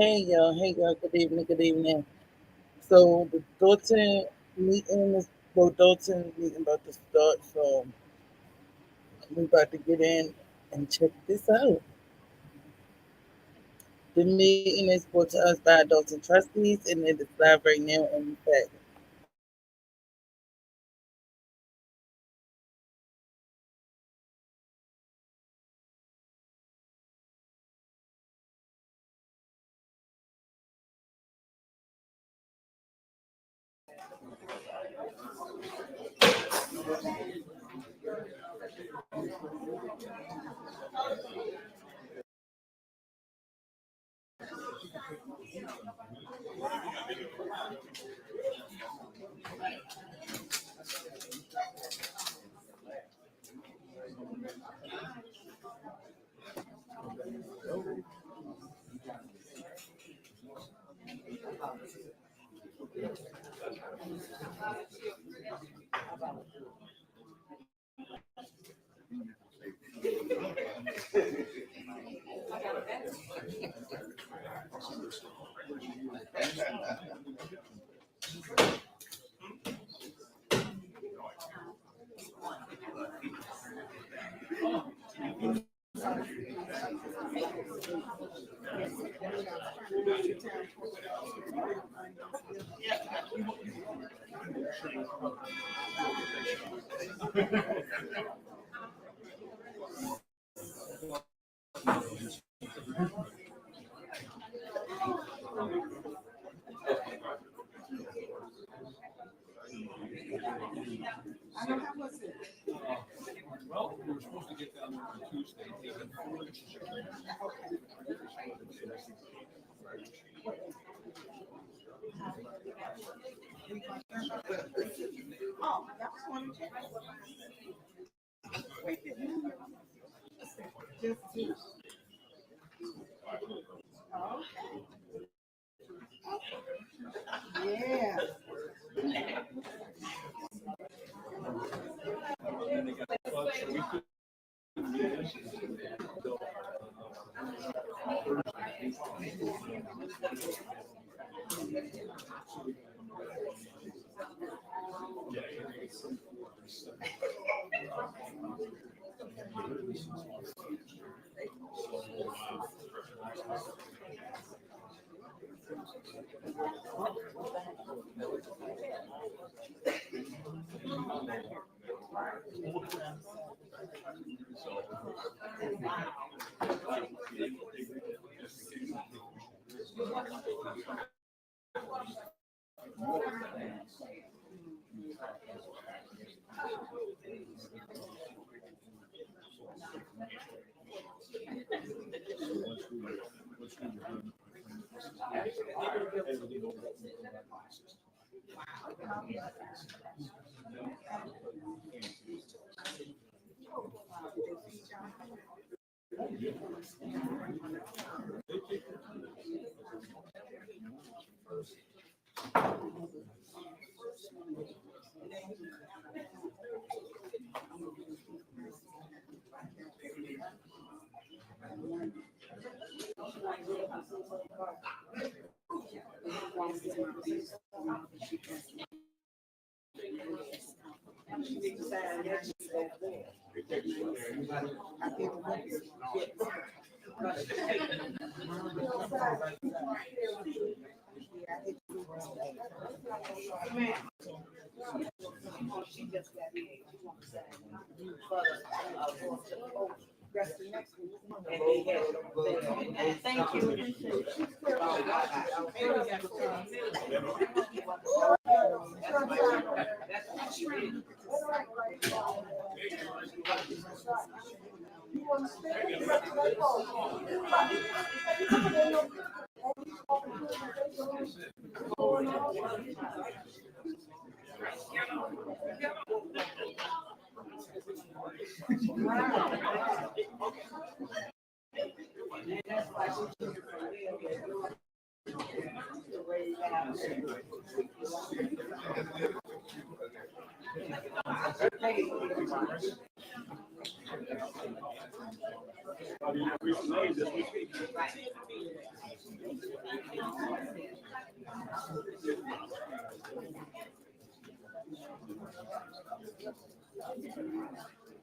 Hey y'all, good evening. So the Dolton meeting is Dolton meeting about to start, so we about to get in and check this out. The meeting is brought to us by Dolton trustees and it is live right now in fact.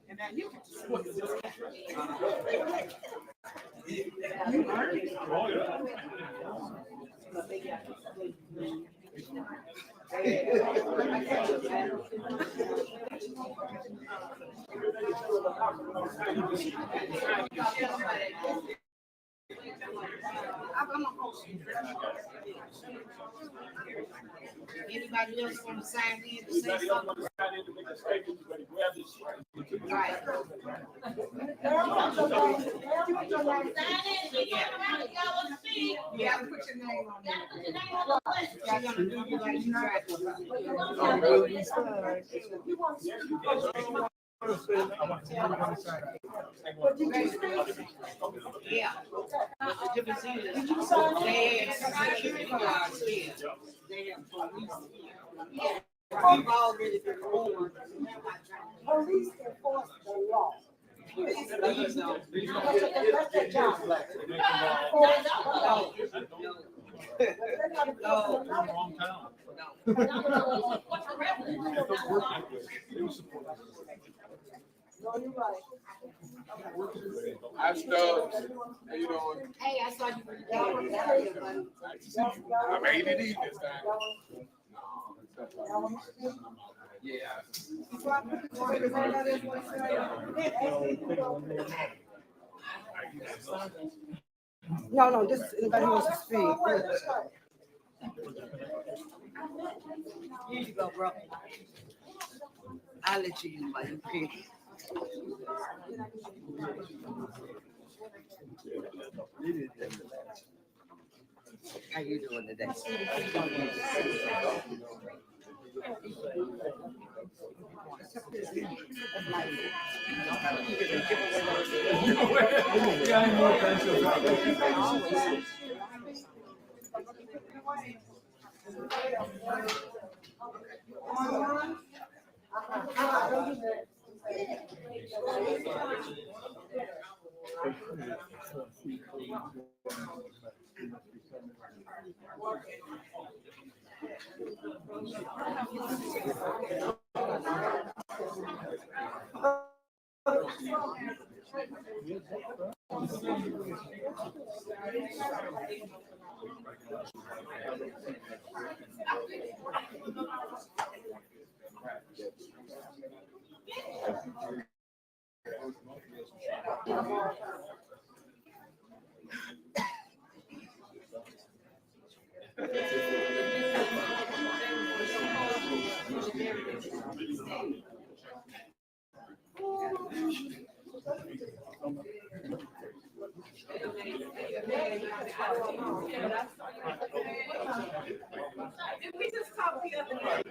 And now you can anybody else want to sign in to say something? Right. Yeah, put your name on there. You're gonna do you like you tried to. Yeah. But the difference is, they have security guards here. They have police here. We've already been warned. Police enforce the law. Please don't. That's their job. No, you're right. I Stubbs. How you doing? Hey, I saw you. I made it in this time. Yeah. No, just anybody who wants to speak. Here you go, bro. I'll let you use my pick. How you doing today? We just talked the other day.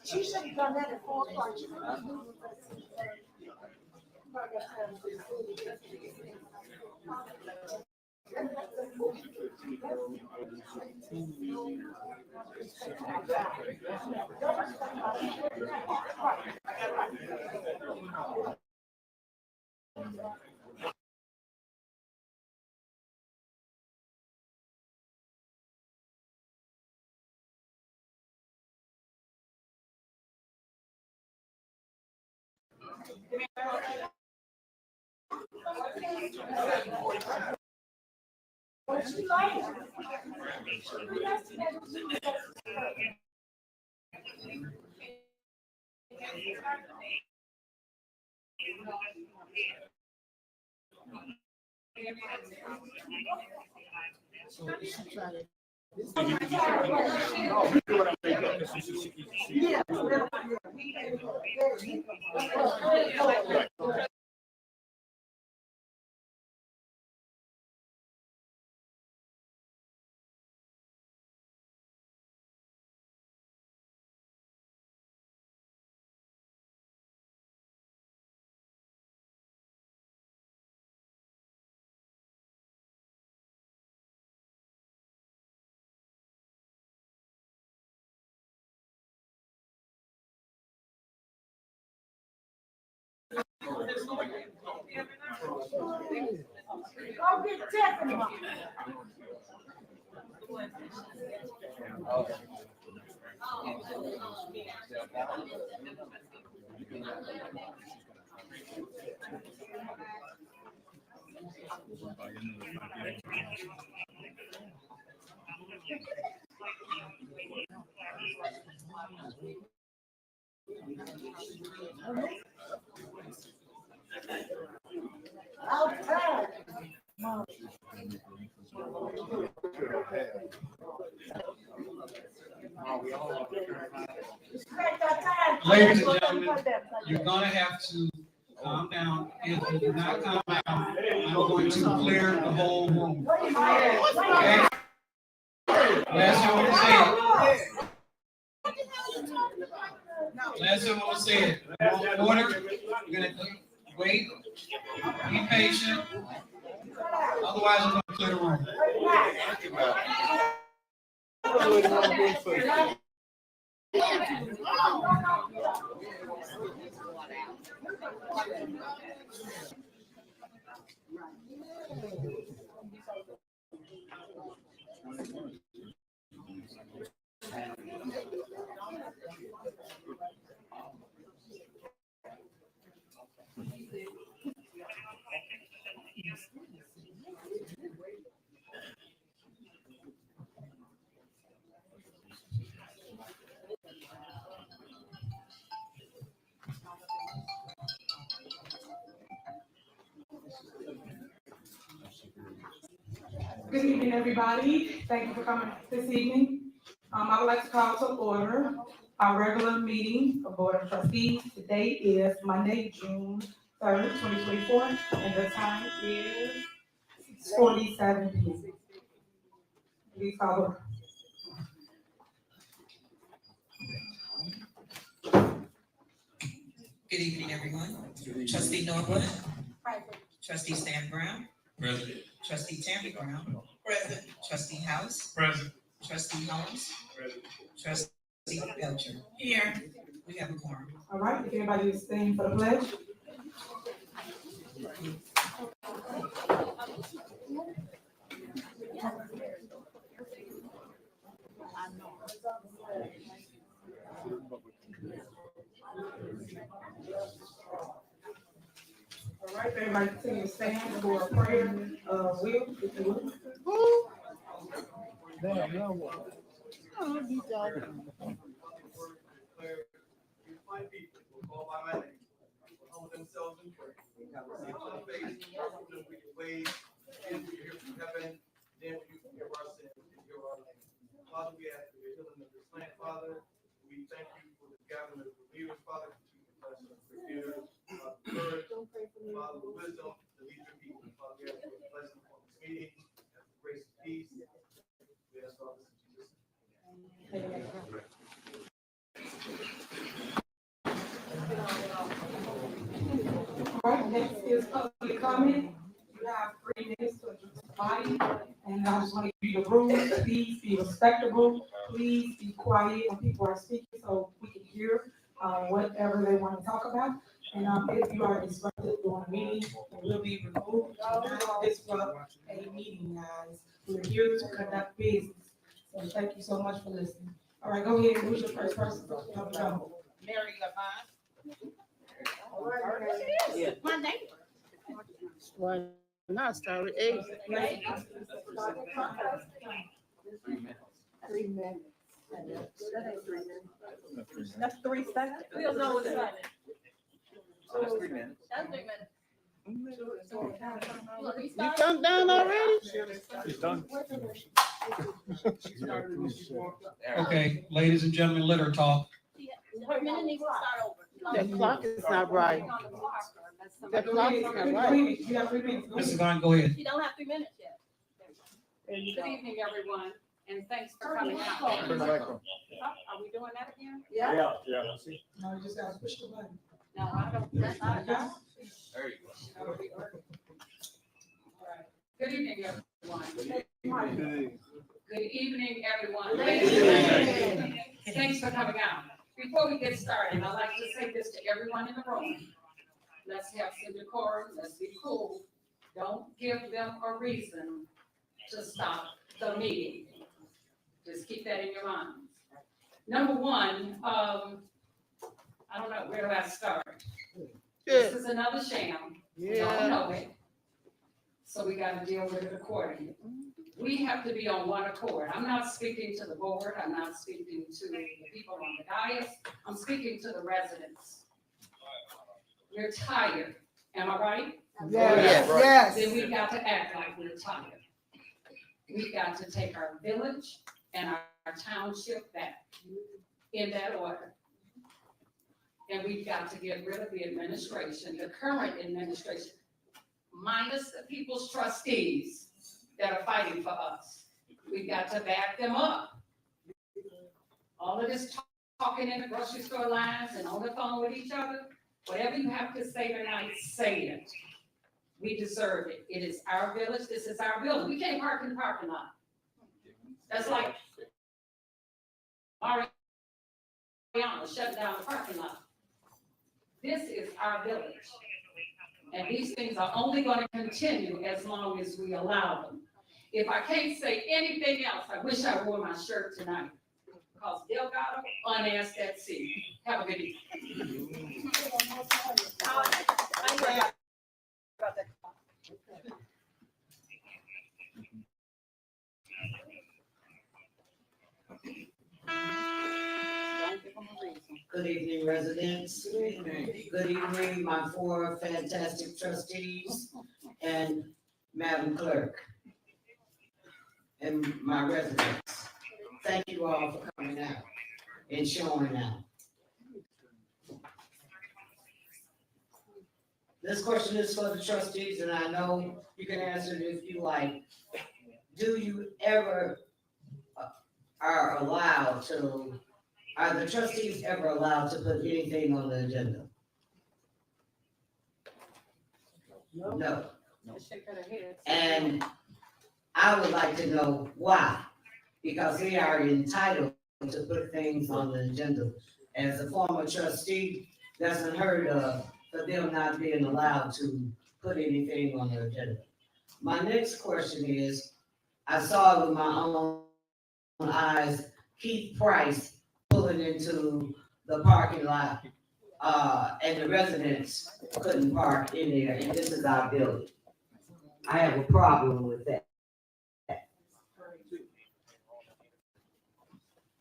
She should have done that at 4 o'clock. Go get Tiffany. Ladies and gentlemen, you're gonna have to calm down. If you do not calm down, I'm going to clear the whole room. Okay? Last time I'm gonna say it. Last time I'm gonna say it. Order, you're gonna wait, be patient. Otherwise, I'm gonna clear the room. Good evening, everybody. Thank you for coming this evening. I would like to call to order our regular meeting of Board of Trustees. Today is Monday, June 3rd, 2024, and the time is 6:47 p.m. Please call order. Good evening, everyone. Trustee Norwood. Trustee Stan Brown. President. Trustee Tammy Brown. Present. Trustee House. President. Trustee Holmes. President. Trustee Belcher. Here. We have a quorum. All right, if anybody is staying for the pledge. All right, everybody continue to stand for a prayer. Will, if you would. My people will call by my name, will humble themselves and pray. Have a seat on the face, from the wicked ways, and we hear from heaven, then we forgive our sins and heal our land. Father, we ask for your healing of this land, Father. We thank you for the gathering of the believers, Father. Continue to bless us with fear, the courage, Father, the wisdom, to lead your people. Father, we ask for your blessing upon this meeting, and for grace and peace. We ask all this in Jesus' name. All right, next is public comment. You have 3 minutes to address the body, and I just want to give you the rules. Please be respectable. Please be quiet when people are speaking so we can hear whatever they want to talk about. And if you are disrupted during a meeting, it will be removed. Do not disrupt a meeting, guys. We're here to conduct business. So thank you so much for listening. All right, go ahead. Who's your first person? Mary Levine. My neighbor. No, it started 8. 3 minutes. That's 3 seconds. We'll know what's happening. That's 3 minutes. That's 3 minutes. You come down already? It's done. Okay, ladies and gentlemen, let her talk. Her minute needs to start over. That clock is not right. That clock is not right. You have 3 minutes. Mrs. Vaughn, go ahead. She don't have 3 minutes yet. Good evening, everyone, and thanks for coming out. Turn the mic on. Are we doing that again? Yeah. Yeah. No, you just gotta push the button. No, I don't. That's not enough. There you go. All right. Good evening, everyone. Good. Good evening, everyone. evening. Thanks for coming out. Before we get started, I'd like to say this to everyone in the room. Let's have some decorum, let's be cool. Don't give them a reason to stop the meeting. Just keep that in your minds. Number one, I don't know, where do I start? This Good. is another sham. We all Yeah. know it. So we gotta deal with it accordingly. We have to be on one accord. I'm not speaking to the board, I'm not speaking to the people on the dais, I'm speaking to the residents. We're tired, am I right? Yes, Then yes. we've got to act like we're tired. We've got to take our village and our township back in that order. And we've got to get rid of the administration, the current administration, minus the people's trustees that are fighting for us. We've got to back them up. All of this talking in the grocery store lines and on the phone with each other, whatever you have to say tonight, say it. We deserve it. It is our village. This is our building. We can't park in the parking lot. That's like Mariana shutting down the parking lot. This is our village. And these things are only going to continue as long as we allow them. If I can't say anything else, I wish I wore my shirt tonight. Because Delgado unasked that seat. Have a good evening. Good evening, residents. Good evening, my 4 fantastic trustees and Madam Clerk and my residents. Thank you all for coming out and showing out. This question is for the trustees, and I know you can answer it if you like. Do you ever are the trustees ever allowed to put anything on the agenda? No. And I would like to know why, because they are entitled to put things on the agenda. As a former trustee, that's unheard of for them not being allowed to put anything on the agenda. My next question is, I saw with my own eyes Keith Price pulling into the parking lot, and the residents couldn't park in there, and this is our building. I have a problem with that.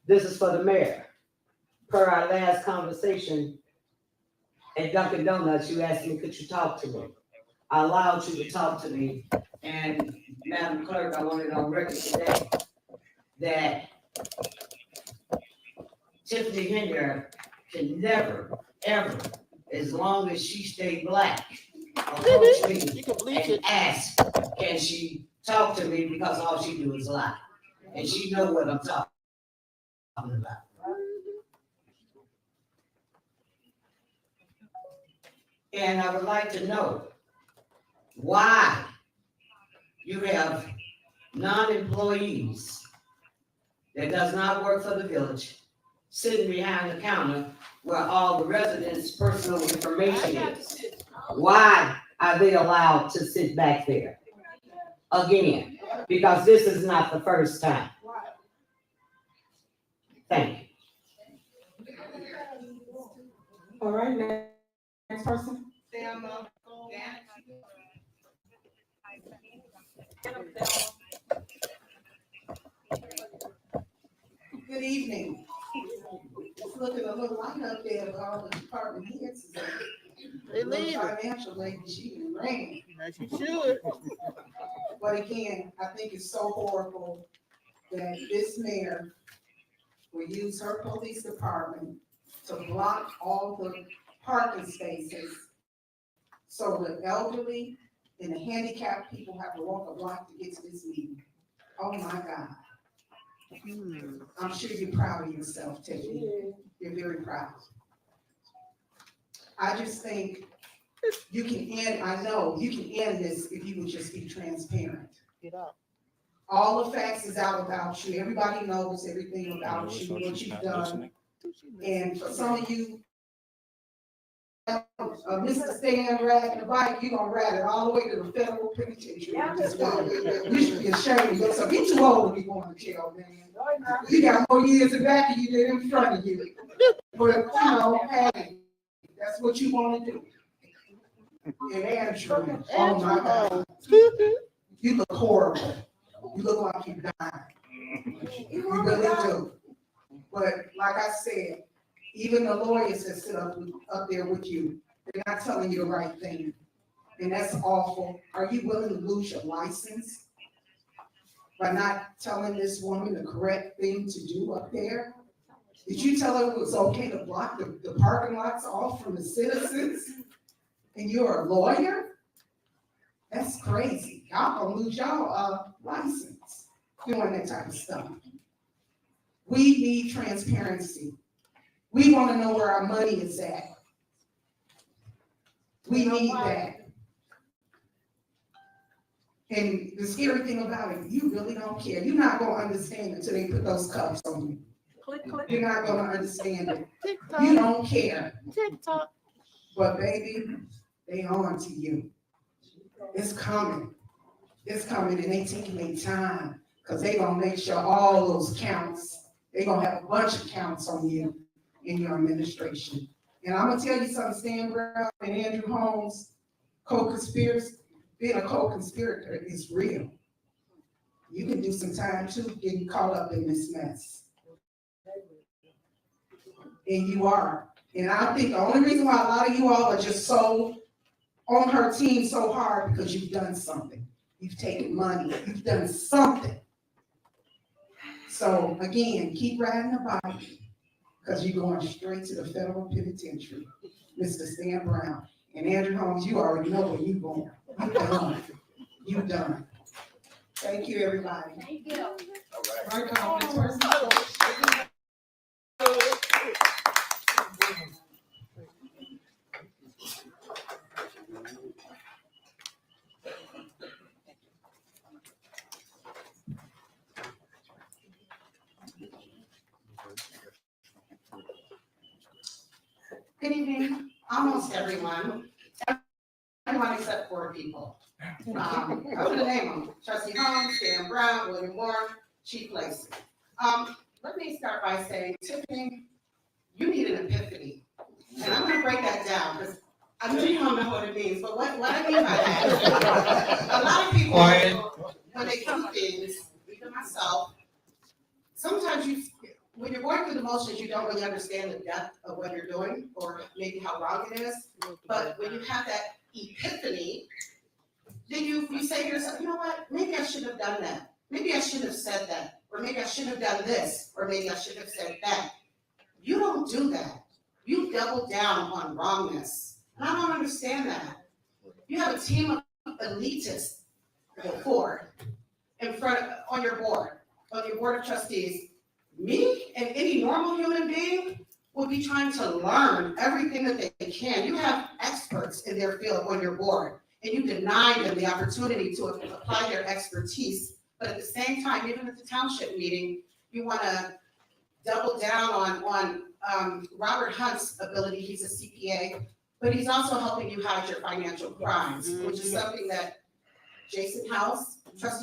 This is for the mayor. Per our last conversation at Dunkin' Donuts, you asked me, could you talk to me? I allowed you to talk to me, and Madam Clerk, I want it on record today that Tiffany Henyard can never, ever, as long as she stay black, approach me You can bleach and it. ask, can she talk to me, because all she do is lie. And she know what I'm talking about. And I would like to know why you have non-employees that does not work for the village sitting behind the counter where all the residents' personal information is. Why are they allowed to sit back there? Again, because this is not the first time. Thank you. All right, next person. Good evening. It's looking a little light up there with all the department heads. They The leave. financial lady, she ran. As you should. But again, I think it's so horrible that this mayor will use her police department to block all the parking spaces. So the elderly and the handicapped people have to walk a block to get to this meeting. Oh my God. I'm sure you're proud of yourself, Tiffany. You're very proud. I just think you can end, I know, you can end this if you would just be transparent. Get up. All the facts is out about you. Everybody knows everything about you, what you've done. And for some of you, Mr. Stan riding the bike, you're gonna ride it all the way to the federal penitentiary. You should be ashamed of yourself. You're too old to be going to jail, man. You got more years in back of you than in front of you. But, you know, hey, that's what you wanna do. And Andrew, oh my God. You look horrible. You look like you died. You really do. But like I said, even the lawyers that sit up there with you, they're not telling you the right thing. And that's awful. Are you willing to lose your license by not telling this woman the correct thing to do up there? Did you tell her it was okay to block the parking lots off from the citizens? And you're a lawyer? That's crazy. Y'all gonna lose y'all license doing that type of stuff. We need transparency. We want to know where our money is at. We need that. And the scary thing about it, you really don't care. You're not going to understand until they put those cuffs on you. Click, click. You're not going to understand it. TikTok. You don't care. TikTok. But baby, they on to you. It's coming. It's coming, and they taking their time because they going to make sure all those counts, they going to have a bunch of counts on you in your administration. And I'm gonna tell you something, Stan Brown and Andrew Holmes, co-conspirators, being a co-conspirator is real. You can do some time too getting caught up in this mess. And you are. And I think the only reason why a lot of you all are just so on her team so hard because you've done something. You've taken money, you've done something. So again, keep riding the bike, because you're going straight to the federal penitentiary, Mr. Stan Brown. And Andrew Holmes, you already know where you're going. You're done. You're done. Thank you, everybody. Thank you. Right on, this person. Good evening, almost everyone except 4 people. I'm gonna name them: Trustee Holmes, Dan Brown, William Warren, Chief Lacey. Let me start by saying, Tiffany, you need an epiphany. And I'm gonna break that down, because I know you don't know what it means, but what I mean by that, a lot of people, when they do things, even myself, sometimes when you're going through the motions, you don't really understand the depth of what you're doing, or maybe how wrong it is. But when you have that epiphany, then you say to yourself, you know what, maybe I shouldn't have done that. Maybe I shouldn't have said that. Or maybe I should have done this. Or maybe I should have said that. You don't do that. You double down on wrongness. And I don't understand that. You have a team of elitists on your board of trustees. Me and any normal human being would be trying to learn everything that they can. You have experts in their field on your board, and you deny them the opportunity to apply their expertise. But at the same time, even at the township meeting, you want to double down on Robert Hunt's ability. He's a CPA, but he's also helping you hide your financial crimes, which is something that Trustee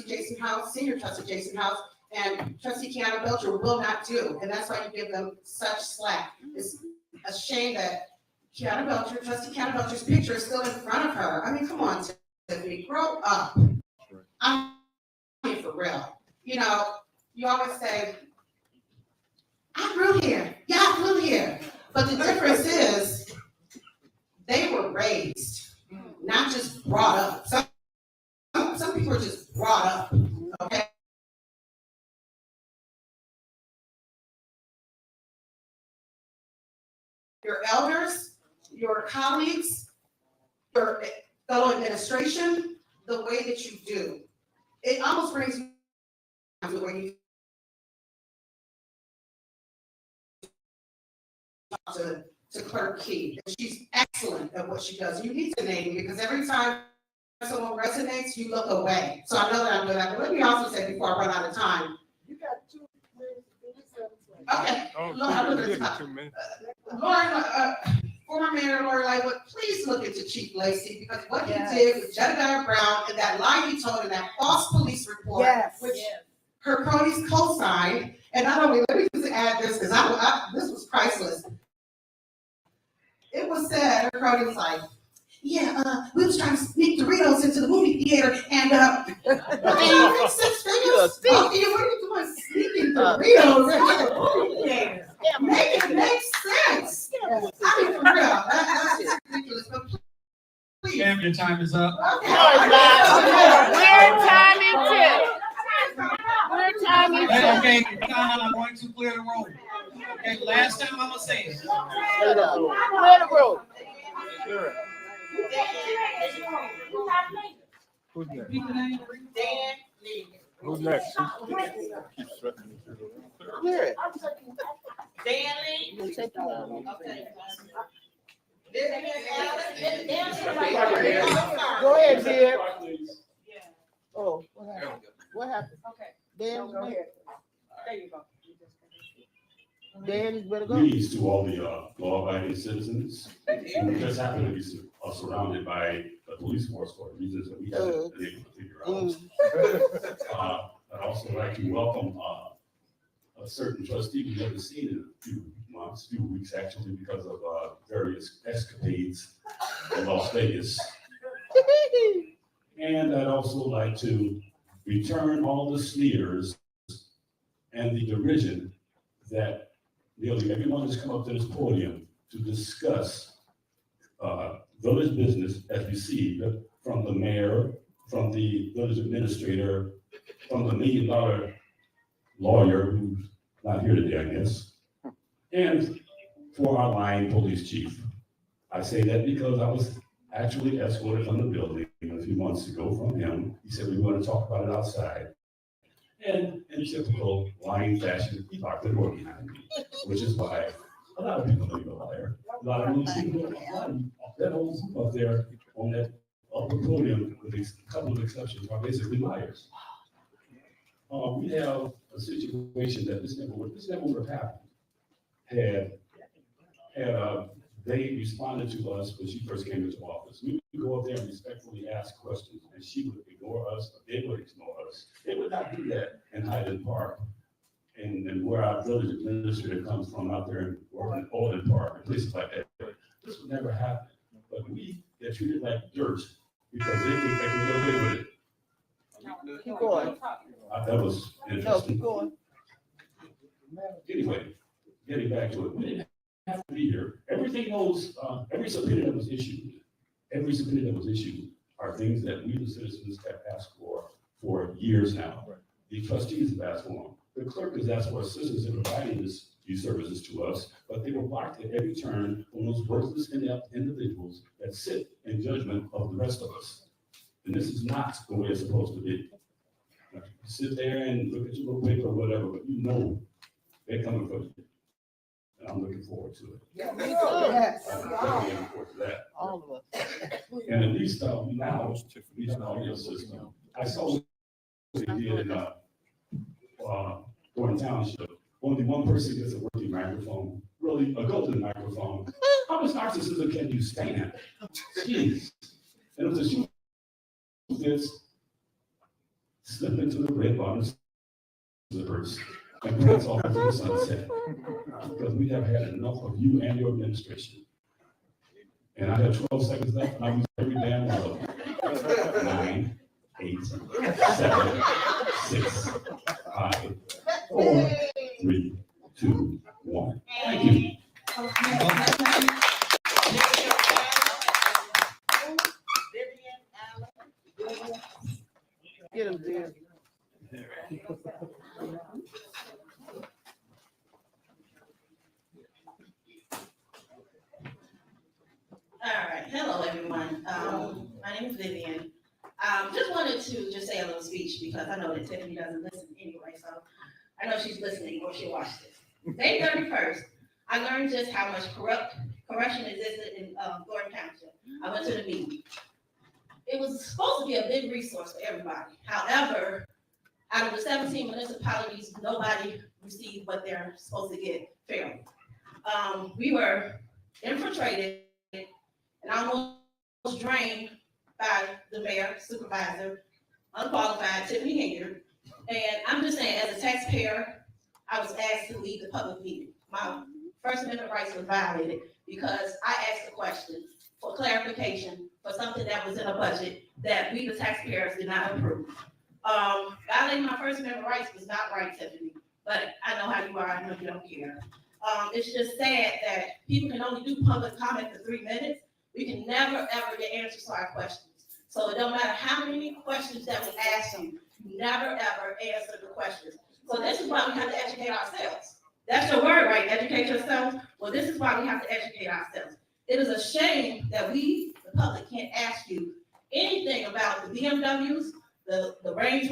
Jason House, Senior Trustee Jason House, and Trustee Kiana Belcher will not do, and that's why you give them such slack. It's a shame that Trustee Kiana Belcher's picture is still in front of her. I mean, come on, Tiffany, grow up. I'm here for real. You know, you always say, I grew here. Yeah, I grew here. But the difference is they were raised, not just brought up. Some people are just brought up, okay? Your elders, your colleagues, your fellow administration, the way that you do. It almost brings me to when you talk to Clerk Key. She's excellent at what she does. You need to name it because every time someone resonates, you look away. So I know that I'm good at it. Let me also say before I run out of time. You got 2 minutes. Okay. Oh, Lauren, give me 2 minutes. Former Mayor Lori Lightwood, please look into Chief Lacy because what he did with Jedediah Brown and that lie he told in that false police report, which her cronies co-signed. And not only, let me just add this because this was priceless. It was said, her crony was like, we was trying to sneak Doritos into the movie theater and make 6 figures. Okay, what are you doing sneaking Doritos into the movie theater? Make it make sense. I mean, for real, that's ridiculous. But please. Ma'am, your time is up. Okay. We're timing too. We're timing too. Okay, I'm going to clear the room. Okay, last time I'm gonna say it. Clear the room. Sure. Who's next? Who's next? Keep sweating me through the room. Clear it. Go ahead, dear. Oh, what happened? Okay. Dan, Go ahead. There you go. Dan, you better go. Greetings to all the law-abiding citizens. We just happen to be surrounded by a police force for reasons that we haven't been able to figure out. I'd also like to welcome a certain trustee we haven't seen in a few months, few weeks actually, because of various escapades in Las Vegas. And I'd also like to return all the sneers and the derision that nearly everyone has come up to this podium to discuss village business as received from the mayor, from the village administrator, from the $1 million lawyer who's not here today, I guess, and for our lying police chief. I say that because I was actually escorted from the building a few months ago from him. He said, we want to talk about it outside. And in typical lying fashion, he locked the door behind me, which is why a lot of people know you're a liar. A lot of people, that whole group up there on that upper podium, with a couple of exceptions, are basically liars. We have a situation that this never would have happened had they responded to us when she first came into office. We would go up there and respectfully ask questions, and she would ignore us, or they would ignore us. They would not do that in Highland Park, and where our village administrator comes from out there in Olden Park, and places like that. This would never happen, but we get treated like dirt because they think they can get away with it. Keep going. That was interesting. No, keep going. Anyway, getting back to it, we didn't have to be here. Everything knows, every subpoena that was issued are things that we, the citizens, have asked for years now. The trustees have asked for them. The clerk has asked for assistance in providing these services to us, but they were blocked at every turn from those worthless individuals that sit in judgment of the rest of us. And this is not the way it's supposed to be. You sit there and look at your little paper or whatever, but you know they're coming for you. And I'm looking forward to it. Yeah, me too. Yes. I'm definitely looking forward to that. All of us. And at least now we have an audio system. I saw what they did in Dolton Township. Only one person gets a working microphone, really a golden microphone. How much narcissism can you stand? Jeez. And it was a shoe fits, slip into the red bottom slippers, and pants off into the sunset. Because we have had enough of you and your administration. And I have 12 seconds left, and I use every damn one of them. 9, 8, 7, 6, 5, 4, 3, 2, 1. Thank you. Get him there. All right, hello, everyone. My name is Vivian. Just wanted to just say a little speech because I know that Tiffany doesn't listen anyway, so I know she's listening or she'll watch this. May 31st, I learned just how much corruption existed in Dolton Township. I went to the meeting. It was supposed to be a big resource for everybody. However, out of the 17 municipalities, nobody received what they're supposed to get fairly. We were infiltrated and almost drained by the mayor, supervisor, unqualified, Tiffany Henyard. And I'm just saying, as a taxpayer, I was asked to leave the public meeting. My First Amendment rights were violated because I asked a question for clarification for something that was in a budget that we, the taxpayers, did not approve. Violating my First Amendment rights was not right, Tiffany, but I know how you are, I know you don't care. It's just sad that people can only do public comment for 3 minutes. We can never, ever get answers to our questions. So it don't matter how many questions that we ask you, you never, ever answer the questions. So this is why we have to educate ourselves. That's your word, right? Educate yourselves. Well, this is why we have to educate ourselves. It is a shame that we, the public, can't ask you anything about the BMWs, the Range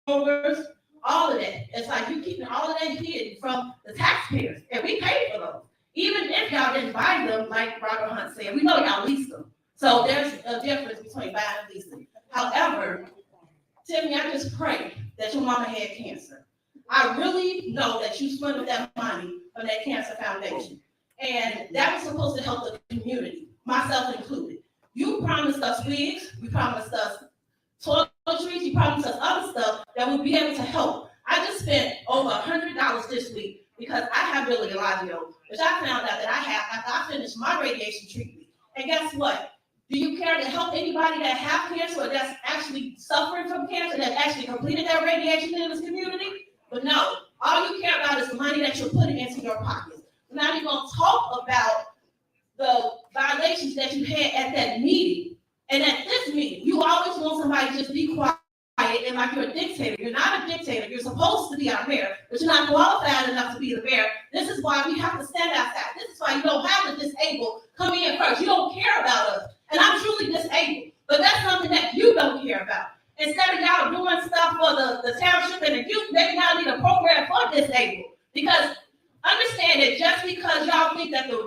Rovers, all of that. It's like you keeping all of that hidden from the taxpayers, and we pay for those. Even if y'all didn't buy them, like Robert Hunt said, we know y'all leased them. So there's a difference between buying and leasing. However, Tiffany, I just pray that your mama had cancer. I really know that you spent that money from that cancer foundation. And that was supposed to help the community, myself included. You promised us wigs, you promised us toiletries, you promised us other stuff that would be able to help. I just spent over $100 this week because I have vitiligo, which I found out that I have after I finished my radiation treatment. And guess what? Do you care to help anybody that have cancer or that's actually suffering from cancer, that actually completed their radiation in this community? But no, all you care about is the money that you're putting into your pockets. Now you're going to talk about the violations that you had at that meeting. And at this meeting, you always want somebody to just be quiet and like you're a dictator. You're not a dictator. You're supposed to be our mayor, but you're not qualified enough to be the mayor. This is why we have to stand outside. This is why you don't have the disabled come in first. You don't care about us. And I'm truly disabled, but that's something that you don't care about. Instead of y'all doing stuff for the township and the youth, maybe y'all need a program for disabled. Because understand that just because y'all think that the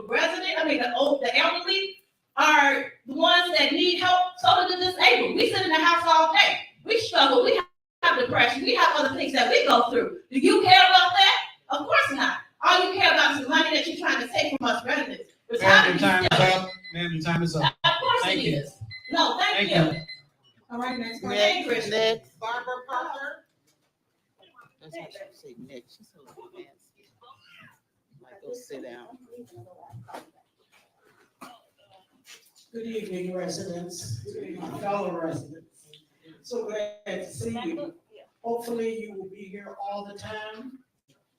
elderly are the ones that need help, so do the disabled. We sit in the house all day. We struggle. We have depression. We have other things that we go through. Do you care about that? Of course not. All you care about is the money that you're trying to take from us residents. Ma'am, your time is up. Ma'am, your time is up. Of course Thank it you. is. No, thank you. All right, next one. Next, next. Barbara Parker. That's what she say next. She's so fancy. Like, go sit down. Good evening, residents, my fellow residents. So glad to see you. Hopefully you will be here all the time.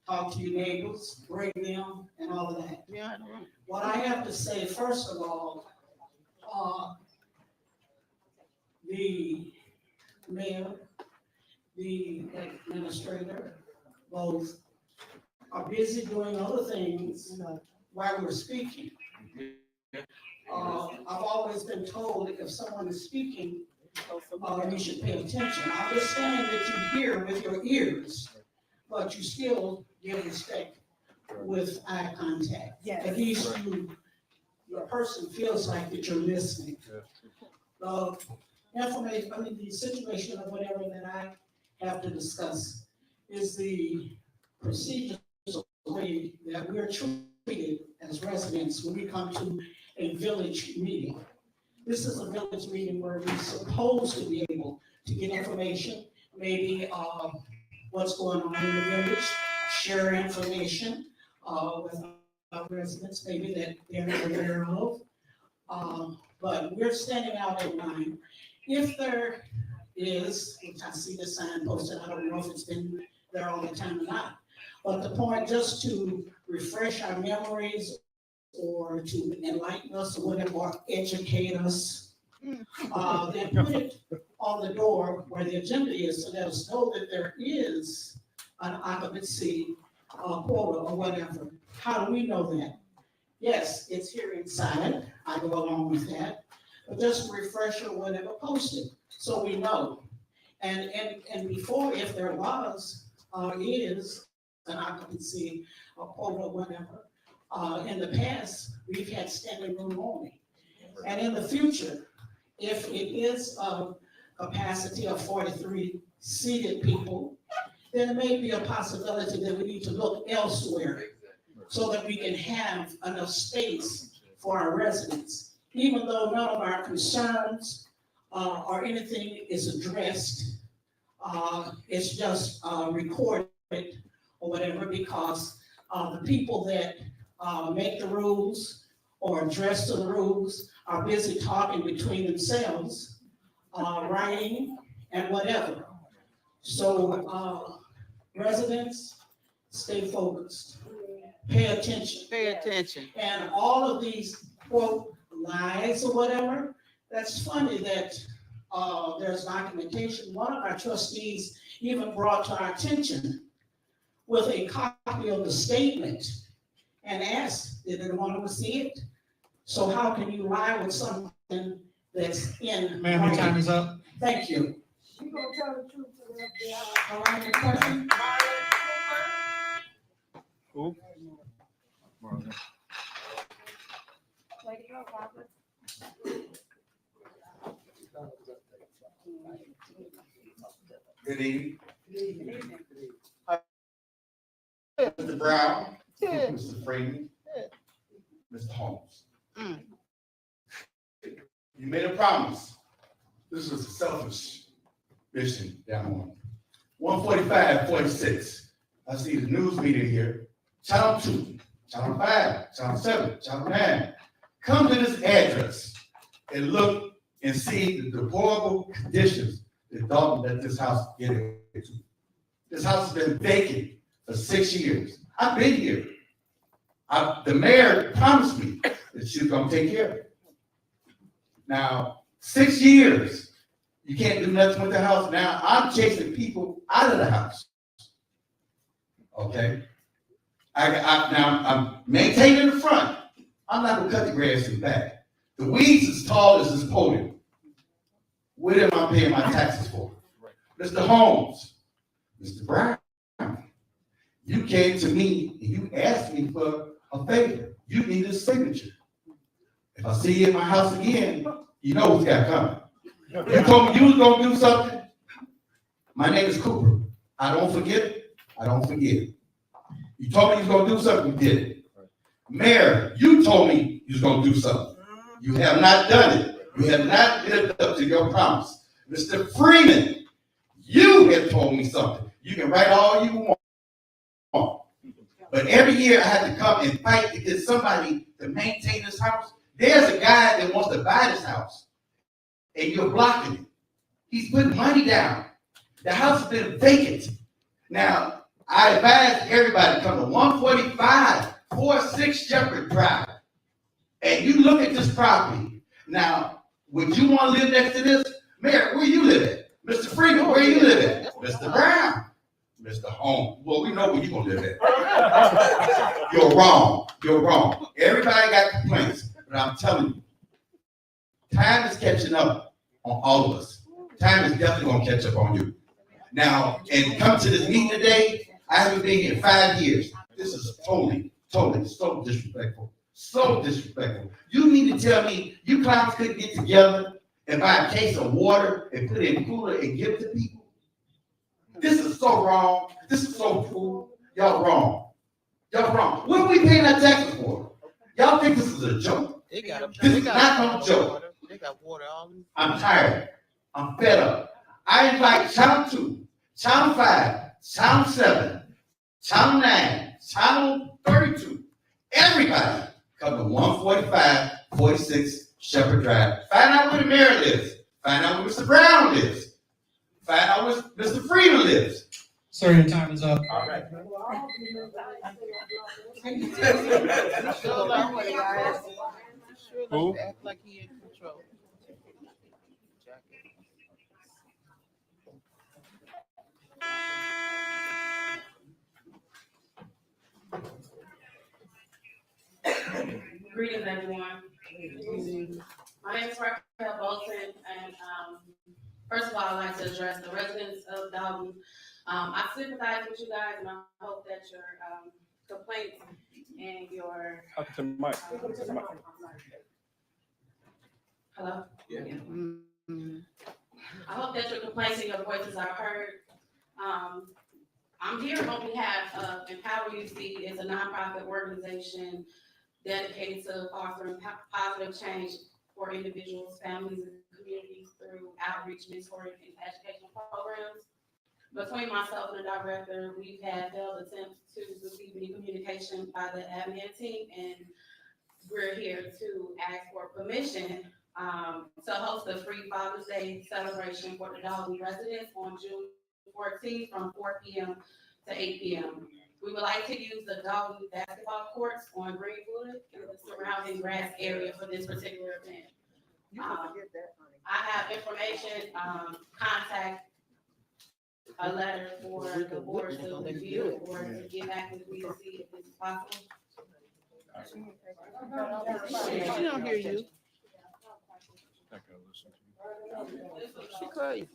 Talk to your neighbors, bring them, and all of that. Yeah, I know. What I have to say, first of all, the mayor, the administrator, both are busy doing other things while we're speaking. I've always been told that if someone is speaking, you should pay attention. I understand that you hear with your ears, but you still give respect with eye contact. Yes. At least your person feels like that you're listening. Information, the situation of whatever that I have to discuss is the procedures way that we're treated as residents when we come to a village meeting. This is a village meeting where we're supposed to be able to get information, maybe what's going on in the village, share information with our residents, maybe that they're not aware of. But we're standing out in line. If there is, which I see the sign posted, I don't know if it's been there all the time or not. But the point, just to refresh our memories or to enlighten us or whatever, or educate us, they put it on the door where the agenda is to let us know that there is an occupancy quota or whatever. How do we know that? Yes, it's here inside, I go along with that, but just a refresher, whatever, post it, so we know. And before, if there was, is an occupancy quota or whatever, in the past, we've had standing room only. And in the future, if it is a capacity of 43 seated people, then there may be a possibility that we need to look elsewhere so that we can have enough space for our residents. Even though none of our concerns or anything is addressed, it's just recorded or whatever, because the people that make the rules or address to the rules are busy talking between themselves, writing and whatever. So residents, stay focused, pay attention. Pay attention. And all of these quote lies or whatever, that's funny that there's documentation. One of our trustees even brought to our attention with a copy of the statement and asked, did anyone want to see it? So how can you lie with something that's in? Ma'am, your time is up. Thank you. You gonna tell the truth to them? All right, any question? Who? Way to go, Robert. Good evening. Mr. Brown, Mr. Freeman, Mr. Holmes. You made a promise. This was a selfish mission down on 145-46. I see the news media here. Channel 2, Channel 5, Channel 7, Channel 9. Come to this address and look and see the deplorable conditions that Dalton let this house get into. This house has been vacant for 6 years. I've been here. The mayor promised me that she was gonna take care of it. Now, 6 years, you can't do nothing with the house. Now I'm chasing people out of the house. Okay? Now I'm maintaining the front. I'm not gonna cut the grass in the back. The weeds as tall as this podium. What am I paying my taxes for? Mr. Holmes, Mr. Brown, you came to me and you asked me for a favor. You need a signature. If I see you in my house again, you know what's got coming. You told me you was gonna do something. My name is Cooper. I don't forget it. I don't forget it. You told me you was gonna do something, you did it. Mayor, you told me you was gonna do something. You have not done it. You have not lived up to your promise. Mr. Freeman, you have told me something. You can write all you want. But every year I have to come and fight to get somebody to maintain this house. There's a guy that wants to buy this house, and you're blocking it. He's putting money down. The house has been vacant. Now, I advise everybody to come to 145-46 Shepherd Drive, and you look at this property. Now, would you want to live next to this? Mayor, where you live at? Mr. Freeman, where you live at? Mr. Brown, Mr. Holmes. Well, we know where you're going to live at. You're wrong. You're wrong. Everybody got complaints, but I'm telling you, time is catching up on all of us. Time is definitely going to catch up on you. Now, and come to this meeting today, I haven't been here 5 years. This is totally so disrespectful. So disrespectful. You need to tell me you clowns couldn't get together and buy a case of water and put it in a cooler and give it to people? This is so wrong. This is so cruel. Y'all wrong. Y'all wrong. What are we paying our taxes for? Y'all think this is a joke? This is not no joke. They got water all in. I'm tired. I'm fed up. I invite Channel 2, Channel 5, Channel 7, Channel 9, Channel 32, everybody come to 145-46 Shepherd Drive. Find out where the mayor lives. Find out where Mr. Brown lives. Find out where Mr. Freedom lives. Sir, your time is up. All right. Who? Act like he in control. Greetings, everyone. My name is Raquel Bolton, and first of all, I'd like to address the residents of Dolton. I sympathize with you guys, and I hope that your complaints and your Up to Mike. hello. Yeah. I hope that your complaints and your voices are heard. I'm here on behalf of Empower UC. It's a nonprofit organization dedicated to fostering positive change for individuals, families, and communities through outreach, mentoring, and educational programs. Between myself and the director, we've had failed attempts to receive any communication by the admin team, and we're here to ask for permission to host a free Father's Day celebration for the Dolton residents on June 14th from 4 p.m. to 8 p.m. We would like to use the Dolton basketball courts on Greenwood and the surrounding grass area for this particular event. I have information, contact, a letter for the board to review or to get back with me to see if it's possible. She don't hear you. She crazy.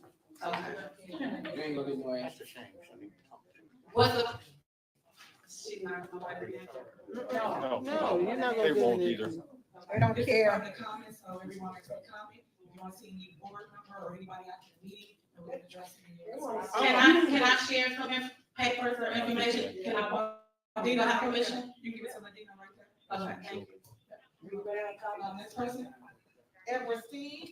Okay. You ain't gonna get no answer, shame. What's the? She's not gonna wipe her hands. No, you're not gonna They do won't it. either. They don't care. The comments, so everyone likes to comment. If you want to see any board member or anybody out in the meeting, and we'll address it. Can I share some papers or information? Can I, Dina have permission? You can give it to Medina right there. Okay, thank you. Next person. Edward Steve.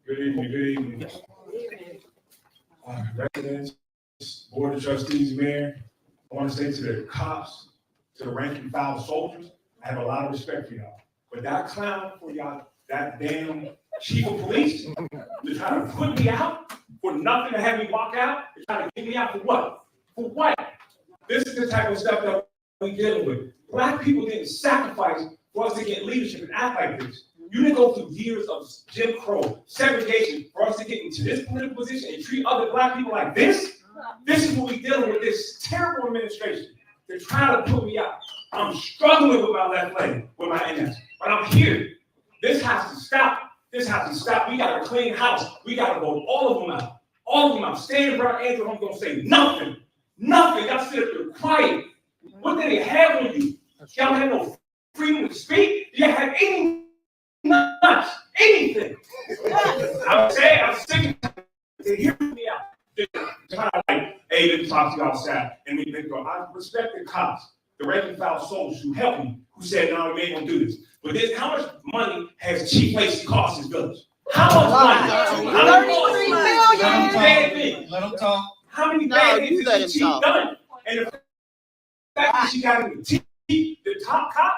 Good evening, good evening. Residents, Board of Trustees, Mayor, I want to say to the cops, to the rank and file soldiers, I have a lot of respect for y'all. But that clown for y'all, that damn chief of police, to try to put me out for nothing, to have me walk out, to try to get me out for what? For what? This is the type of stuff that we're dealing with. Black people didn't sacrifice for us to get leadership and act like this. You didn't go through years of Jim Crow, segregation, for us to get into this political position and treat other black people like this. This is what we're dealing with, this terrible administration. They're trying to put me out. I'm struggling with my left leg, with my MS, but I'm here. This has to stop. This has to stop. We got a clean house. We got to vote all of them out. All of them out. Stand around Andrew, I'm going to say nothing. Nothing. Y'all sit up there quiet. What did they have on you? Y'all have no freedom to speak? Do y'all have any nuts? Anything? I'm saying, I'm sick to hear me out. Kind of like, hey, let me talk to you outside. And we go, I respect the cops, the rank and file soldiers who helped me, who said, no, we ain't gonna do this. But this, how much money has Chief Lacey cost his village? How much money? 33 million. Let him talk. How many bad things has the chief done? And the fact that she got him the top cop.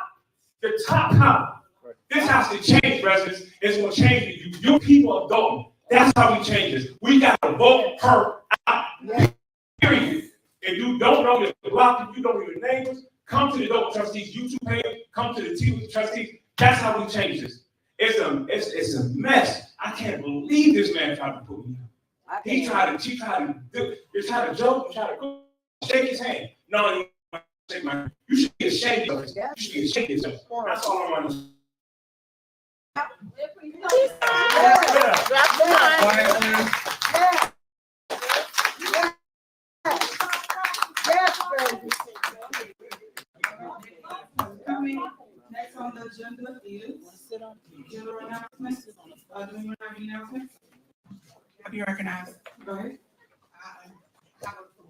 This has to change, residents. It's gonna change you. You people of Dolton. That's how we change this. We got to vote her out. Period. If you don't know the block, if you don't know your neighbors, come to the Dolton trustees YouTube page, come to the TV trustees. That's how we change this. It's a mess. I can't believe this man tried to put me out. He tried to joke, try to shake his hand. No, you should be ashamed of yourself. You should be ashamed of yourself. That's all I want to say. Next on the agenda is general announcements. Do you have any announcements? I'll be recognized. Go ahead.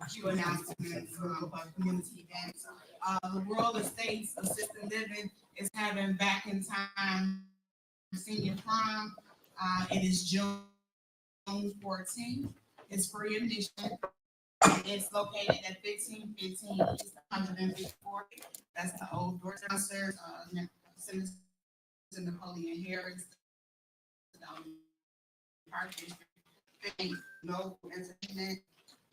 A few announcements about community events. The World Estates Assisted Living is having Back in Time Senior Prom. It is June 14th. It's free admission. It's located at 1515 East 154. That's the old Dolton Township, Senator Napoleon Harris, Park District. No entertainment,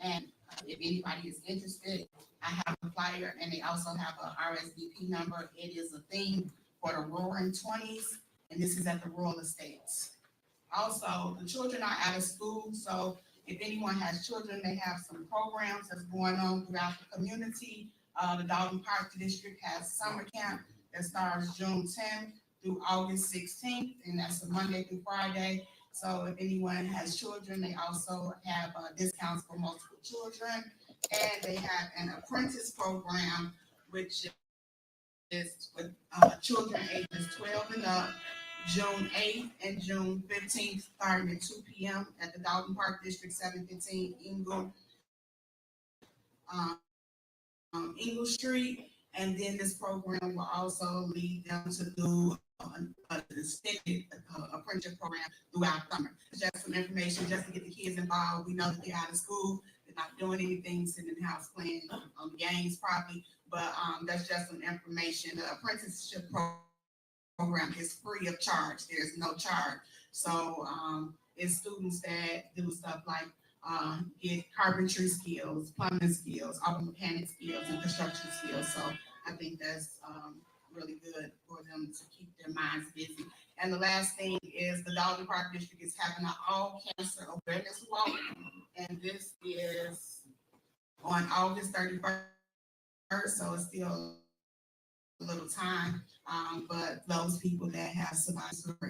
and if anybody is interested, I have a flyer, and they also have a RSVP number. It is a theme for the Roaring Twenties, and this is at the Rural Estates. Also, the children are out of school, so if anyone has children, they have some programs that's going on throughout the community. The Dolton Park District has summer camp that starts June 10th through August 16th, and that's a Monday through Friday. So if anyone has children, they also have discounts for multiple children. And they have an apprentice program, which is with children ages 12 and up, June 8th and June 15th, starting at 2 p.m. at the Dolton Park District, 715 Ingle Street. And then this program will also lead them to do an extended apprenticeship program throughout summer. Just some information just to get the kids involved. We know that they're out of school, they're not doing anything, sitting in the house playing games probably, but that's just some information. The apprenticeship program is free of charge. There's no charge. So it's students that do stuff like get carpentry skills, plumbing skills, auto mechanic skills, and construction skills. So I think that's really good for them to keep their minds busy. And the last thing is the Dolton Park District is having an all cancer awareness walk, and this is on August 31st. So it's still a little time, but those people that have survived with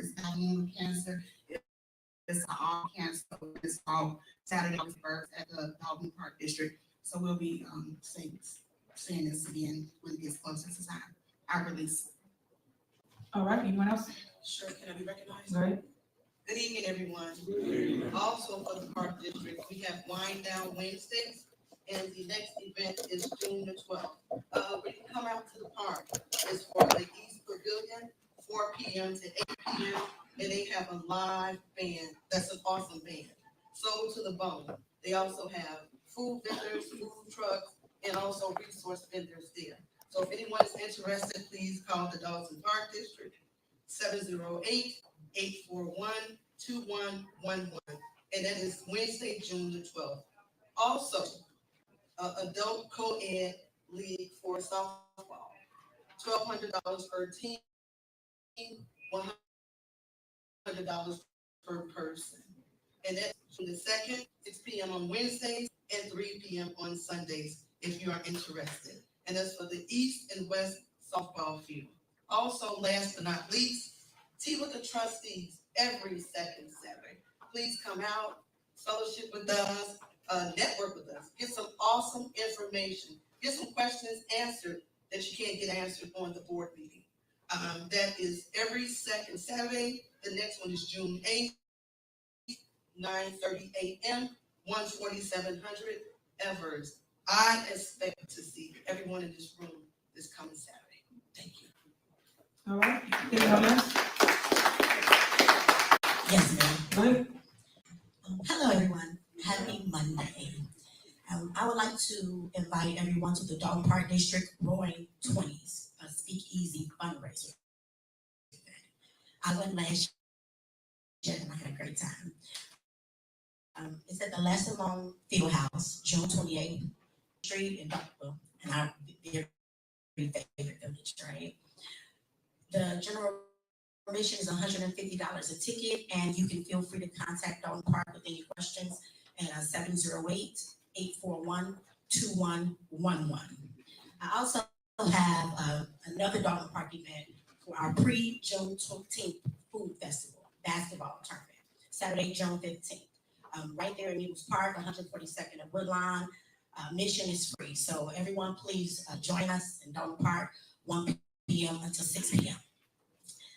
cancer, it's an all cancer awareness walk Saturday, August 1st at the Dolton Park District. So we'll be saying this again when it gets closer to time. I release. All right, anyone else? Sure, can I be recognized? All right. Good evening, everyone. Also for the Park District, we have Wind Down Wednesdays, and the next event is June the 12th. We can come out to the park. It's for the East Pavilion, 4 p.m. to 8 p.m., and they have a live band. That's an awesome band. Soul to the Bone. They also have food vendors, food trucks, and also resource vendors there. So if anyone is interested, please call the Dolton Park District, 708-841-2111. And that is Wednesday, June the 12th. Also, Adult Co-Ed League for softball, $1,200 per team, $100 per person. And that's from the 2nd, 6 p.m. on Wednesdays and 3 p.m. on Sundays, if you are interested. And that's for the East and West softball field. Also, last but not least, tea with the trustees every second Saturday. Please come out, fellowship with us, network with us, get some awesome information, get some questions answered that you can't get answered on the board meeting. That is every second Saturday. The next one is June 8th, 9:30 a.m., 14700 Evers. I expect to see everyone in this room this coming Saturday. Thank you. All right. Anyone else? Yes, ma'am. Right. Hello, everyone. Happy Monday. I would like to invite everyone to the Dolton Park District Roaring 20s, a speakeasy fundraiser. I went last year and I had a great time. It's at the Lesson Long Field House, June 28th Street in Buckville, and our very favorite village, right? The general admission is $150 a ticket, and you can feel free to contact Dolton Park with any questions at 708-841-2111. I also have another Dolton Park event for our pre-June 15th food festival, basketball tournament, Saturday, June 15th. Right there in News Park, 142nd and Woodlawn. Admission is free, so everyone please join us in Dolton Park, 1 p.m. until 6 p.m.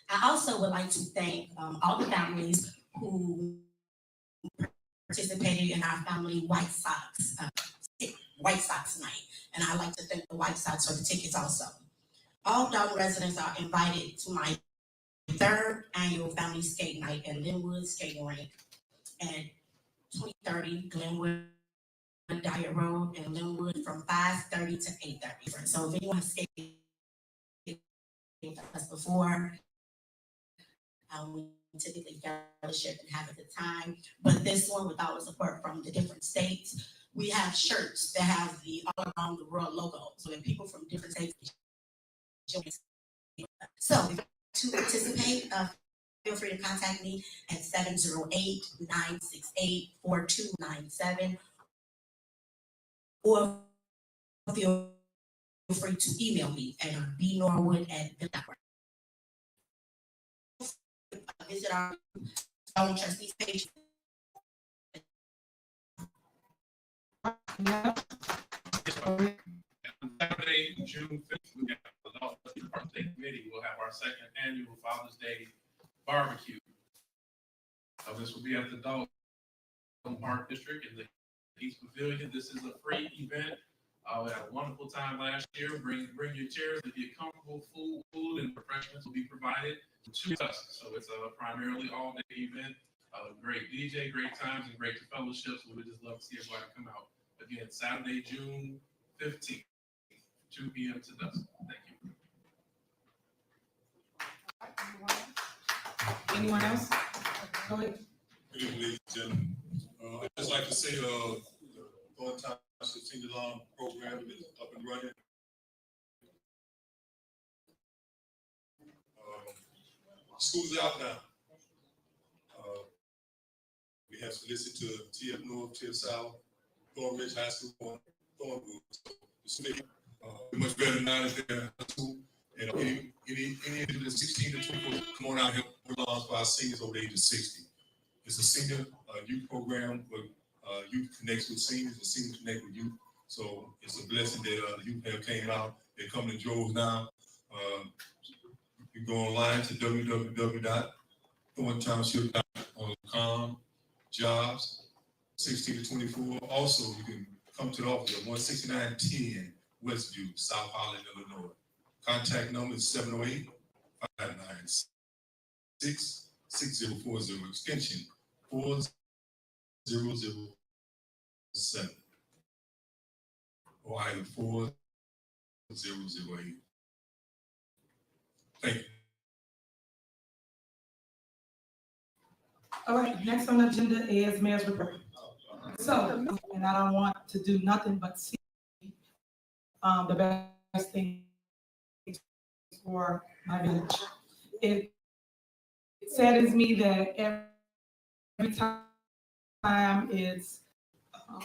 I also would like to thank all the families who participated in our family White Sox night, and I'd like to thank the White Sox for the tickets also. All Dolton residents are invited to my 3rd annual family skate night at Linwood Skating Rink at 2030 Glenwood Dyer Road in Linwood from 5:30 to 8:30. So if anyone has stayed with us before, we typically fellowship and have a good time. But this one, with all the support from the different states, we have shirts that have the all around the world logo. So that people from different states join us. So if you want to participate, feel free to contact me at 708-968-4297, or feel free to email me at bnorwood@villa.org. Visit our own trustees page. Saturday, June 5th, we have the Departmental Committee. We'll have our second annual Father's Day barbecue. This will be at the Dolton Park District in the East Pavilion. This is a free event. We had a wonderful time last year. Bring your chairs and get comfortable. Food and refreshments will be provided to us. So it's a primarily all-day event. Great DJ, great times, and great fellowships. So we just love to see everybody come out. Again, Saturday, June 15th, 2 p.m. to dusk. Thank you. Anyone else? Go ahead. Good evening, ladies and gentlemen. I'd just like to say, the Dolton Township Senior Law Program is up and running. School's out now. We have solicited to TF North, TF South, Thornridge High School, Thornwood. So it's much better now that they're in school. And any individual that's 16 to 24, come on out here for our seniors over the age of 60. It's a senior youth program where youth connects with seniors, and seniors connect with youth. So it's a blessing that the youth have came out. They come in droves now. You go online to www.thorntownship.com, jobs, 16 to 24. Also, you can come to the office at 16910 Westview, South Holland, Illinois. Contact number is 708-596-6040, extension 4007, or item 4008. Thank you. All right, next on the agenda is mayor's report. So, and I don't want to do nothing but see the best thing for my village. It saddens me that every time it's a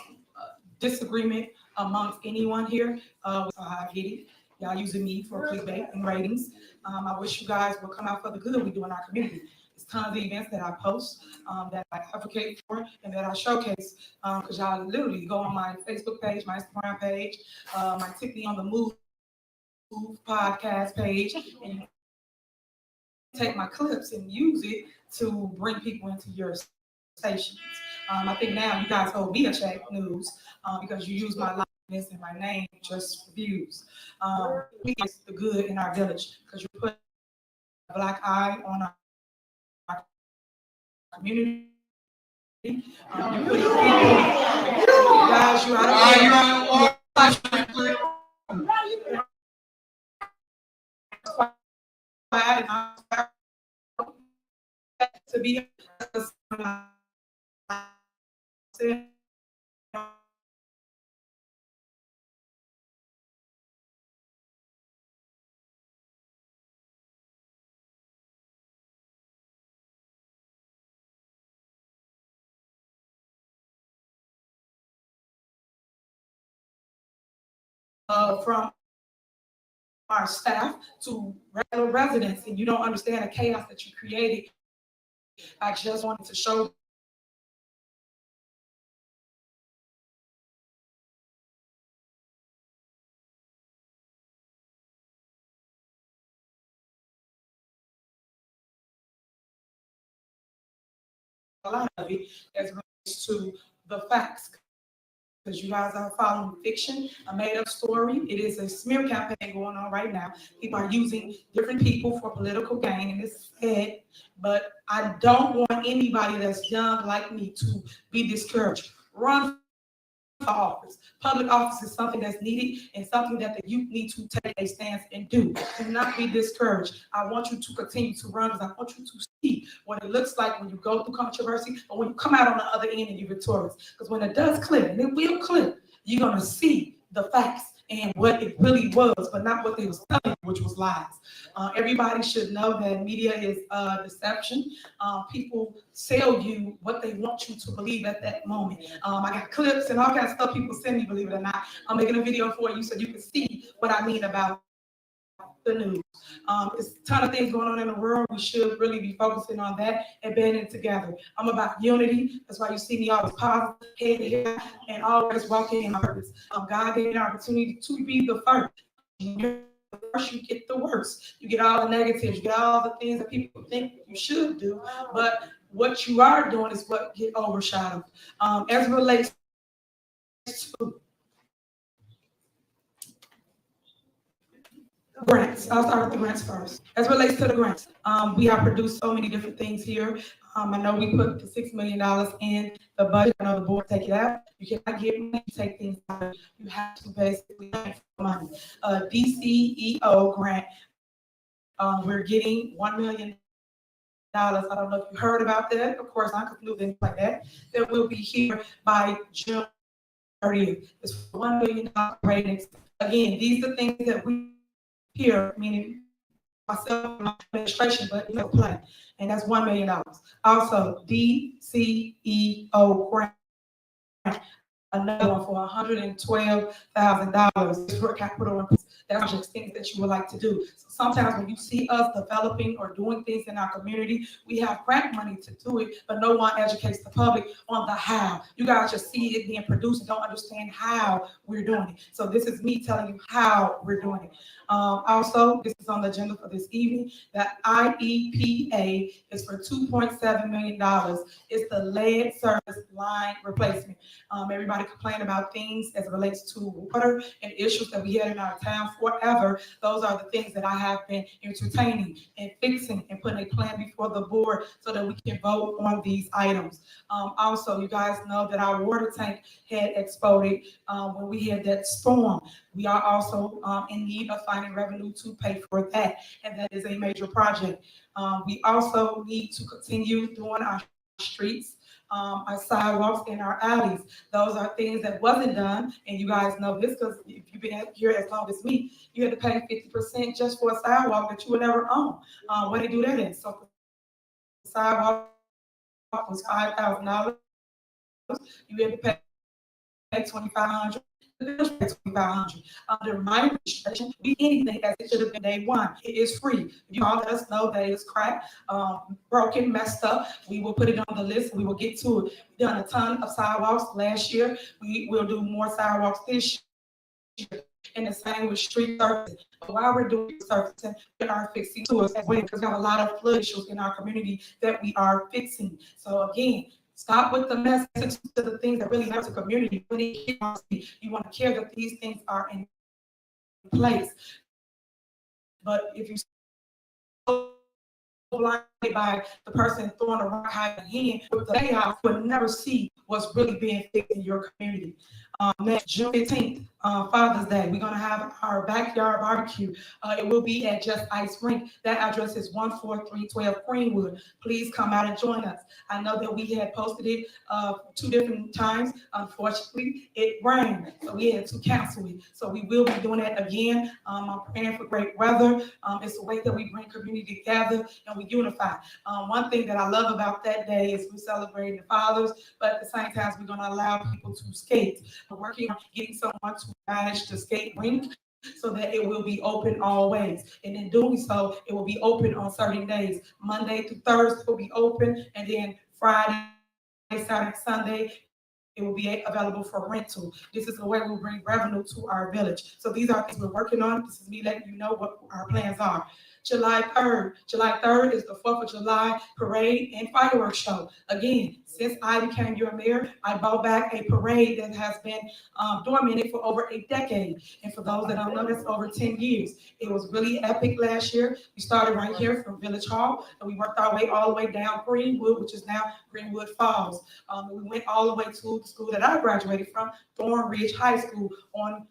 disagreement amongst anyone here. I get it. Y'all using me for clickbait and ratings. I wish you guys would come out for the good we do in our community. There's tons of events that I post, that I advocate for, and that I showcase, because y'all literally go on my Facebook page, my Instagram page, my Tiffany on the Move podcast page, and take my clips and use it to bring people into your stations. I think now you guys hold me a check news because you use my likeness and my name just for views. It's the good in our village because you put a black eye on our community. You put it guys, you out to be from our staff to regular residents, and you don't understand the chaos that you created. I just wanted to show a lot of it as relates to the facts. Because you guys are following fiction, a made-up story. It is a smear campaign going on right now. People are using different people for political gain, and it's sad. But I don't want anybody that's young like me to be discouraged. Run for office. Public office is something that's needed and something that the youth need to take a stance and do. Do not be discouraged. I want you to continue to run because I want you to see what it looks like when you go through controversy or when you come out on the other end and you're victorious. Because when it does click, and it will click, you're going to see the facts and what it really was, but not what they was telling you, which was lies. Everybody should know that media is deception. People sell you what they want you to believe at that moment. I got clips and all kinds of stuff people send me, believe it or not. I'm making a video for you so you can see what I mean about the news. There's a ton of things going on in the world. We should really be focusing on that and banding together. I'm about unity. That's why you see me always positive, head here, and always walking in purpose. God gave me an opportunity to be the first. First, you get the worst. You get all the negatives. You get all the things that people think you should do, but what you are doing is what get overshadowed. As it relates to grants, I'll start with the grants first. As it relates to the grants, we have produced so many different things here. I know we put the $6 million in the budget. I know the board take it out. You cannot get money to take things out. You have to basically get money. DCEO grant, we're getting $1 million. I don't know if you heard about that. Of course, I could do things like that. That will be here by June 30th. It's $1 million ratings. Again, these are things that we here, meaning myself and my administration, but you know, plan. And that's $1 million. Also, DCEO grant, another one for $112,000 for capital improvements. That's just things that you would like to do. So sometimes when you see us developing or doing things in our community, we have grant money to do it, but no one educates the public on the how. You guys just see it being produced and don't understand how we're doing it. So this is me telling you how we're doing it. Also, this is on the agenda for this evening. That IEPA is for $2.7 million. It's the lead service line replacement. Everybody complain about things as it relates to water and issues that we had in our town forever. Those are the things that I have been entertaining and fixing and putting a plan before the board so that we can vote on these items. Also, you guys know that our water tank had exploded when we had that storm. We are also in need of finding revenue to pay for that, and that is a major project. We also need to continue doing our streets, our sidewalks, and our alleys. Those are things that wasn't done, and you guys know this because if you've been here as long as me, you had to pay 50% just for a sidewalk that you would never own. Where they do that in? So the sidewalk was $5,000. You had to pay $2,500. Under my administration, we anything as it should have been day one. It is free. You all let us know that it's cracked, broken, messed up. We will put it on the list. We will get to it. We've done a ton of sidewalks last year. We will do more sidewalks this year. And the same with street surfacing. But while we're doing surfacing, we are fixing tours as well because we have a lot of flood issues in our community that we are fixing. So again, stop with the message to the things that really matter to the community. You want to care that these things are in place. But if you so blinded by the person throwing a rock high hand with the layout, you will never see what's really being fixed in your community. Next June 15th, Father's Day, we're going to have our backyard barbecue. It will be at Just Ice Rink. That address is 14312 Greenwood. Please come out and join us. I know that we had posted it 2 different times. Unfortunately, it rained, so we had to cancel it. So we will be doing that again. I'm praying for great weather. It's a way that we bring community together and we unify. One thing that I love about that day is we're celebrating the fathers, but at the same time, we're going to allow people to skate. We're working on getting someone to manage the skate rink so that it will be open always. And in doing so, it will be open on certain days. Monday through Thursday will be open, and then Friday, Saturday, Sunday, it will be available for rental. This is the way we'll bring revenue to our village. So these are things we're working on. This is me letting you know what our plans are. July 3rd. July 3rd is the 4th of July parade and fireworks show. Again, since I became your mayor, I brought back a parade that has been dormant for over a decade. And for those that don't know, that's over 10 years. It was really epic last year. We started right here from Village Hall, and we worked our way all the way down Greenwood, which is now Greenwood Falls. We went all the way to the school that I graduated from, Thornridge High School on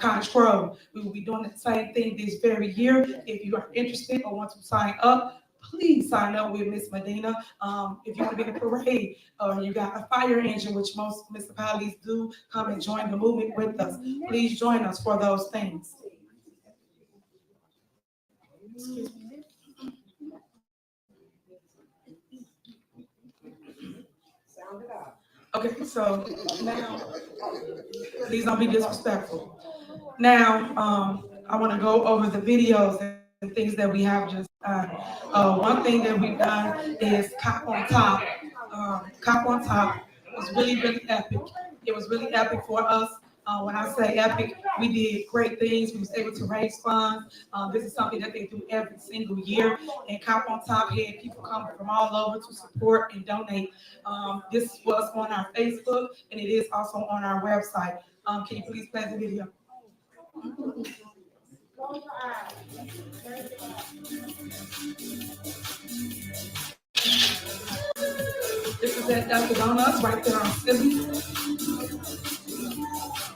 Cottage Grove. We will be doing the same thing this very year. If you are interested or want to sign up, please sign up with Miss Medina. If you want to be in a parade or you got a fire engine, which most municipalities do, come and join the movement with us. Please join us for those things. Okay, so now, please don't be disrespectful. Now, I want to go over the videos and things that we have just done. One thing that we've done is Cop on Top. Cop on Top was really, really epic. It was really epic for us. When I say epic, we did great things. We was able to raise funds. This is something that they do every single year. And Cop on Top had people come from all over to support and donate. This was on our Facebook, and it is also on our website. Can you please play the video? This is at Dunkin' Donuts right there on Philly.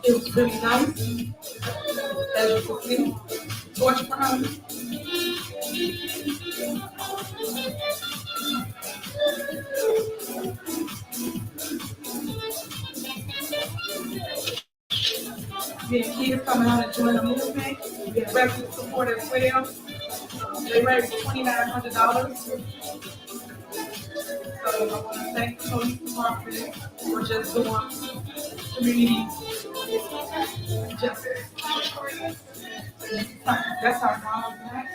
It was really nice. As you can see, torch fries. We had kids coming out and join the movement. We had resident support as well. They raised $2,900. So I want to thank the police department for just doing community justice. That's our mom back.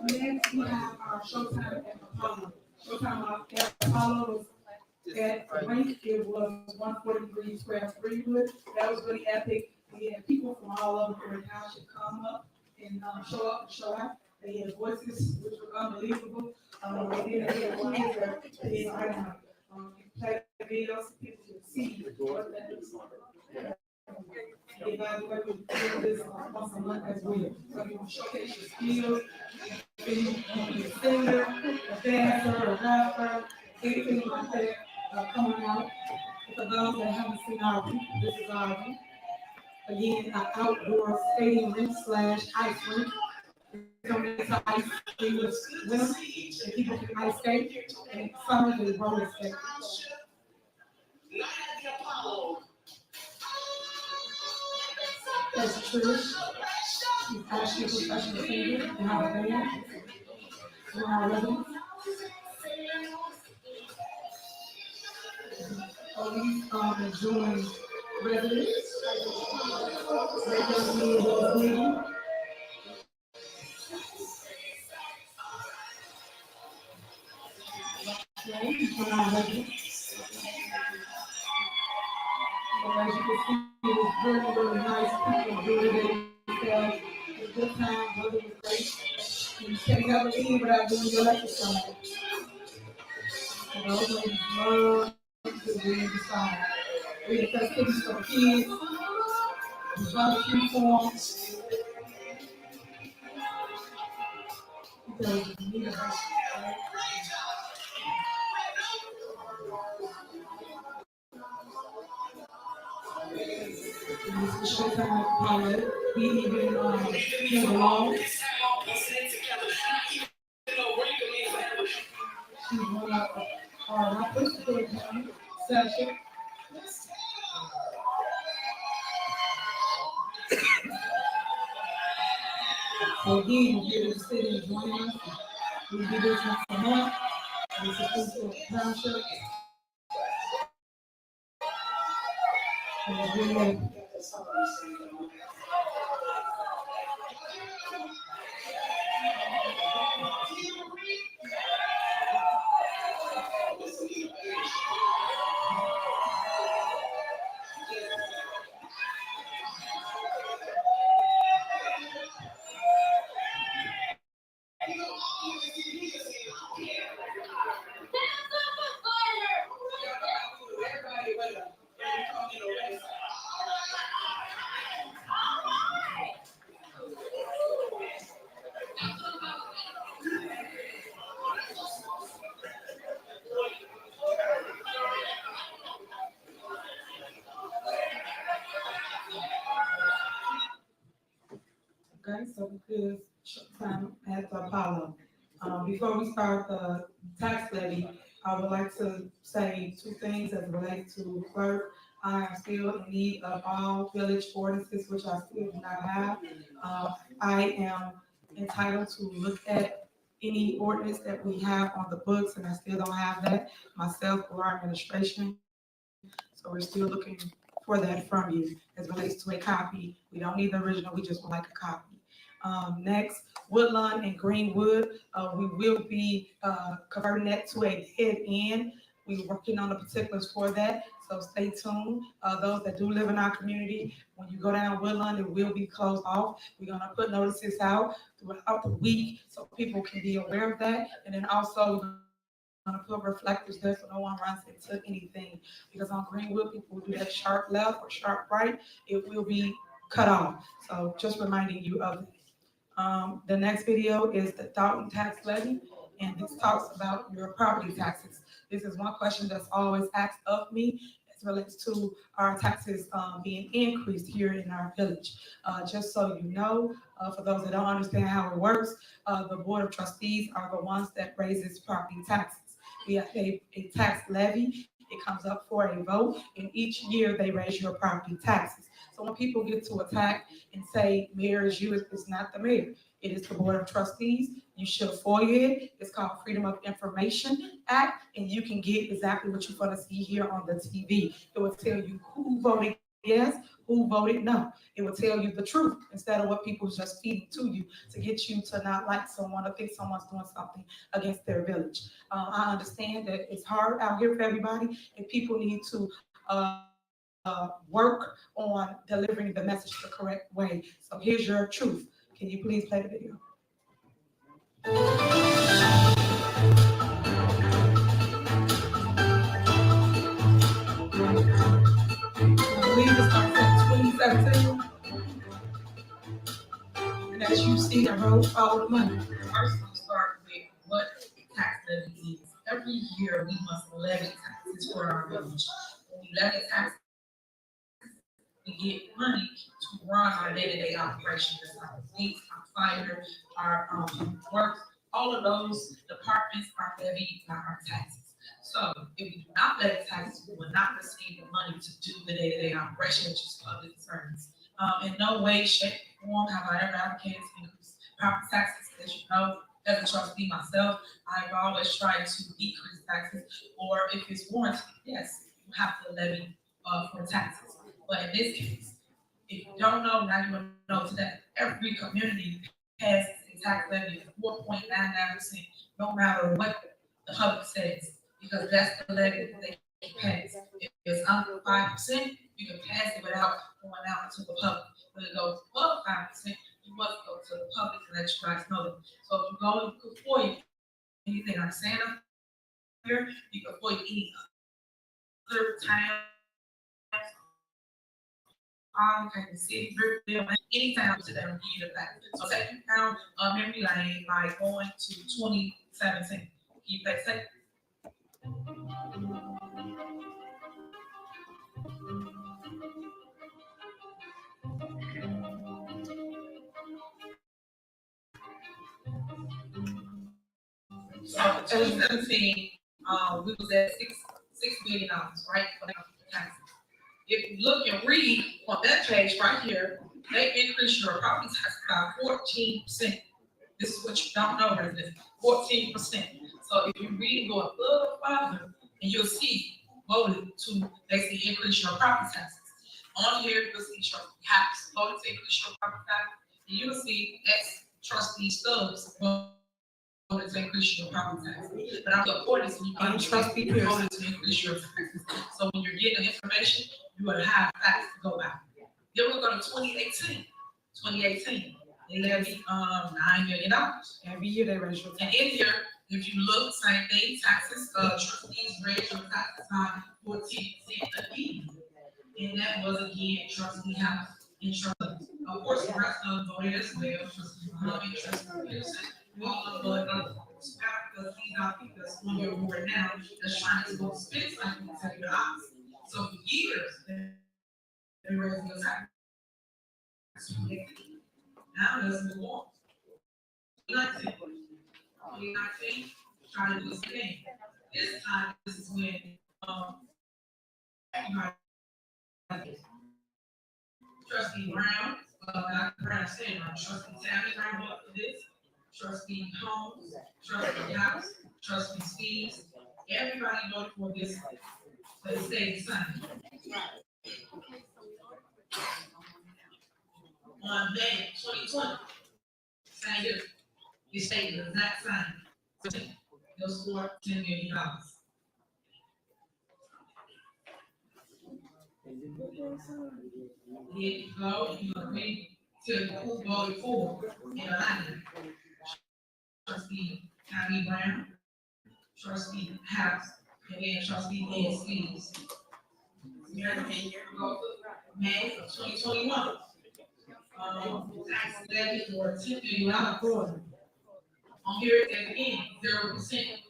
Next, we have our Showtime at Apollo. Showtime at Apollo was at a rink. It was 143 Square Greenwood. That was really epic. We had people from all over the township come up and show up and show out. They had voices, which were unbelievable. They did kids that they played the videos so people could see what that is. They do this once a month as well. So you can showcase your skills. You can be a singer, a dancer, a rapper, anything like that coming out. For those that haven't seen our rink, this is our rink. Again, an outdoor stadium rink / ice rink. It's an ice rink with winter, and people can ice skate, and summer they roller skate. That's Trish. She's actually a professional singer and have a band. We're our residents. Police and join residents. They just need a meeting. We're our residents. So as you can see, it was really, really nice. People doing themselves. It was a good time. Weather was great. You can't have a meeting without doing your exercise. And those ladies love to do the song. We had festivities for the kids. We brought a few forms. because we need a house, right? Mr. Showtime Pilot, he even, came along. She's one of our Fiscal session. So he will be able to sit and join us. We do this once a month. This is Fiscal Township. And we're ready. Okay, so this time at the Apollo. Before we start the tax levy, I would like to say two things as it relates to clerk. I am still in need of all village ordinances, which I still do not have. I am entitled to look at any ordinance that we have on the books, and I still don't have that myself or our administration. So we're still looking for that from you as it relates to a copy. We don't need the original, we just would like a copy. Next, Woodlawn and Greenwood, we will be converting that to a dead end. We're working on the particulars for that, so stay tuned. Those that do live in our community, when you go down Woodlawn, it will be closed off. We're gonna put notices out throughout the week so people can be aware of that. And then also, we're gonna put reflectors there so no one runs into anything. Because on Greenwood, people do that sharp left or sharp right, it will be cut off. So just reminding you of it. The next video is the Dolton tax levy, and this talks about your property taxes. This is one question that's always asked of me as relates to our taxes being increased here in our village. Just so you know, for those that don't understand how it works, the Board of Trustees are the ones that raises property taxes. We have a tax levy. It comes up for a vote, and each year they raise your property taxes. So when people get to attack and say, mayor is you, it's not the mayor. It is the Board of Trustees. You should FOIA it. It's called Freedom of Information Act, and you can get exactly what you're gonna see here on the TV. It will tell you who voted yes, who voted no. It will tell you the truth instead of what people just feeding to you to get you to not like someone or think someone's doing something against their village. I understand that it's hard out here for everybody, and people need to work on delivering the message the correct way. So here's your truth. Can you please play the video? I believe it starts in 2017. And as you see, the road follow the money. First, we'll start with what tax levy is. Every year, we must levy taxes for our village. When we levy taxes, we get money to run our day-to-day operations, our police, our fire, our work. All of those departments are levied by our taxes. So if we do not levy taxes, we will not receive the money to do the day-to-day operation, which is public service. In no way, shape, or form have I ever advocated to increase property taxes. As you know, as a trustee myself, I've always tried to decrease taxes, or if it's warranted, yes, you have to levy for taxes. But in this case, if you don't know, now you will know today. Every community has a tax levy of 4.99%, no matter what the public says, because that's the levy that they can pass. If it's under 5%, you can pass it without going out to the public. When it goes above 5%, you must go to the public and let you guys know that. So if you go and you can FOIA anything I'm saying up here, you can FOIA any other town the city, any town to them, give you the back. So take you down, memory lane by going to 2017. Keep that safe. So 2017, we was at six million dollars, right, for the taxes. If you look and read on that page right here, they increased your property tax by 14%. This is what you don't know, residents, 14%. So if you read and go a little farther, and you'll see voted to basically increase your property taxes. On here, you'll see trustee House voted to increase your property tax, and you'll see ex-trustee Stubbs voted to increase your property tax. But I'm supporting this, you can trustee voted to increase your taxes. So when you're getting the information, you would have facts to go out. Then we're going to 2018. 2018, they levy $9 million. Every year they raise your taxes. And in here, if you look, same thing, taxes, trustees raise your taxes by 14% again. And that was again trustee House and trustee. Of course, the rest of them voted as well. Trustee Muhammad, trustee Peterson, all of them, because he's not people that's on your board now, that's trying to go spend something to tell you the opposite. So for years, they raised your taxes. Now let's move on. 2019, trying to do the same. This time, this is when Trustee Brown, Dr. Brown said, Trustee Tammy Brown voted for this, Trustee Holmes, Trustee House, Trustee Steves, everybody voted for this, so it stayed the same. On May 2020, same year, it stayed the exact same. Those $10 million. Here you go, you agree to who voted for in alignment. Trustee Tammy Brown, Trustee House, and then Trustee Steves. May of 2021. Tax levy for $10 million. On here it says again, 0%.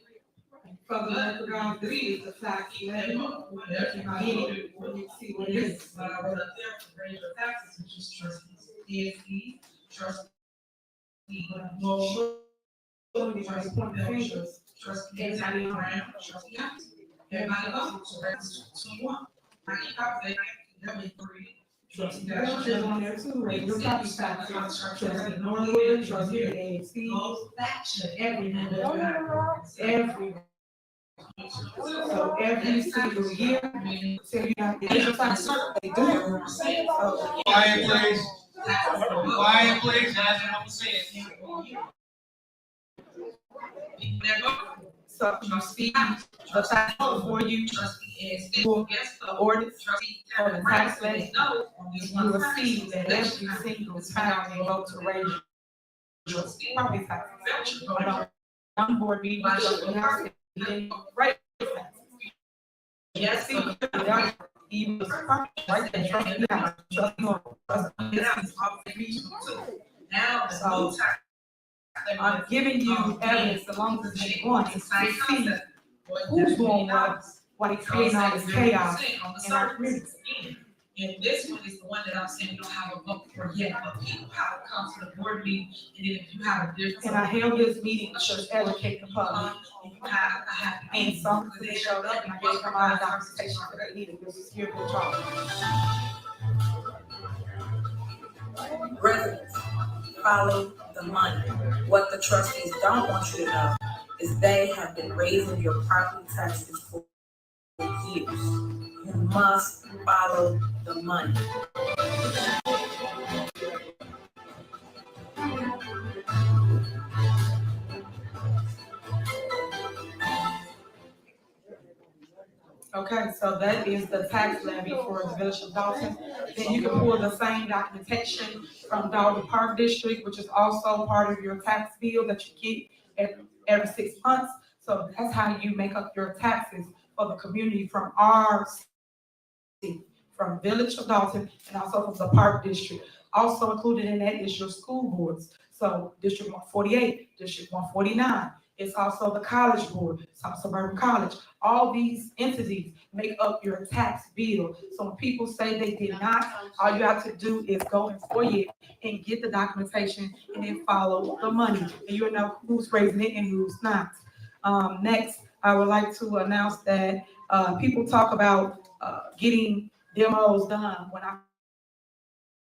From the underground three is the tax levy. You see what it is. But I wrote up there to raise your taxes, which is trustee, trustee, trustee Tammy Brown, trustee House. Everybody votes, so that's 21. I keep up there, that was three. Trustee Belcher's on there too, right? Your property tax, trustee Norwood, trustee ANC, everyone. So every single year, so you have to get your tax, they do it. Quiet, please. Quiet, please. That's what I'm saying. So you see the tax before you, trustee and still guess the ordinance, trustee for the tax levy. You will see that every single time they vote to raise your property tax. But on board meeting, right? Yes, even right there, now, so I'm giving you evidence along as they want to see who's doing what is creating all this chaos in our community. And this one is the one that I'm saying you don't have a vote for yet, but people have to come to the board meeting, and then if you have a difference. And I held this meeting to educate the public. I have, and some, because they showed up and I gave them all the documentation that they needed, this is here for talk. Residents, follow the money. What the trustees don't want you to know is they have been raising your property taxes for years. You must follow the money. Okay, so that is the tax levy for the village of Dolton. Then you can pull the same documentation from Dolton Park District, which is also part of your tax bill that you get every 6 months. So that's how you make up your taxes for the community from our city. from Village of Dolton and also from the Park District. Also included in that is your school boards. So District 148, District 149. It's also the College Board, South Suburban College. All these entities make up your tax bill. So when people say they did not, all you have to do is go and FOIA it and get the documentation and then follow the money. And you'll know who's raising it and who's not. Next, I would like to announce that people talk about getting demos done. When I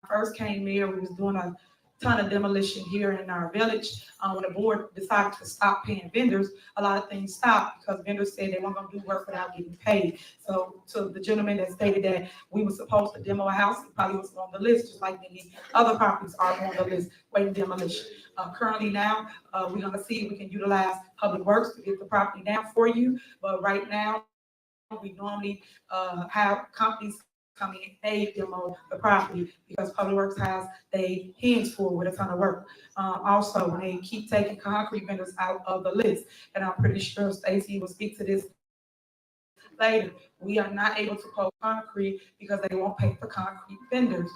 first came here, we was doing a ton of demolition here in our village. When the board decided to stop paying vendors, a lot of things stopped because vendors said they weren't going to do work without getting paid. So to the gentleman that stated that we were supposed to demo a house, it probably was on the list, just like many other properties are on the list waiting demolition. Currently now, we're going to see if we can utilize Public Works to get the property down for you. But right now, we normally have companies come in, they demo the property because Public Works has their hands full with a ton of work. Also, when they keep taking concrete vendors out of the list, and I'm pretty sure Stacy will speak to this later, we are not able to pour concrete because they won't pay for concrete vendors.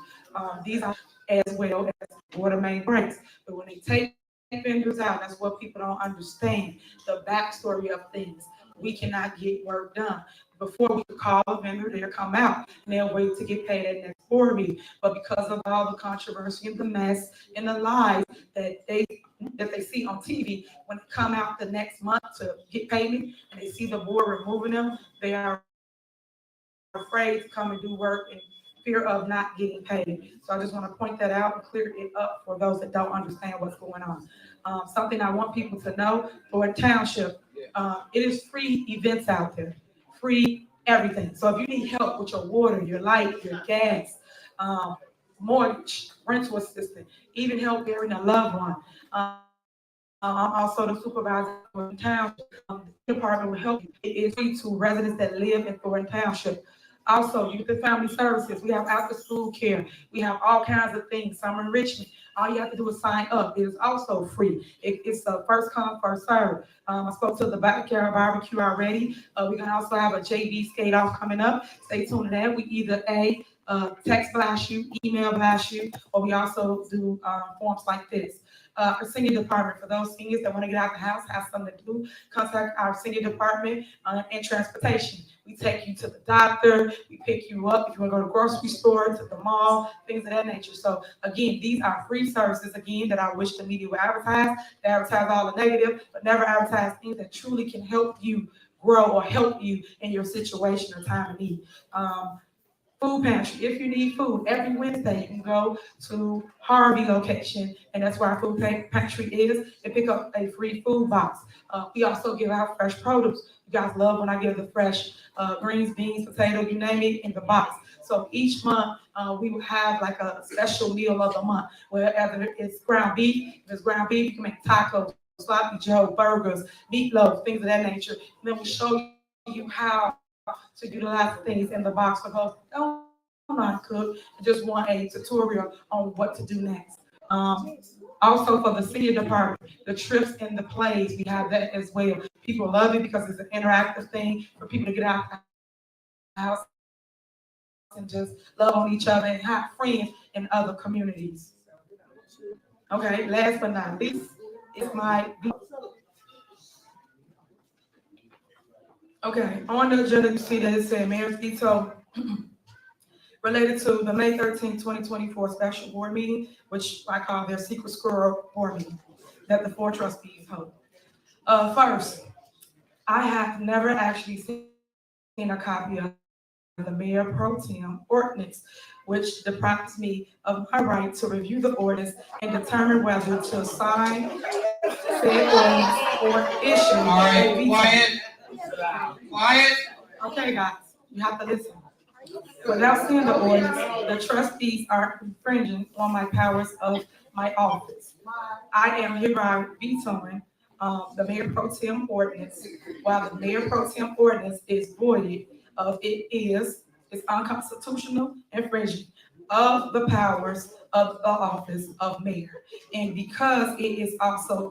These are as well as water main breaks. But when they take vendors out, that's what people don't understand, the backstory of things. We cannot get work done. Before we could call a vendor, they'll come out and they'll wait to get paid at next board meeting. But because of all the controversy and the mess and the lies that they see on TV, when they come out the next month to get payment and they see the board removing them, they are afraid to come and do work in fear of not getting paid. So I just want to point that out and clear it up for those that don't understand what's going on. Something I want people to know, for Township, it is free events out there. Free everything. So if you need help with your water, your light, your gas, mortgage, rental assistance, even help burying a loved one. I'm also the supervisor for the township. The department will help you. It is free to residents that live in Thornton Township. Also, youth and family services. We have after school care. We have all kinds of things. Summer enrichment. All you have to do is sign up. It is also free. It's a first come, first serve. I spoke to the backyard barbecue already. We're gonna also have a JV skate off coming up. Stay tuned to that. We either text blast you, email blast you, or we also do forms like this. Our senior department, for those seniors that want to get out the house, have something to do, contact our senior department and transportation. We take you to the doctor, we pick you up if you want to go to the grocery store, to the mall, things of that nature. So again, these are free services, again, that I wish the media would advertise. They advertise all the negative, but never advertise things that truly can help you grow or help you in your situation or time of need. Food pantry. If you need food, every Wednesday you can go to Harvey location, and that's where our food pantry is, and pick up a free food box. We also give out fresh produce. You guys love when I give the fresh greens, beans, potatoes, you name it, in the box. So each month we will have like a special meal of the month, whether it's ground beef. If it's ground beef, you can make tacos, sloppy joe, burgers, meatloaf, things of that nature. And then we show you how to utilize things in the box for those who don't know how to cook, just want a tutorial on what to do next. Also for the senior department, the trips and the plays, we have that as well. People love it because it's an interactive thing for people to get out the house and just love on each other and have friends in other communities. Okay, last but not least, it's my okay, on the agenda, you see that it said mayor's veto related to the May 13, 2024 special board meeting, which I call their secret squirrel board meeting that the 4 trustees hold. First, I have never actually seen a copy of the Mayor Pro Tem ordinance, which deprives me of my right to review the ordinance and determine whether to sign said ordinance or issue. All right, quiet. Quiet. Okay, guys, you have to listen. Without seeing the ordinance, the trustees are infringing on my powers of my office. I am hereby vetoing the Mayor Pro Tem ordinance. While the Mayor Pro Tem ordinance is voided, it's unconstitutional infringement of the powers of the office of mayor. And because it is also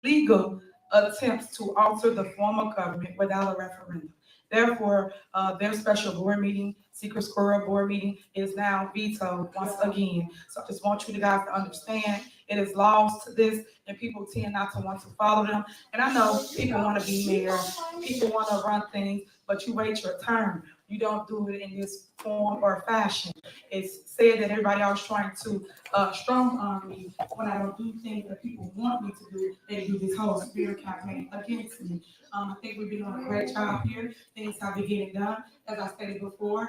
illegal attempts to alter the form of government without a referendum. Therefore, their special board meeting, Secret Squirrel board meeting, is now vetoed once again. So I just want you guys to understand, it is laws to this, and people tend not to want to follow them. And I know people want to be mayor, people want to run things, but you wait your turn. You don't do it in this form or fashion. It's said that everybody else trying to strong arm me when I don't do things that people want me to do. They do this whole spear campaign against me. I think we've been doing a great job here. Things have been getting done. As I stated before,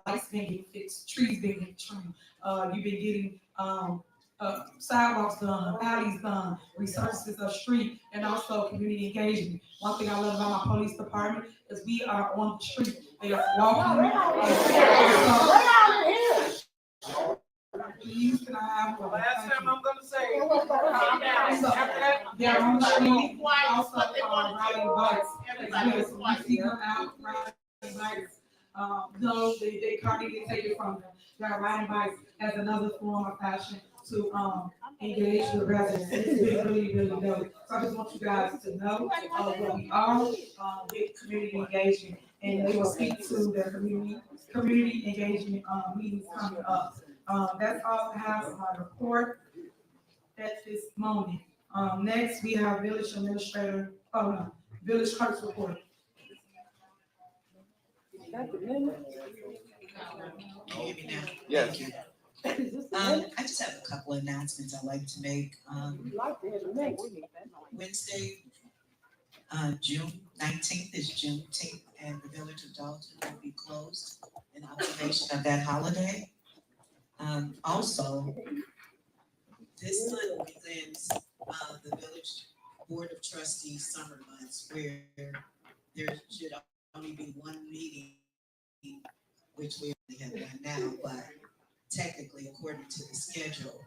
lights been getting fixed, trees been getting trimmed. You've been getting sidewalks done, alleys done, resurfaces of street, and also community engagement. One thing I love about my police department is we are on the street. They are walking. Please, can I have one? Last time I'm gonna say. They're on the street, also riding bikes. Yes, we see them out riding bikes. No, they can't even take it from them. They're riding bikes as another form of fashion to engage the residents. It's been really, really good. So I just want you guys to know what we are with community engagement, and they will speak to their community engagement meetings coming up. That's all I have for my report at this moment. Next, we have village administrator, village clerk's report. Yes. I just have a couple of announcements I'd like to make. Wednesday, June 19th is Juneteenth, and the village of Dolton will be closed in observation of that holiday. Also, this month begins the village board of trustees summer months, where there should only be one meeting, which we only have one now, but technically, according to the schedule,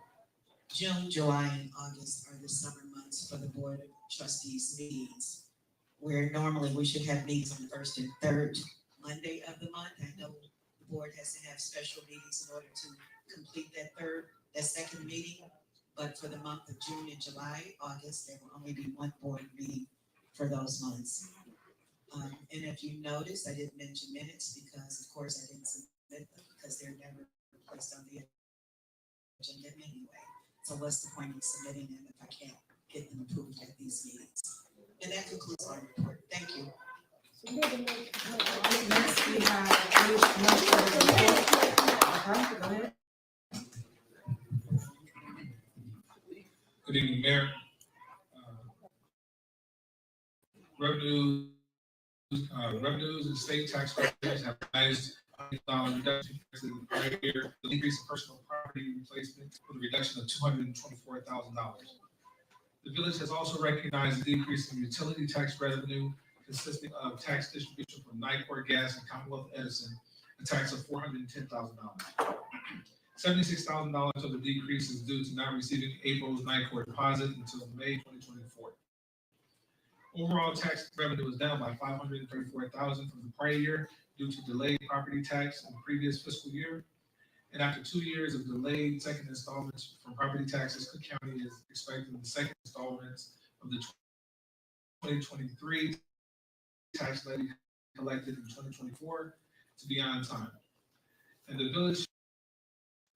June, July, and August are the summer months for the board of trustees meetings, where normally we should have meetings on the first and third Monday of the month. I know the board has to have special meetings in order to complete that second meeting, but for the month of June and July, August, there will only be one board meeting for those months. And if you notice, I didn't mention minutes because, of course, I didn't submit them because they're never placed on the agenda anyway. So what's the point of submitting them if I can't get them approved at these meetings? And that concludes my report. Thank you. Next, we have village administrator report. Go ahead. Good evening, Mayor. Revenues and state tax revenues have realized reduction to the prior year, the increase in personal property replacement with a reduction of $224,000. The village has also recognized a decrease in utility tax revenue consisting of tax distribution from Nicor Gas and Commonwealth Edison, a tax of $410,000. $76,000 of the decrease is due to not receiving April's Nicor deposit until May 2024. Overall tax revenue is down by $534,000 from the prior year due to delayed property tax in the previous fiscal year. And after 2 years of delayed second installments from property taxes, Cook County is expecting the second installments of the 2023 tax levy collected in 2024 to be on time. And the village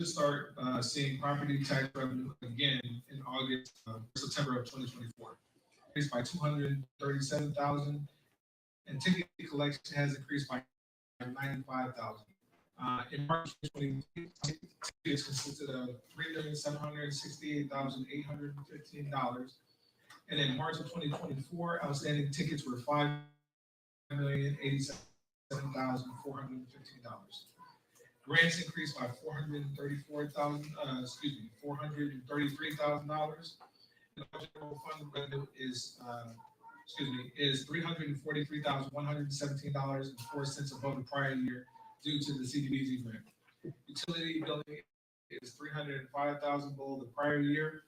should start seeing property tax revenue again in September of 2024. Increased by $237,000, and ticket collection has increased by $95,000. In March 2023, tickets consisted of $3,768,815, and in March of 2024, outstanding tickets were $5,087,415. Grants increased by $433,000. The general fund revenue is $343,117.04 above the prior year due to the CDBG grant. Utility billing is $305,000 below the prior year,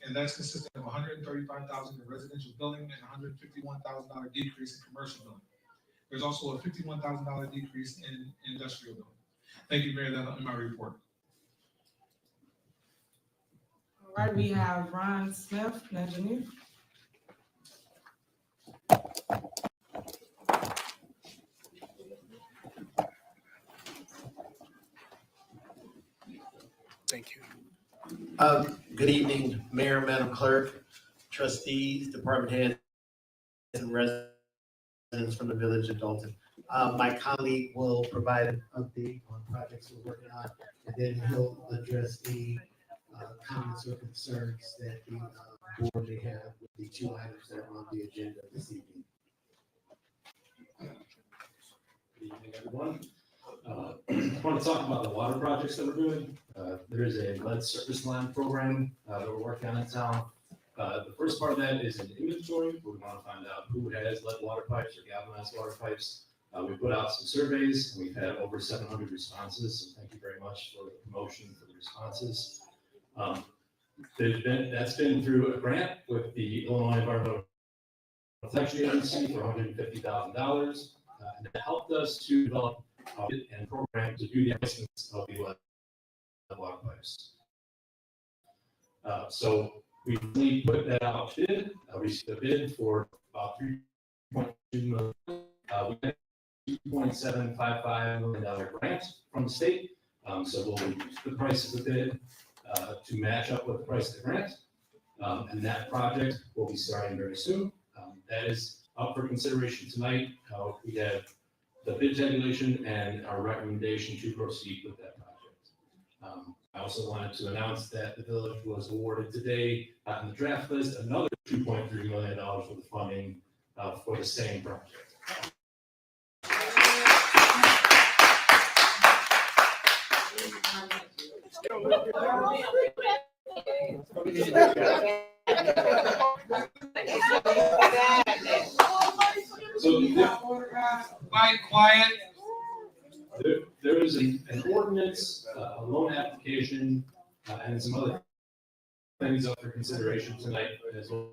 and that's consisting of $135,000 in residential billing and $151,000 decrease in commercial billing. There's also a $51,000 decrease in industrial billing. Thank you, Mayor. That's in my report. All right, we have Ron Smith, engineer. Thank you. Good evening, Mayor, Madam Clerk, trustees, department heads, and residents from the village of Dolton. My colleague will provide an update on projects we're working on, and then he'll address the comments or concerns that the board may have with the two items that are on the agenda this evening. Good evening, everyone. I want to talk about the water projects that we're doing. There is a lead surface line program that we're working on in town. The first part of that is an inventory, where we want to find out who has lead water pipes or galvanized water pipes. We put out some surveys, and we've had over 700 responses, so thank you very much for the promotion for the responses. That's been through a grant with the Illinois Environmental Protection Agency for $150,000, and it helped us to develop and program to do the assessments of the lead water pipes. So we really put that out to bid. We received a bid for about $3.2 million. We got $2.755 million grant from the state. So we'll reduce the price of the bid to match up with the price of the grant. And that project will be starting very soon. That is up for consideration tonight. We have the bid tabulation and our recommendation to proceed with that project. I also wanted to announce that the village was awarded today on the draft list another $2.3 million worth of funding for the same project. So quiet. There is an ordinance, a loan application, and some other things up for consideration tonight, as well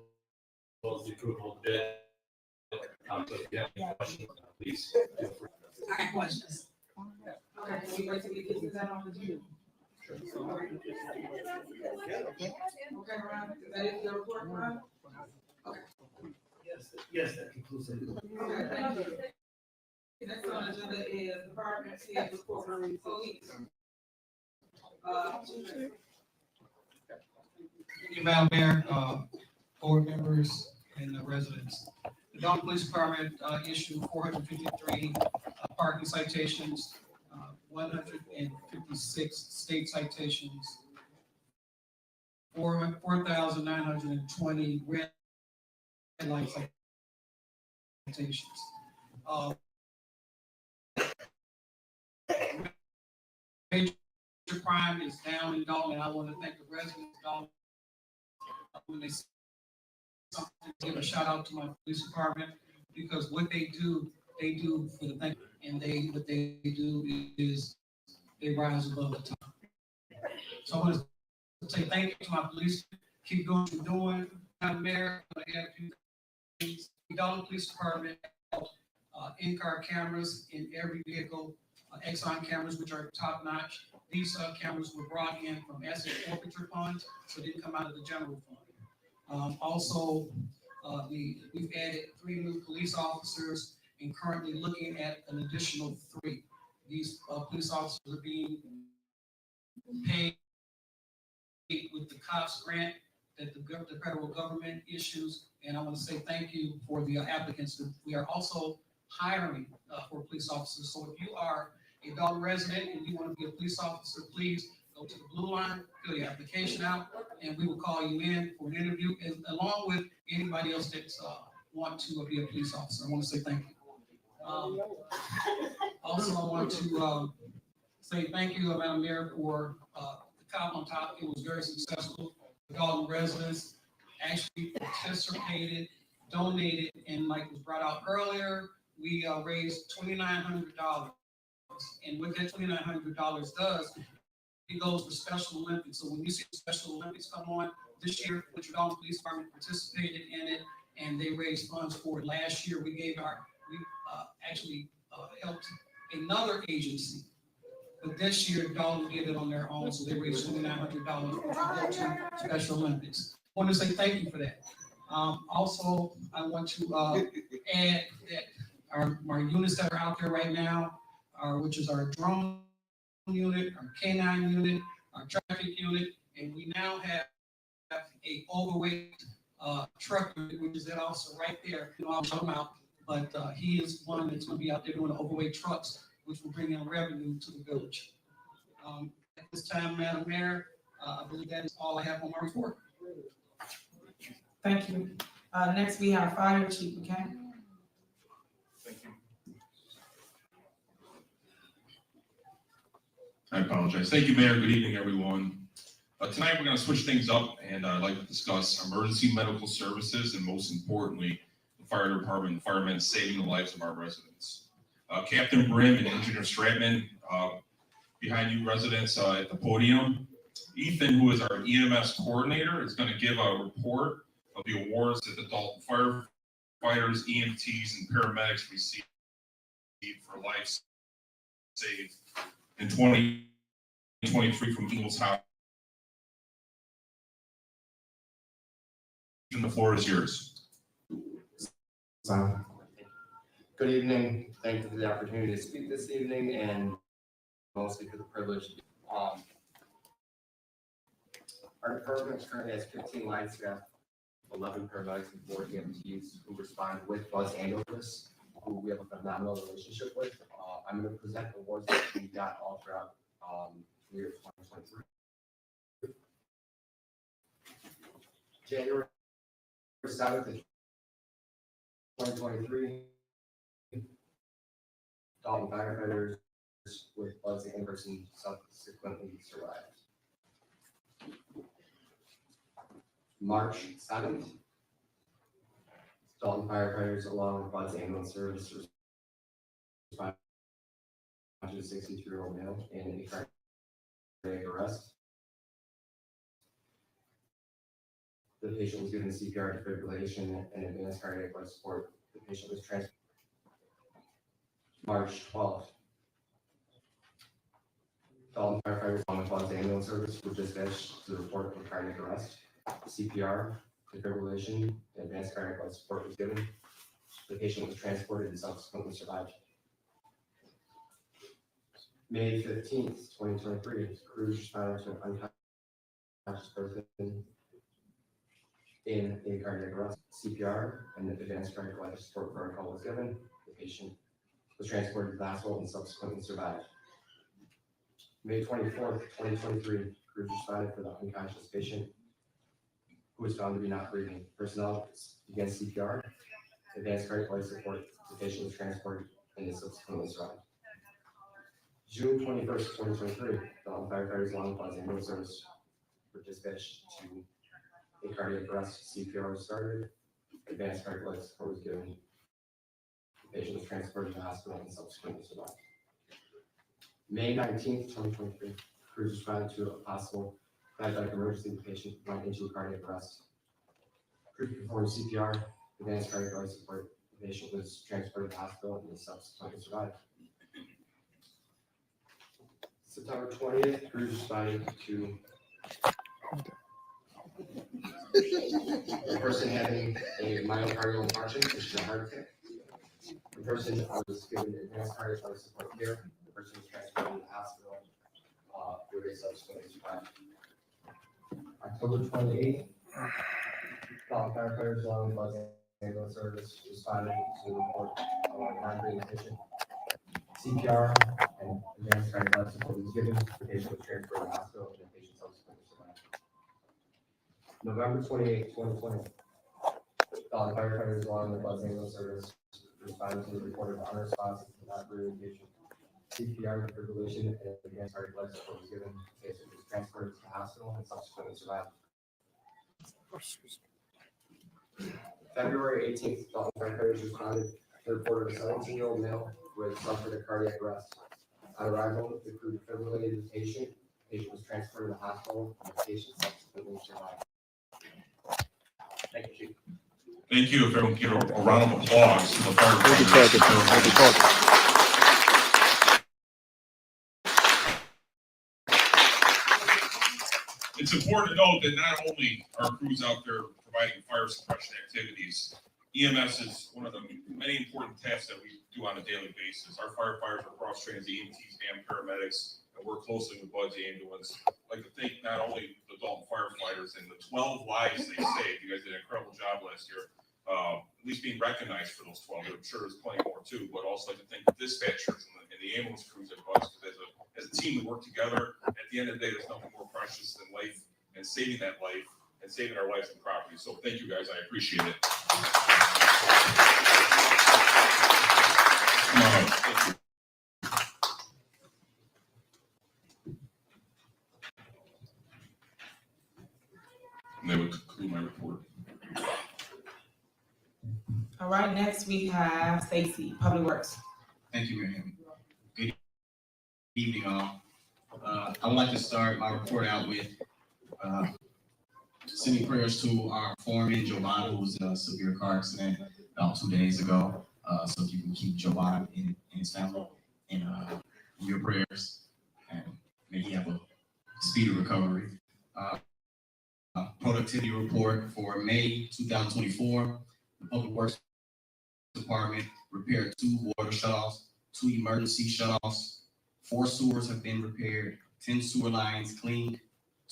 as the approval of the bid. So if you have any questions, please feel free. I got questions. Okay, can we wait till we get this out on the view? Okay, Ron, is that it, your report, Ron? Okay. Yes, that concludes it. Okay, thank you. Next on the agenda is department head report from police. Thank you, Madam Mayor, board members, and residents. The Dolton Police Department issued 453 parking citations, 156 state citations, 4,920 red light citations. Major crime is down in Dolton, and I want to thank the residents of Dolton when they something, give a shout out to my police department, because what they do for the thing, and what they do is they rise above the top. So I want to say thank you to my police. Keep doing what you're doing. I'm Mayor. I'm going to add a few things. The Dolton Police Department in-car cameras in every vehicle, Exxon cameras, which are top notch. These cameras were brought in from asset forfeiture funds, so they didn't come out of the general fund. Also, we've added 3 new police officers and currently looking at an additional 3. These police officers are being paid with the COPS grant that the federal government issues. And I want to say thank you for the applicants. We are also hiring for police officers. So if you are a Dolton resident and you want to be a police officer, please go to the blue line, fill your application out, and we will call you in for an interview, along with anybody else that want to be a police officer. I want to say thank you. Also, I want to say thank you, Madam Mayor, for the cop on top. It was very successful. The Dolton residents actually participated, donated, and like was brought out earlier, we raised $2,900. And what that $2,900 does, it goes for Special Olympics. So when you see Special Olympics come on this year, the Dolton Police Department participated in it, and they raised funds for it. Last year, we actually helped another agency, but this year Dolton did it on their own, so they raised $2,900 to Special Olympics. I want to say thank you for that. Also, I want to add that our units that are out there right now, which is our drone unit, our K9 unit, our traffic unit, and we now have a overweight trucker, which is also right there, you know, I'm talking about, but he is one that's gonna be out there doing the overweight trucks, which will bring in revenue to the village. At this time, Madam Mayor, I believe that is all I have on my report. Thank you. Next we have Fire Chief, okay? Thank you. I apologize. Thank you, Mayor. Good evening, everyone. Tonight, we're going to switch things up, and I'd like to discuss emergency medical services and, most importantly, the fire department and firemen saving the lives of our residents. Captain Brim and Engineer Stratman, behind you residents at the podium. Ethan, who is our EMS coordinator, is going to give a report of the awards that the Dolton firefighters, EMTs, and paramedics received for life saved in 2023 from Eagles House. And the floor is yours. Good evening. Thank you for the opportunity to speak this evening, and mostly for the privilege. Our department currently has 15 line staff, 11 paramedics, and 4 EMTs who respond with Buzz ambulances, who we have a phenomenal relationship with. I'm going to present awards that we got all throughout the year 2023. January 7th, 2023, Dolton firefighters with Buzz Anderson subsequently survived. March 7th, Dolton firefighters along with Buzz Ambulance Service responded to a 63-year-old male in a cardiac arrest. The patient was given CPR, defibrillation, and advanced cardiac life support. The patient was transferred. March 12th, Dolton firefighters along with Buzz Ambulance Service were dispatched to the report of cardiac arrest. CPR, defibrillation, and advanced cardiac life support was given. The patient was transported and subsequently survived. May 15th, 2023, crews responded to an unconscious person in a cardiac arrest. CPR and advanced cardiac life support protocol was given. The patient was transported to the hospital and subsequently survived. May 24th, 2023, crews responded for the unconscious patient who was found to be not breathing. Personnel began CPR, advanced cardiac life support. The patient was transported and is subsequently survived. June 21st, 2023, the firefighters along with Buzz Ambulance Service were dispatched to a cardiac arrest. CPR was started, advanced cardiac life support was given. The patient was transported to the hospital and subsequently survived. May 19th, 2023, crews responded to a possible cardiac emergency. The patient went into a cardiac arrest. Crews performed CPR, advanced cardiac life support. The patient was transported to the hospital and subsequently survived. September 20th, crews responded to a person having a myocardial infarction, which is a heart attack. The person was given advanced cardiac life support care. The person was transported to the hospital where they subsequently survived. October 28th, Dolton firefighters along with Buzz Ambulance Service responded to the report of a non-breathing patient. CPR and advanced cardiac life support was given. The patient was transferred to the hospital and the patient subsequently survived. November 28th, 2020, Dolton firefighters along with Buzz Ambulance Service responded to the report of unresponsive to not breathing patient. CPR, defibrillation, and advanced cardiac life support was given. The patient was transported to the hospital and subsequently survived. February 18th, Dolton firefighters responded to the report of a 17-year-old male who had suffered a cardiac arrest. On arrival, the crew defibrillated the patient. The patient was transferred to the hospital, and the patient subsequently survived. Thank you, Chief. Thank you. If everyone can give a round of applause to the firefighters. It's important to note that not only are crews out there providing fire suppression activities, EMS is one of the many important tasks that we do on a daily basis. Our firefighters are cross-trained EMTs and paramedics and work closely with Bud's Ambulance. I'd like to thank not only the Dolton firefighters and the 12 lives they saved. You guys did an incredible job last year. At least being recognized for those 12. I'm sure there's plenty more too, but also like to thank the dispatchers and the ambulance crews at Bud's, because as a team we work together. At the end of the day, there's nothing more precious than life and saving that life and saving our lives and property. So thank you guys, I appreciate it. Thank you. And that would conclude my report. All right, next we have Stacy, Public Works. Thank you, Mary. Good evening, all. I would like to start my report out with sending prayers to our foreman, Giovanni, who was in a severe car accident about 2 days ago. So if you can keep Giovanni and his family in your prayers, and may he have a speedy recovery. Productivity report for May 2024. The Public Works Department repaired 2 water shutoffs, 2 emergency shutoffs, 4 sewers have been repaired, 10 sewer lines cleaned,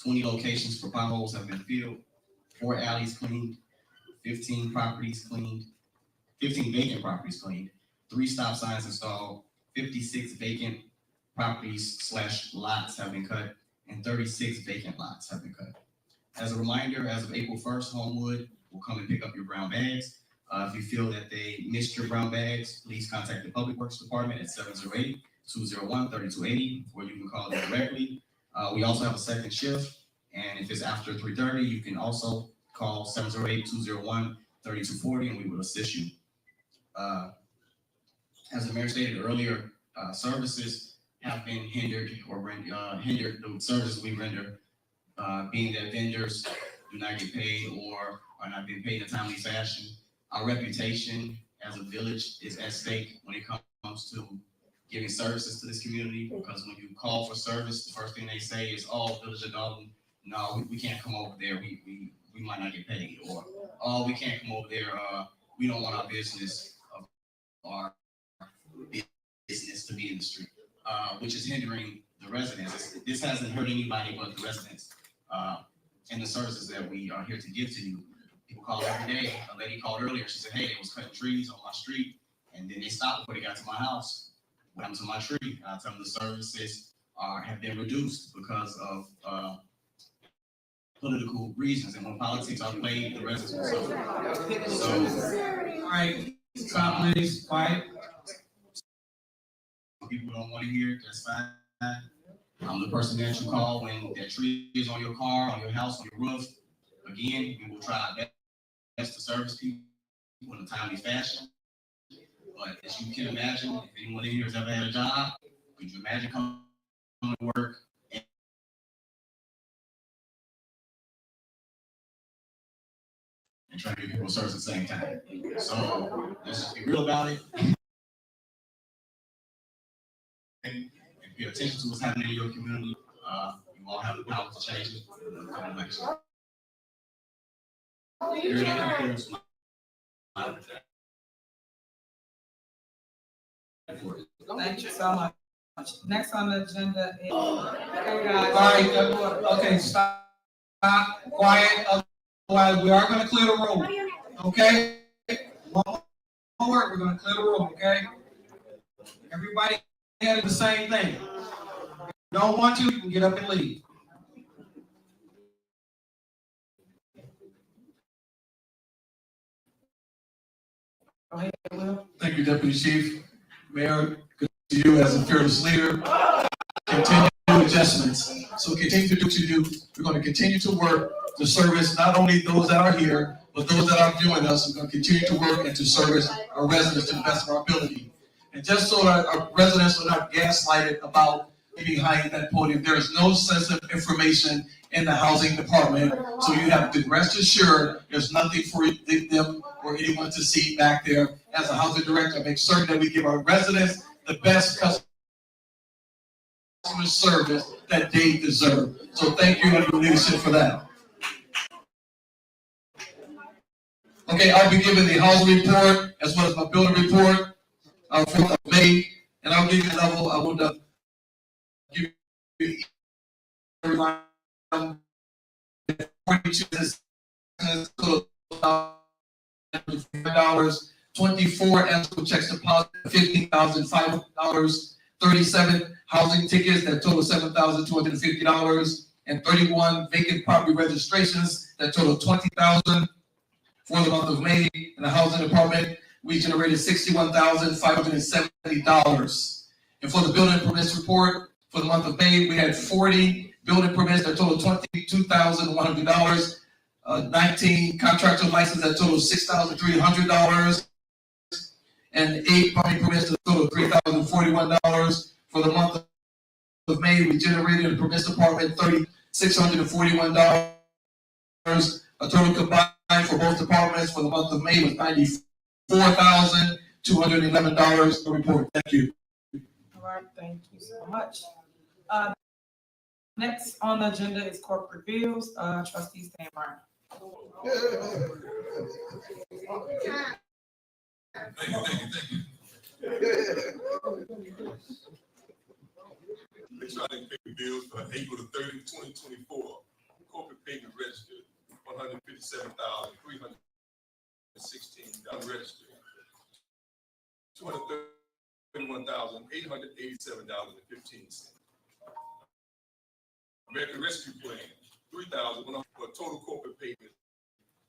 20 locations for potholes have been filled, 4 alleys cleaned, 15 properties cleaned, 15 vacant properties cleaned, 3 stop signs installed, 56 vacant properties / lots have been cut, and 36 vacant lots have been cut. As a reminder, as of April 1st, Homewood will come and pick up your brown bags. If you feel that they missed your brown bags, please contact the Public Works Department at 708-201-3280, or you can call them directly. We also have a second shift, and if it's after 3:30, you can also call 708-201-3240, and we will assist you. As the mayor stated earlier, services have been hindered hindered the services we render, being that vendors do not get paid or are not being paid in a timely fashion. Our reputation as a village is at stake when it comes to giving services to this community, because when you call for service, the first thing they say is, "Oh, Village of Dolton, no, we can't come over there. We might not get paid," or, "Oh, we can't come over there. We don't want our business to be in the street," which is hindering the residents. This hasn't hurt anybody but the residents and the services that we are here to give to you. People call every day. A lady called earlier. She said, "Hey, they was cutting trees on my street, and then they stopped before they got to my house. What happened to my tree?" I tell them the services have been reduced because of political reasons, and when politics are played, the residents will suffer. So, all right, stop, please, quiet. People don't want to hear it, that's fine. I'm the person that you call when that tree is on your car, on your house, on your roof. Again, we will try our best to service people in a timely fashion. But as you can imagine, if anyone in here has ever had a job, could you imagine coming to work and trying to give people service at the same time? So let's just be real about it. And pay attention to what's happening in your community. You all have the power to change it. Thank you so much. Next on the agenda is. All right, okay, stop, quiet. Otherwise, we are going to clear the room. Okay? One more, we're going to clear the room. Okay? Everybody had the same thing. If you don't want to, you can get up and leave. Go ahead, Will. Thank you, Deputy Chief. Mayor, good to see you as a fearless leader. Continue adjustments. So continue to do what you do. We're going to continue to work to service not only those that are here, but those that are viewing us. We're going to continue to work and to service our residents to the best of our ability. And just so our residents are not gaslighted about behind that podium, there is no sensitive information in the housing department. So you have to rest assured there's nothing for them or anyone to see back there. As a housing director, make certain that we give our residents the best customer service that they deserve. So thank you and your leadership for that. Okay, I'll be giving the housing report as well as my building report for May, and I'll give you a level. I will give $42 24 escrow checks deposit, $15,500, 37 housing tickets that total $7,250, and 31 vacant property registrations that total $20,000 for the month of May. In the housing department, we generated $61,570. And for the building permits report, for the month of May, we had 40 building permits that total $22,100, 19 contractor licenses that total $6,300, and 8 parking permits that total $3,041. For the month of May, we generated in the permits department $3,641. A total combined for both departments for the month of May was $94,211. The report. Thank you. All right, thank you so much. Next on the agenda is corporate bills. Trustee Stan Brown. Thank you. Electronic payment bills for April the 30th, 2024. Corporate payment registered, $157,316 unregistered. $231,887.15. American Rescue Plan, $3,100 for a total corporate payment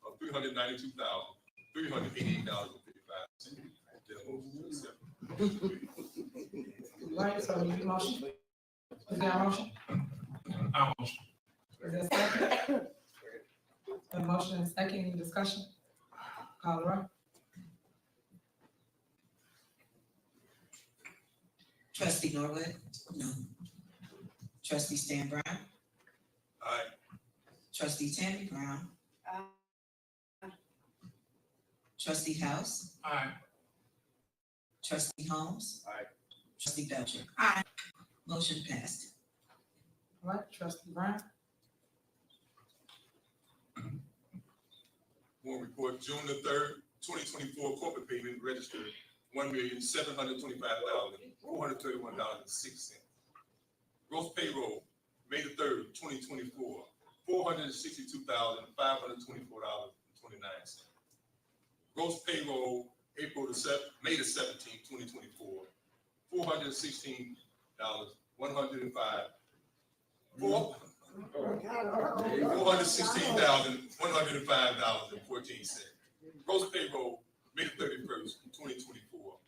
of $392,388.55. Right, so you motion. Is there a motion? I'll motion. Is there a second? A motion and a second, any discussion? Call the roll. Trustee Norwood? No. Trustee Stan Brown? Aye. Trustee Tammy Brown? Trustee House? Aye. Trustee Holmes? Aye. Trustee Belcher? Aye. Motion passed. All right, Trustee Brown. One report, June the 3rd, 2024, corporate payment registered, $1,725,431.06. Gross payroll, May the 3rd, 2024, $462,524.29. Gross payroll, May the 17th, 2024, $416,105.14. Gross payroll, May the 31st, 2024,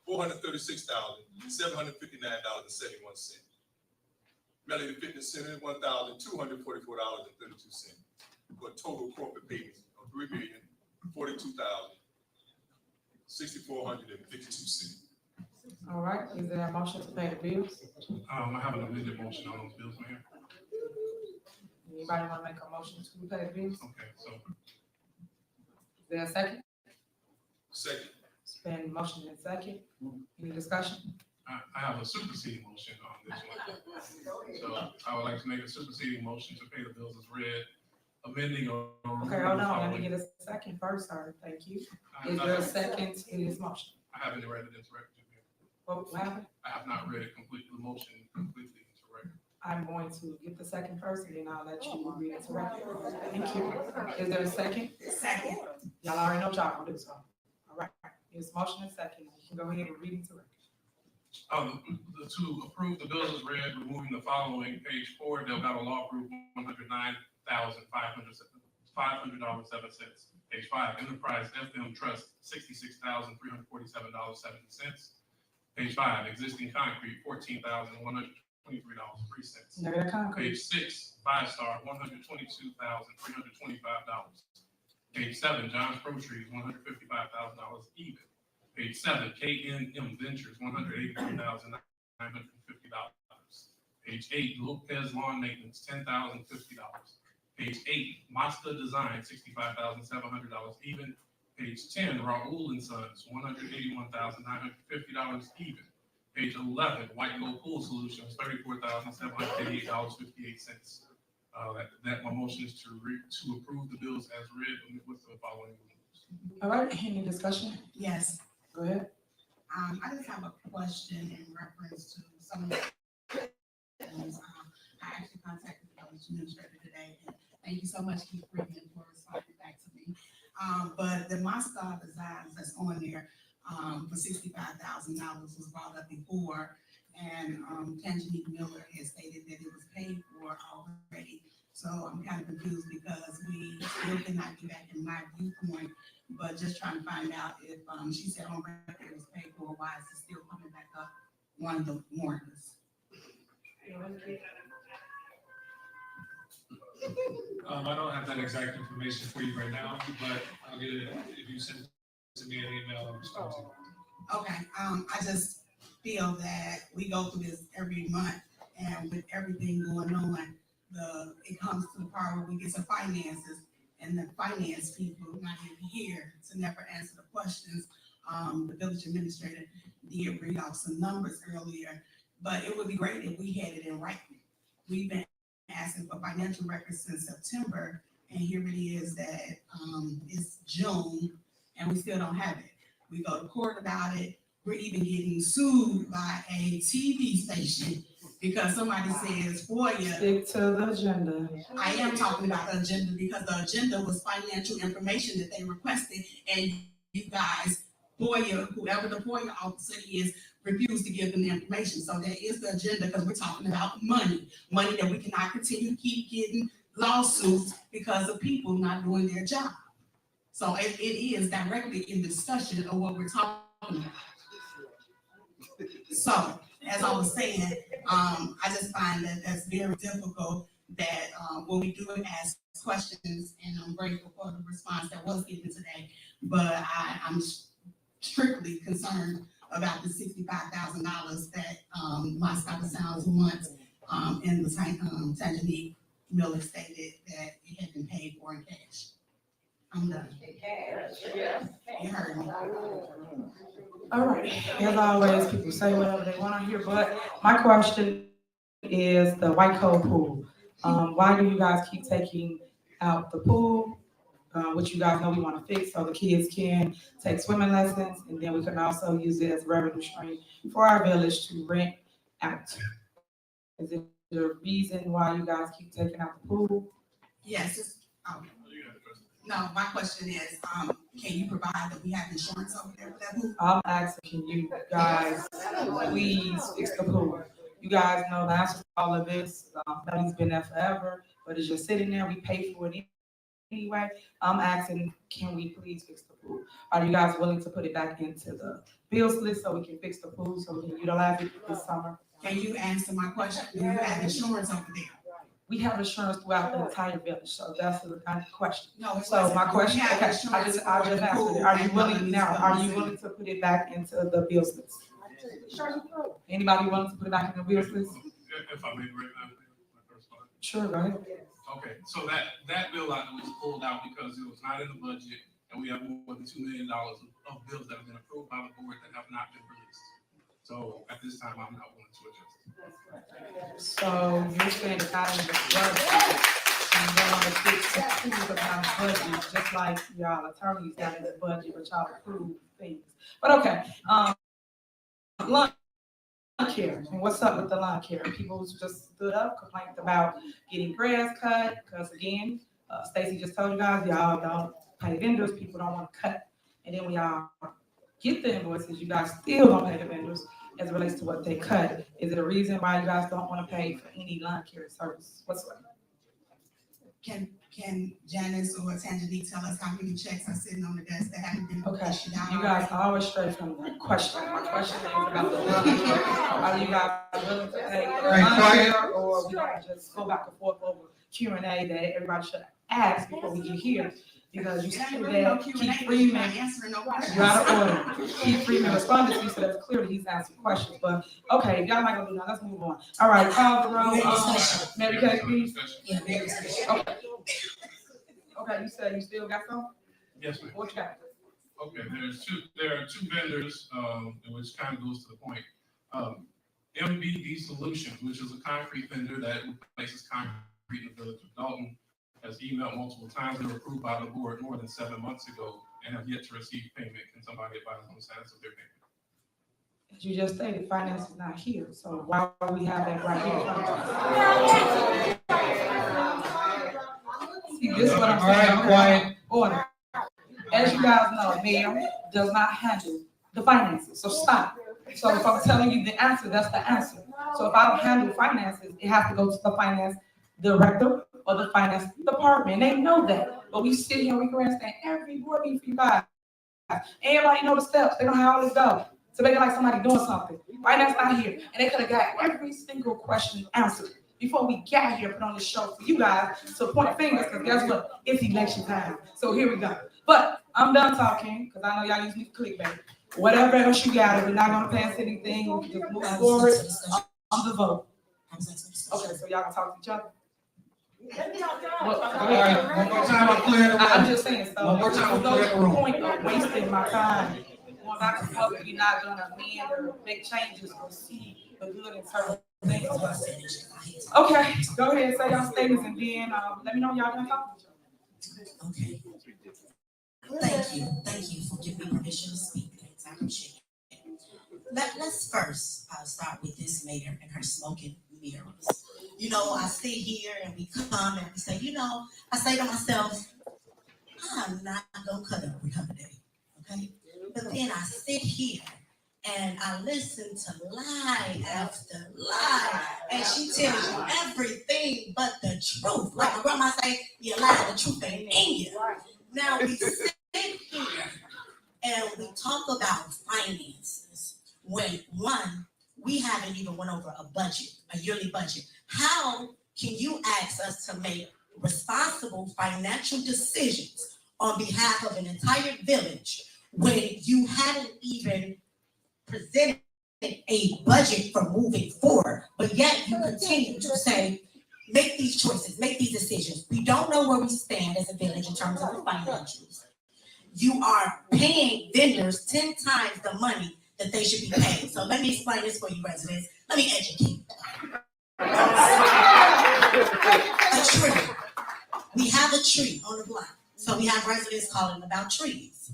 $436,759.71. Melody Fitness Center, $1,244.32, for a total corporate payments of $3,042,6452. All right, is there a motion to pay the bills? I have an amended motion on those bills, Mayor. Anybody want to make a motion to pay the bills? Okay, so Is there a second? Second. It's been motion and second. Any discussion? I have a superseding motion on this one. So I would like to make a superseding motion to pay the bills as read, amending or. Okay, hold on, let me get a second first, sir. Thank you. Is there a second to this motion? I haven't read it into record. What happened? I have not read it completely, the motion completely into record. I'm going to get the second first, and then I'll let you read it to record. Thank you. Is there a second? Second. Y'all already know y'all gonna do so. All right, it's motion and second. You can go ahead and read it to record. To approve the bills as read, removing the following, page 4, Delgado Law Group, $109,500.07. Page 5, Enterprise FM Trust, $66,347.70. Page 5, Existing Concrete, $14,123.03. Negative concrete. Page 6, Five Star, $122,325. Page 7, John's Groceries, $155,000 even. Page 7, KNM Ventures, $183,950. Page 8, Lopez Lawn Maintenance, $10,050. Page 8, Mazda Design, $65,700 even. Page 10, Raoul and Sons, $181,950 even. Page 11, White Gold Pool Solutions, $34,788.58. That my motion is to approve the bills as read with the following rules. All right, any discussion? Yes. Go ahead. I just have a question in reference to some of the things. so much, Keith Freeman, for responding back to me. But the My Star Designs that's on there, for $65,000 was brought up before. And, Tangique Miller has stated that it was paid for already. So I'm kind of confused because we still cannot get back in my viewpoint, but just trying to find out if, she said on record it was paid for, why is it still coming back up one of the warrants? I don't have that exact information for you right now, but I'll get it, if you send it to me an email, I'll respond to you. Okay, I just feel that we go through this every month, and with everything going on, it comes to the part where we get to finances, and the finance people not even here to never answer the questions. The village administrator did read off some numbers earlier, but it would be great if we had it in writing. We've been asking for financial records since September, and here it is that, it's June, and we still don't have it. We go to court about it. We're even getting sued by a TV station because somebody says FOIA. Stick to the agenda. I am talking about the agenda because the agenda was financial information that they requested, and you guys, FOIA, whoever the FOIA officer is, refused to give them the information. So that is the agenda because we're talking about money that we cannot continue to keep getting lawsuits because of people not doing their job. So it is directly in the discussion of what we're talking about. So, as I was saying, I just find that that's very difficult that when we do ask questions, and I'm grateful for the response that was given today, but I'm strictly concerned about the $65,000 that My Stop and Sounds wants, and the Tangique Miller stated that it had been paid for in cash. I'm done. You heard me. All right, as always, people say whatever they want to hear, but my question is the White Cove pool. Why do you guys keep taking out the pool, which you guys know we want to fix so the kids can take swimming lessons, and then we can also use it as a revenue stream for our village to rent out? Is it the reason why you guys keep taking out the pool? Yes, no, my question is, can you provide that we have insurance over there for that pool? I'm asking, can you guys please fix the pool? You guys know the answer to all of this. Money's been there forever, but it's just sitting there. We pay for it anyway. I'm asking, can we please fix the pool? Are you guys willing to put it back into the bills list so we can fix the pool so we can utilize it this summer? Can you answer my question? Do you have insurance over there? We have insurance throughout the entire village, so that's the question. No, it's So my not. question, We have okay, insurance I just for the asked pool it. Are you and willing now? Are you the- willing to put it back into the bills list? Anybody willing to put it back in the bills list? If I may break down my first part. Sure, go ahead. Okay, so that bill item was pulled out because it was not in the budget, and we have more than $2 million of bills that have been approved by the board that have not been released. So at this time, I'm not willing to adjust. So you're saying it's not in the budget, and you don't want to fix the pool but not in the budget, just like y'all attorneys got in the budget, but y'all approve things. But okay, lawn care, and what's up with the lawn care? People who just stood up, complained about getting grass cut, because again, Stacy just told you guys, y'all don't pay vendors, people don't want to cut. And then when y'all get the invoices, you guys still don't pay the vendors as it relates to what they cut. Is it a reason why you guys don't want to pay for any lawn care service whatsoever? Can Janice or Tangique tell us how many checks are sitting on the desk that haven't been Okay, issued out? you guys always stray from the question. My question is about the lawn care. Are you guys willing to pay for the lawn care, or we gotta just go back and forth over Q&A that everybody should ask before we get here? Because you said that Keith Freeman, you're out of order. Keith Freeman responded to you, so that's clear that he's asking questions. But okay, if y'all not gonna do that, let's move on. All right, call the roll. Mary Kay, please. Yeah, Okay. Okay, you said you still got some? Yes, ma'am. What you got? Okay, there are two vendors, which kind of goes to the point. MBD Solutions, which is a concrete vendor that replaces concrete in the village of Dolton, has emailed multiple times. They were approved by the board more than 7 months ago and have yet to receive payment. Can somebody advise on the status of their payment? As you just stated, finance is not here, so why do we have that right here? See, this is what I'm saying. All right, quiet. Order. As you guys know, mayor does not handle the finances, so stop. So if I'm telling you the answer, that's the answer. So if I don't handle finances, it has to go to the finance director or the finance department. They know that. But we sit here, we grandstand every board meeting for you guys. Everybody know the steps. They know how all this goes. So they like somebody doing something. Finance not here. And they could have got every single question answered before we got here, put on the show for you guys to point fingers, because guess what? It's election time. So here we go. But I'm done talking, because I know y'all use me for clickbait. Whatever else you got, we're not going to pass anything. We can just move forward on the vote. Okay, so y'all can talk to each other. All right, one more time, I'll clear the room. I'm just saying, so One more time, I'll clear the room. point of wasting my time. Once I can help you, not gonna amend or make changes or see the good in certain things. Okay, go ahead and say y'all statements and then let me know y'all gonna talk. Okay. Thank you for giving me permission to speak. Thanks, I appreciate it. Let's first start with this mayor and her smoking mirrors. You know, I sit here and we come and we say, you know, I say to myself, I'm not gonna cut up with her today, okay? But then I sit here and I listen to lie after lie, and she tells you everything but the truth. Like my grandma say, you lie, the truth ain't in you. Now we sit here and we talk about finances when one, we haven't even went over a budget, a yearly budget. How can you ask us to make responsible financial decisions on behalf of an entire village when you haven't even presented a budget for moving forward, but yet you continue to say, make these choices, make these decisions. We don't know where we stand as a village in terms of the financials. You are paying vendors 10 times the money that they should be paying. So let me explain this for you residents. Let me educate. A tree. We have a tree on the block. So we have residents calling about trees.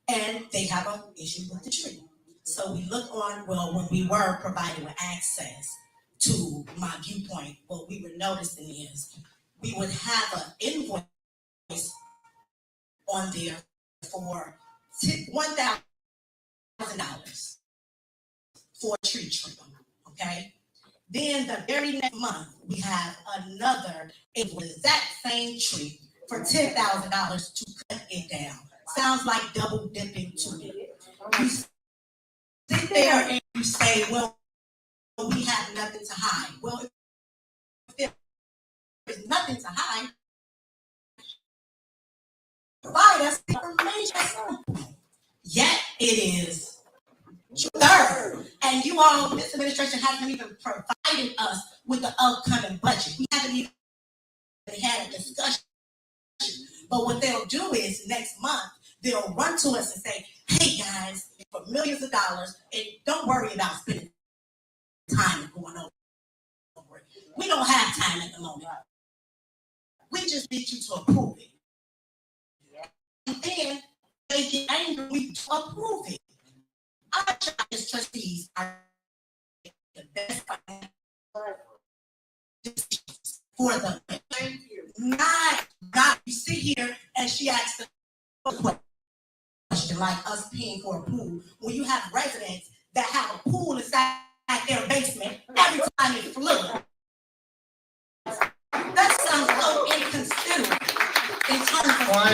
And they have an issue with the tree. So we look on, well, when we were provided with access to my viewpoint, what we were noticing is we would have an invoice on there for $1,000 for a tree trim, okay? Then the very next month, we have another invoice, that same tree, for $10,000 to cut it down. Sounds like double dipping to me. You sit there and you say, well, we have nothing to hide. Well, if there's nothing to hide, provide us information. Yet it is third. And you all, this administration hasn't even provided us with the upcoming budget. We haven't even had a discussion. But what they'll do is next month, they'll run to us and say, hey guys, for millions of dollars, and don't worry about spending time going over it. We don't have time at the moment. We just need you to approve it. And then they get angry, we approve it. Our job as trustees are the best for them. Not you sit here and she asks a question like us paying for a pool when you have residents that have a pool inside their basement every time it floods. That sounds so inconsiderate in terms of why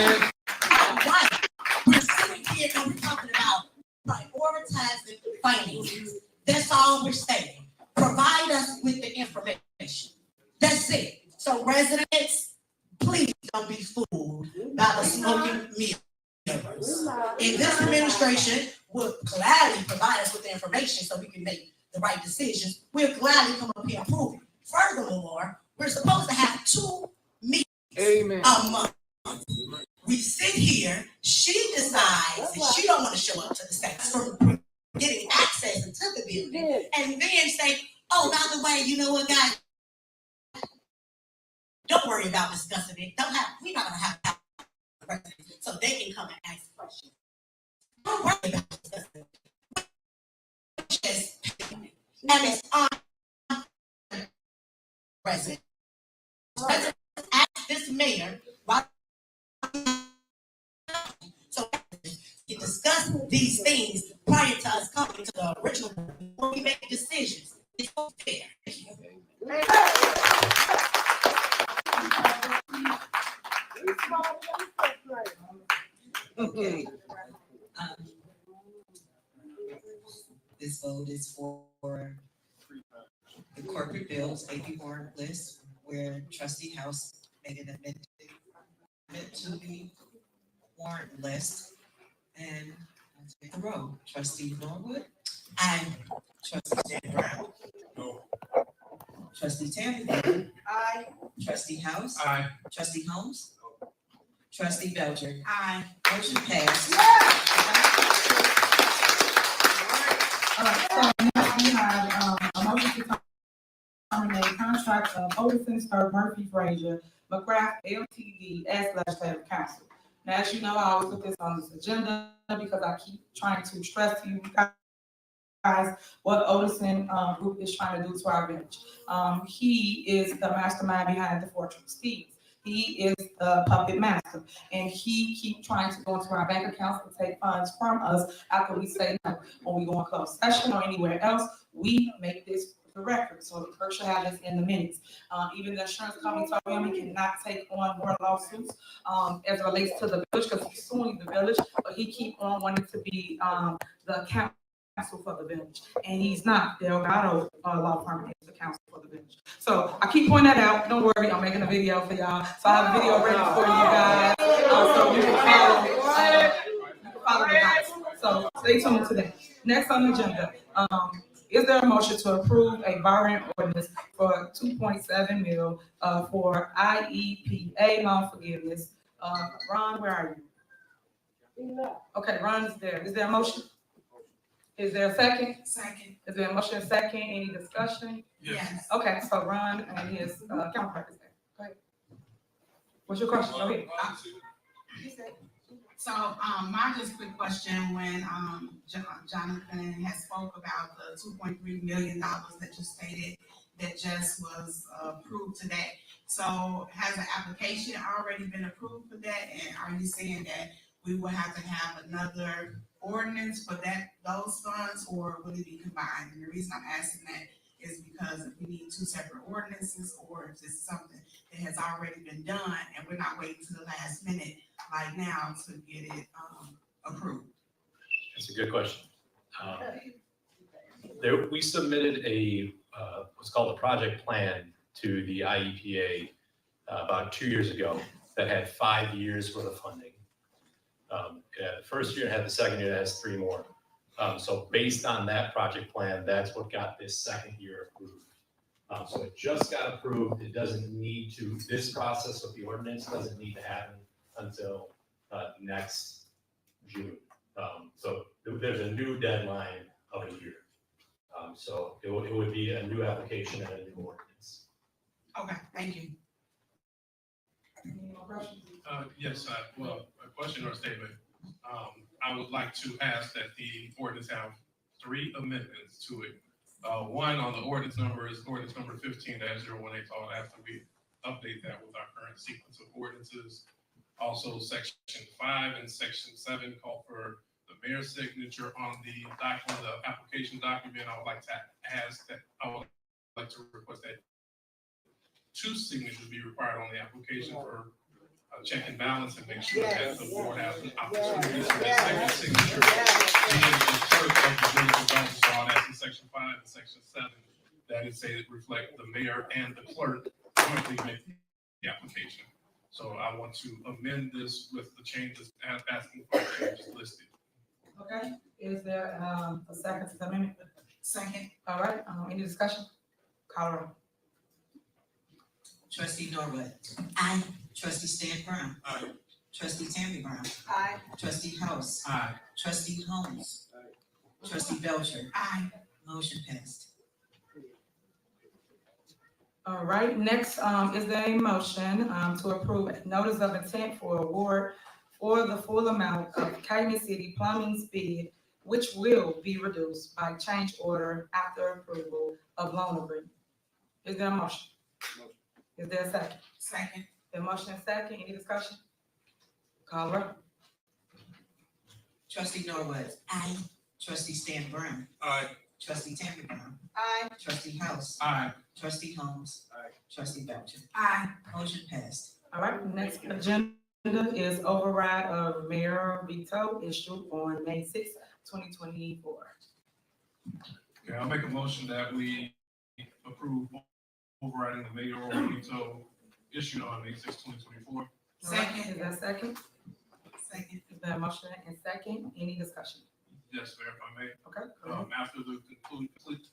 we're sitting here and we're talking about prioritizing finances. That's all we're saying. Provide us with the information. That's it. So residents, please don't be fooled by the smoking mirrors. And this administration will gladly provide us with the information so we can make the right decisions. We'll gladly come up here and prove it. Furthermore, we're supposed to have 2 meetings a month. We sit here, she decides that she don't want to show up to the sex for getting access into the building, and then say, oh, by the way, you know what, guys? Don't worry about discussing it. We're not gonna have so they can come and ask questions. Don't worry about discussing it. And it's on president. Ask this mayor these things prior to us coming to the original, when we make decisions. It's fair. Okay. This vote is for the corporate bills, AP warrant list, where trustee House made an amendment to the warrant list. And let's take the roll. Trustee Norwood? Aye. Trustee Stan Brown? No. Trustee Tammy? Aye. Trustee House? Aye. Trustee Holmes? Trustee Belcher? Aye. Motion passed. All right, so now we have, a motion to terminate contract of Odison, Sir Murphy, Frazier, McGrath, Ltd. as legislative counsel. Now, as you know, I always put this on this agenda because I keep trying to stress to you guys what Odison Group is trying to do to our village. He is the mastermind behind the Fortress Steeds. He is the puppet master, and he keep trying to go into our bank accounts and take funds from us after we say no. When we go in closed session or anywhere else, we make this the record, so the clerk should have this in the minutes. Even the insurance company told him he cannot take on more lawsuits as it relates to the village, because he's suing the village, but he keep on wanting to be the counsel for the village, and he's not. Delgado Law Firm is the counsel for the village. So I keep pointing that out. Don't worry, I'm making a video for y'all. So I have a video ready for you guys, so you can follow the guys. So stay tuned to that. Next on the agenda, is there a motion to approve a borrowing ordinance for 2.7 mil for IEPA loan forgiveness? Ron, where are you? Okay, Ron is there. Is there a motion? Is there a second? Second. Is there a motion and second? Any discussion? Yes. Okay, so Ron and his counterpart is there. Go ahead. What's your question? Go ahead. So, my just quick question, when, Jonathan has spoke about the $2.3 million that you stated that just was approved today. So has an application already been approved for that? And are you saying that we will have to have another ordinance for those funds, or will it be combined? And the reason I'm asking that is because if we need two separate ordinances, or if it's something that has already been done and we're not waiting to the last minute like now to get it approved. That's a good question. We submitted what's called a project plan to the IEPA about 2 years ago that had 5 years worth of funding. The first year had the second year that has 3 more. So based on that project plan, that's what got this second year approved. So it just got approved. It doesn't need to, this process of the ordinance doesn't need to happen until next June. So there's a new deadline of a year. So it would be a new application and a new ordinance. Okay, thank you. Any more questions? Yes, well, a question or a statement. I would like to ask that the ordinance have 3 amendments to it. One on the ordinance number is ordinance number 15-018, so I'll ask that we update that with our current sequence of ordinances. Also, section 5 and section 7 call for the mayor's signature on the document, the application document. I would like to ask that, I would like to request that 2 signatures be required on the application for check and balance and make sure that the board has an opportunity to make second signature. And the clerk of the village of Dolton, so I'll ask in section 5 and section 7 that it say that reflect the mayor and the clerk jointly make the application. So I want to amend this with the changes, asking for the changes listed. Okay, is there a second to the amendment? Second. All right, any discussion? Call roll. Trustee Norwood? Aye. Trustee Stan Brown? Aye. Trustee Tammy Brown? Aye. Trustee House? Aye. Trustee Holmes? Trustee Belcher? Aye. Motion passed. All right, next, is there a motion to approve a notice of intent for award for the full amount of Calumet City Plumbing's bid, which will be reduced by change order after approval of loan agreement? Is there a motion? Is there a second? Second. The motion is second, any discussion? Call roll. Trustee Norwood. Aye. Trustee Stan Brown. Aye. Trustee Tammy Brown. Aye. Trustee House. Aye. Trustee Holmes. Trustee Belcher. Aye. Motion passed. All right, next agenda is override of mayor veto issued on May 6, 2024. Okay, I'll make a motion that we approve overriding the mayoral veto issued on May 6, 2024. Second, is that second? Second. Is that motion and second? Any discussion? Yes, Mayor, if I may. Okay. After the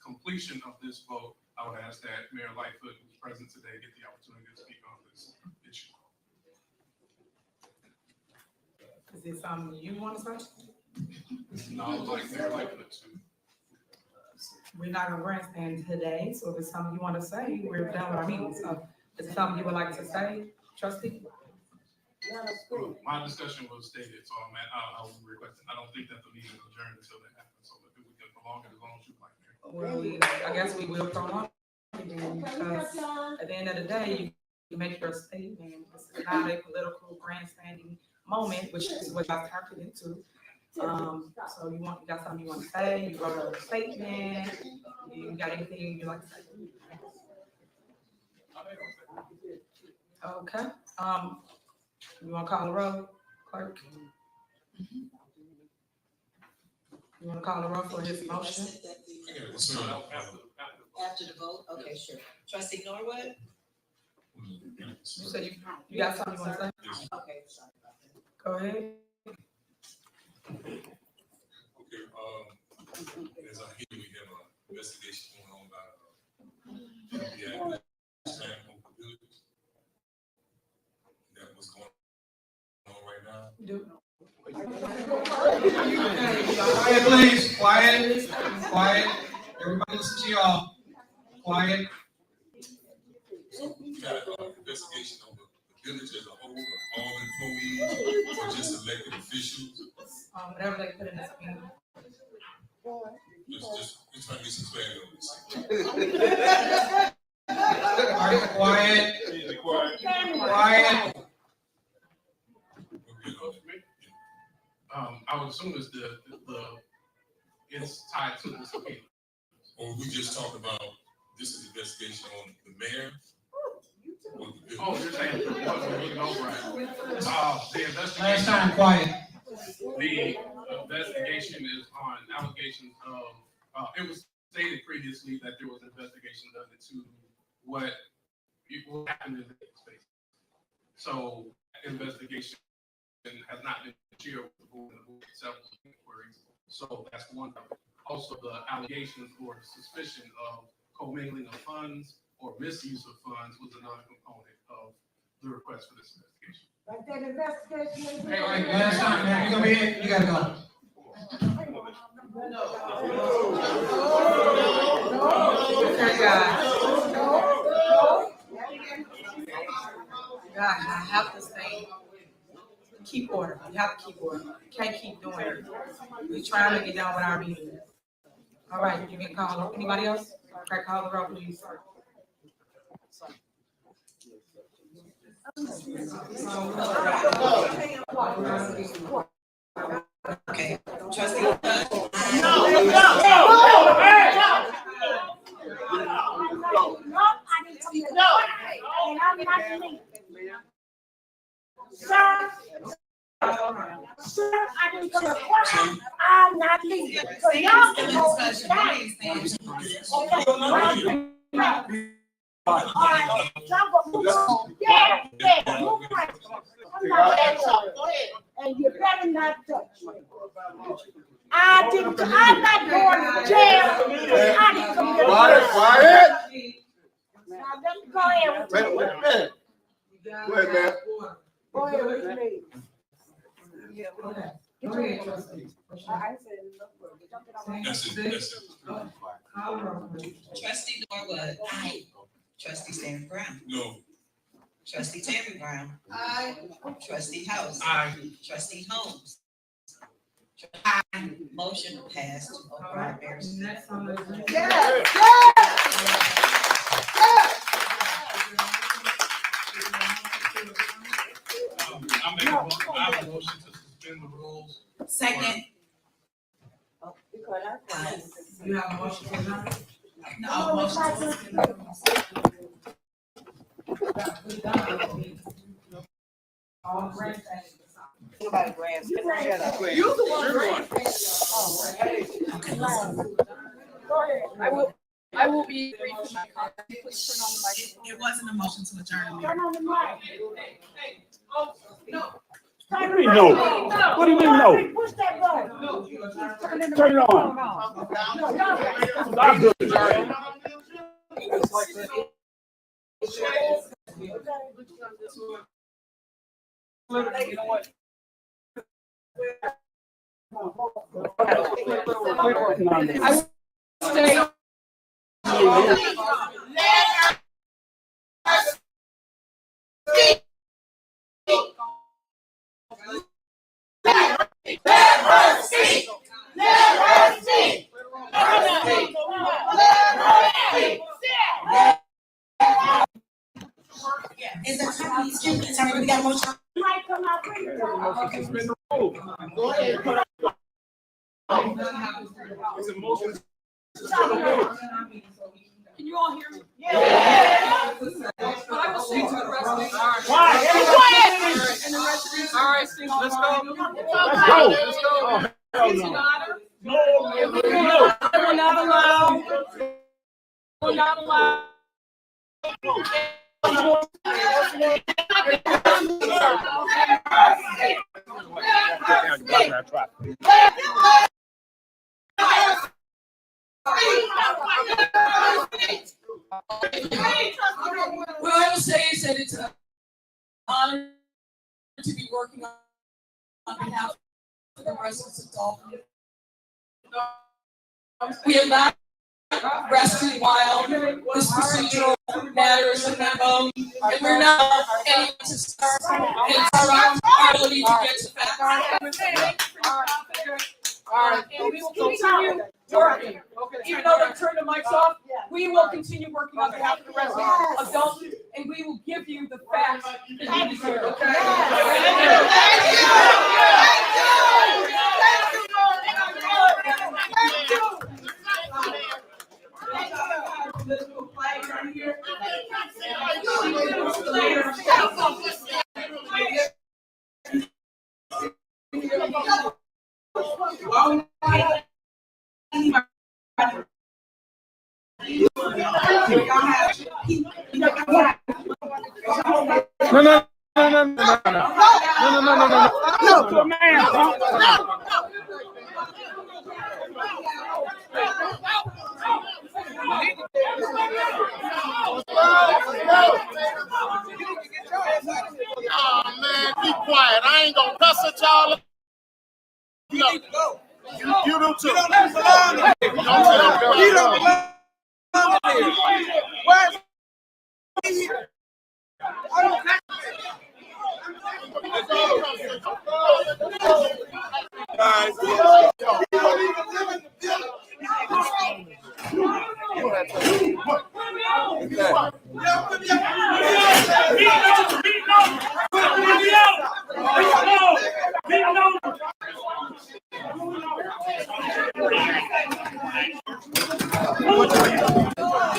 completion of this vote, I would ask that Mayor Lightfoot, who's present today, get the opportunity to speak on this issue. Is this something you want to say? No, I would like Mayor Lightfoot to. We're not gonna grandstand today, so if it's something you want to say, we're done with our meeting. So is it something you would like to say, trustee? My discussion was stated, so I will request, I don't think that the meeting is adjourned until that happens, so if we can prolong it as long as you like, Mayor. Well, I guess we will prolong it again, because at the end of the day, you make your statement. This is not a political grandstanding moment, which is what I tapped it into. So you got something you want to say, you wrote a statement, you got anything you like to say? Okay, you want to call the roll, clerk? You want to call the roll for his motion? After the vote? Okay, sure. Trustee Norwood? You said you got something you want to say? Okay, sorry about that. Go ahead. Okay, as I hear, we have an investigation going on by, that was going on right now. Quiet, please, quiet, quiet. Everybody listen to y'all. Quiet. So we got an investigation on the village as a whole, of all employees, or just elected officials. Whatever they put in this meeting. Just trying to get some clarity on this. Quiet. Quiet. I would assume it's it's tied to this case. Or we just talked about, this is investigation on the mayor? Oh, you're saying the override. The investigation. Last time, quiet. The investigation is on allegations of, it was stated previously that there was an investigation done into what happened in the space. So investigation has not been shared with the board and the board several inquiries. So that's one of it. Also, the allegations or suspicion of commingling of funds or misuse of funds was another component of the request for this investigation. Like that investigation. Hey, wait, last time, man, you gonna be in, you gotta go. God, I have to say, keep order. You have to keep order. You can't keep doing it. We're trying to get down with our meeting. All right, you can call anybody else? Okay, call the roll, please. Okay, trustee. Sir, I didn't come to question. I'm not leaving. So y'all can go inside. Okay. All right, so I'm gonna move on. Yeah, move right. I'm not that tough. And you better not touch me. I'm not going to jail. I didn't commit. Quiet. Now let me go ahead with Wait a minute. Wait, man. Go ahead with me. Okay. Go ahead, trustee. That's it, that's it. Call the roll, please. Trustee Norwood. Aye. Trustee Stan Brown. No. Trustee Tammy Brown. Aye. Trustee House. Aye. Trustee Holmes. Aye. Motion passed to override mayor's. Next on the agenda. Yes, I have a motion to suspend the rules. Second. Nobody grabs. You the one, right? Go ahead. I will be brief in my comments. Please turn on the microphone. It wasn't a motion to adjourn. Turn on the mic. Hey, oh, no. What do you mean no? What do you mean no? Push that button. Turn it on. I'm good. You know what? I will stay. Is there time to speak? Is everybody got a motion? Go ahead. It's a motion. Can you all hear me? Yeah. I will speak to the rest of these. All right, Steve, let's go. Let's go. Let's go. No. No. I will not allow. Will not allow. What I will say is that it's an honor to be working on behalf of the residents of Dolton. We have not rested while this procedural matter is a memo, and we're not aiming to start. It's our ability to get to facts. All right, and we will continue working. Even though they turned the mics off, we will continue working on behalf of the residents of Dolton, and we will give you the facts that you deserve. Okay? No, man. Oh man, be quiet. I ain't gonna cuss at y'all. No. You do too. You don't belong here. You don't belong here. Where's he? Guys, you don't even live in the village.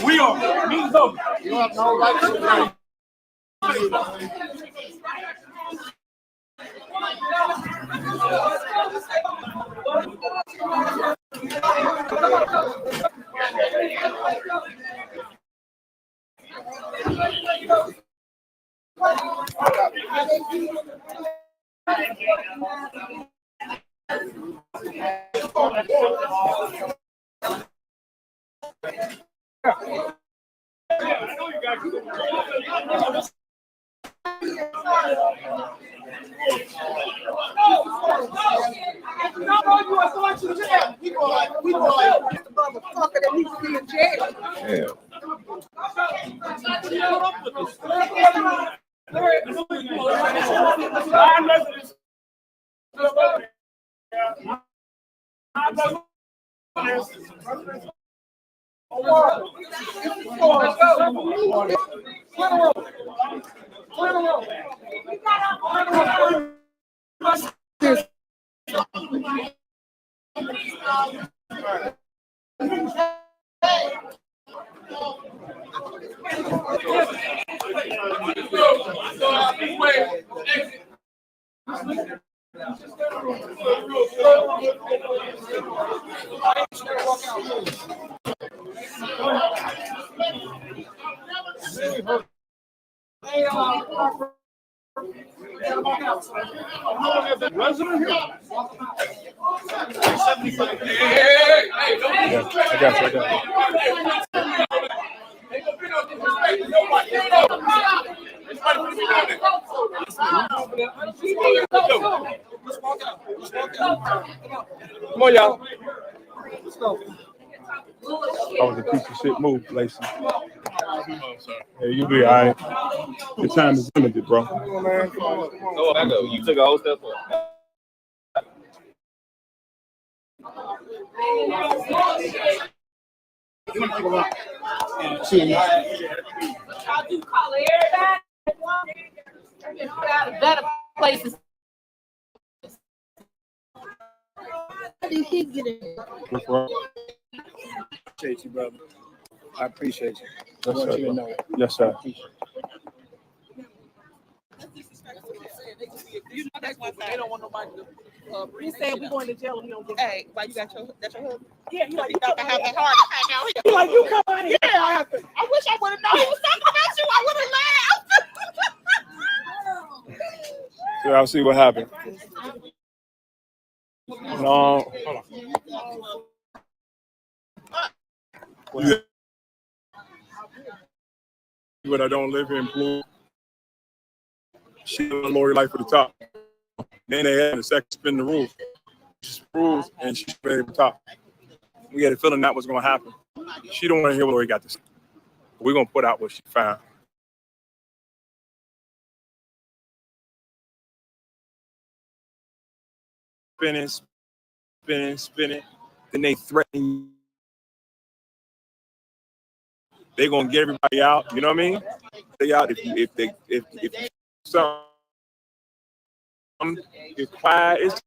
We are. Means over. You have no right to We go like the motherfucker that needs to be in jail. Come on, y'all. Let's go. That was a piece of shit move, Lacey. Yeah, you'll be all right. Your time is limited, bro. Oh, I know. You took a whole step up. I do call everybody. Better places. How did he get in? Appreciate you, brother. I appreciate you. Yes, I want sir, you to bro. know it. Yes, sir. You know that's why they don't want nobody to. We said we going to jail and we don't get. Hey, why you got that's your husband? Yeah, you like you thought I have that heart attack out here. You like you come out here? Yeah, I have to. I wish I would have known he was talking about you. I would have laughed. So I'll see what happened. No. Hold on. Yeah. But I don't live here in Blue. She don't lower life at the top. Then they had a second spin the rules. Rules and she spin at the top. We had a feeling that was gonna happen. She don't want to hear what we got to say. We're gonna put out what she found. Spinning. Then they threaten. They're gonna get everybody out. You know what I mean? They out if some get quiet.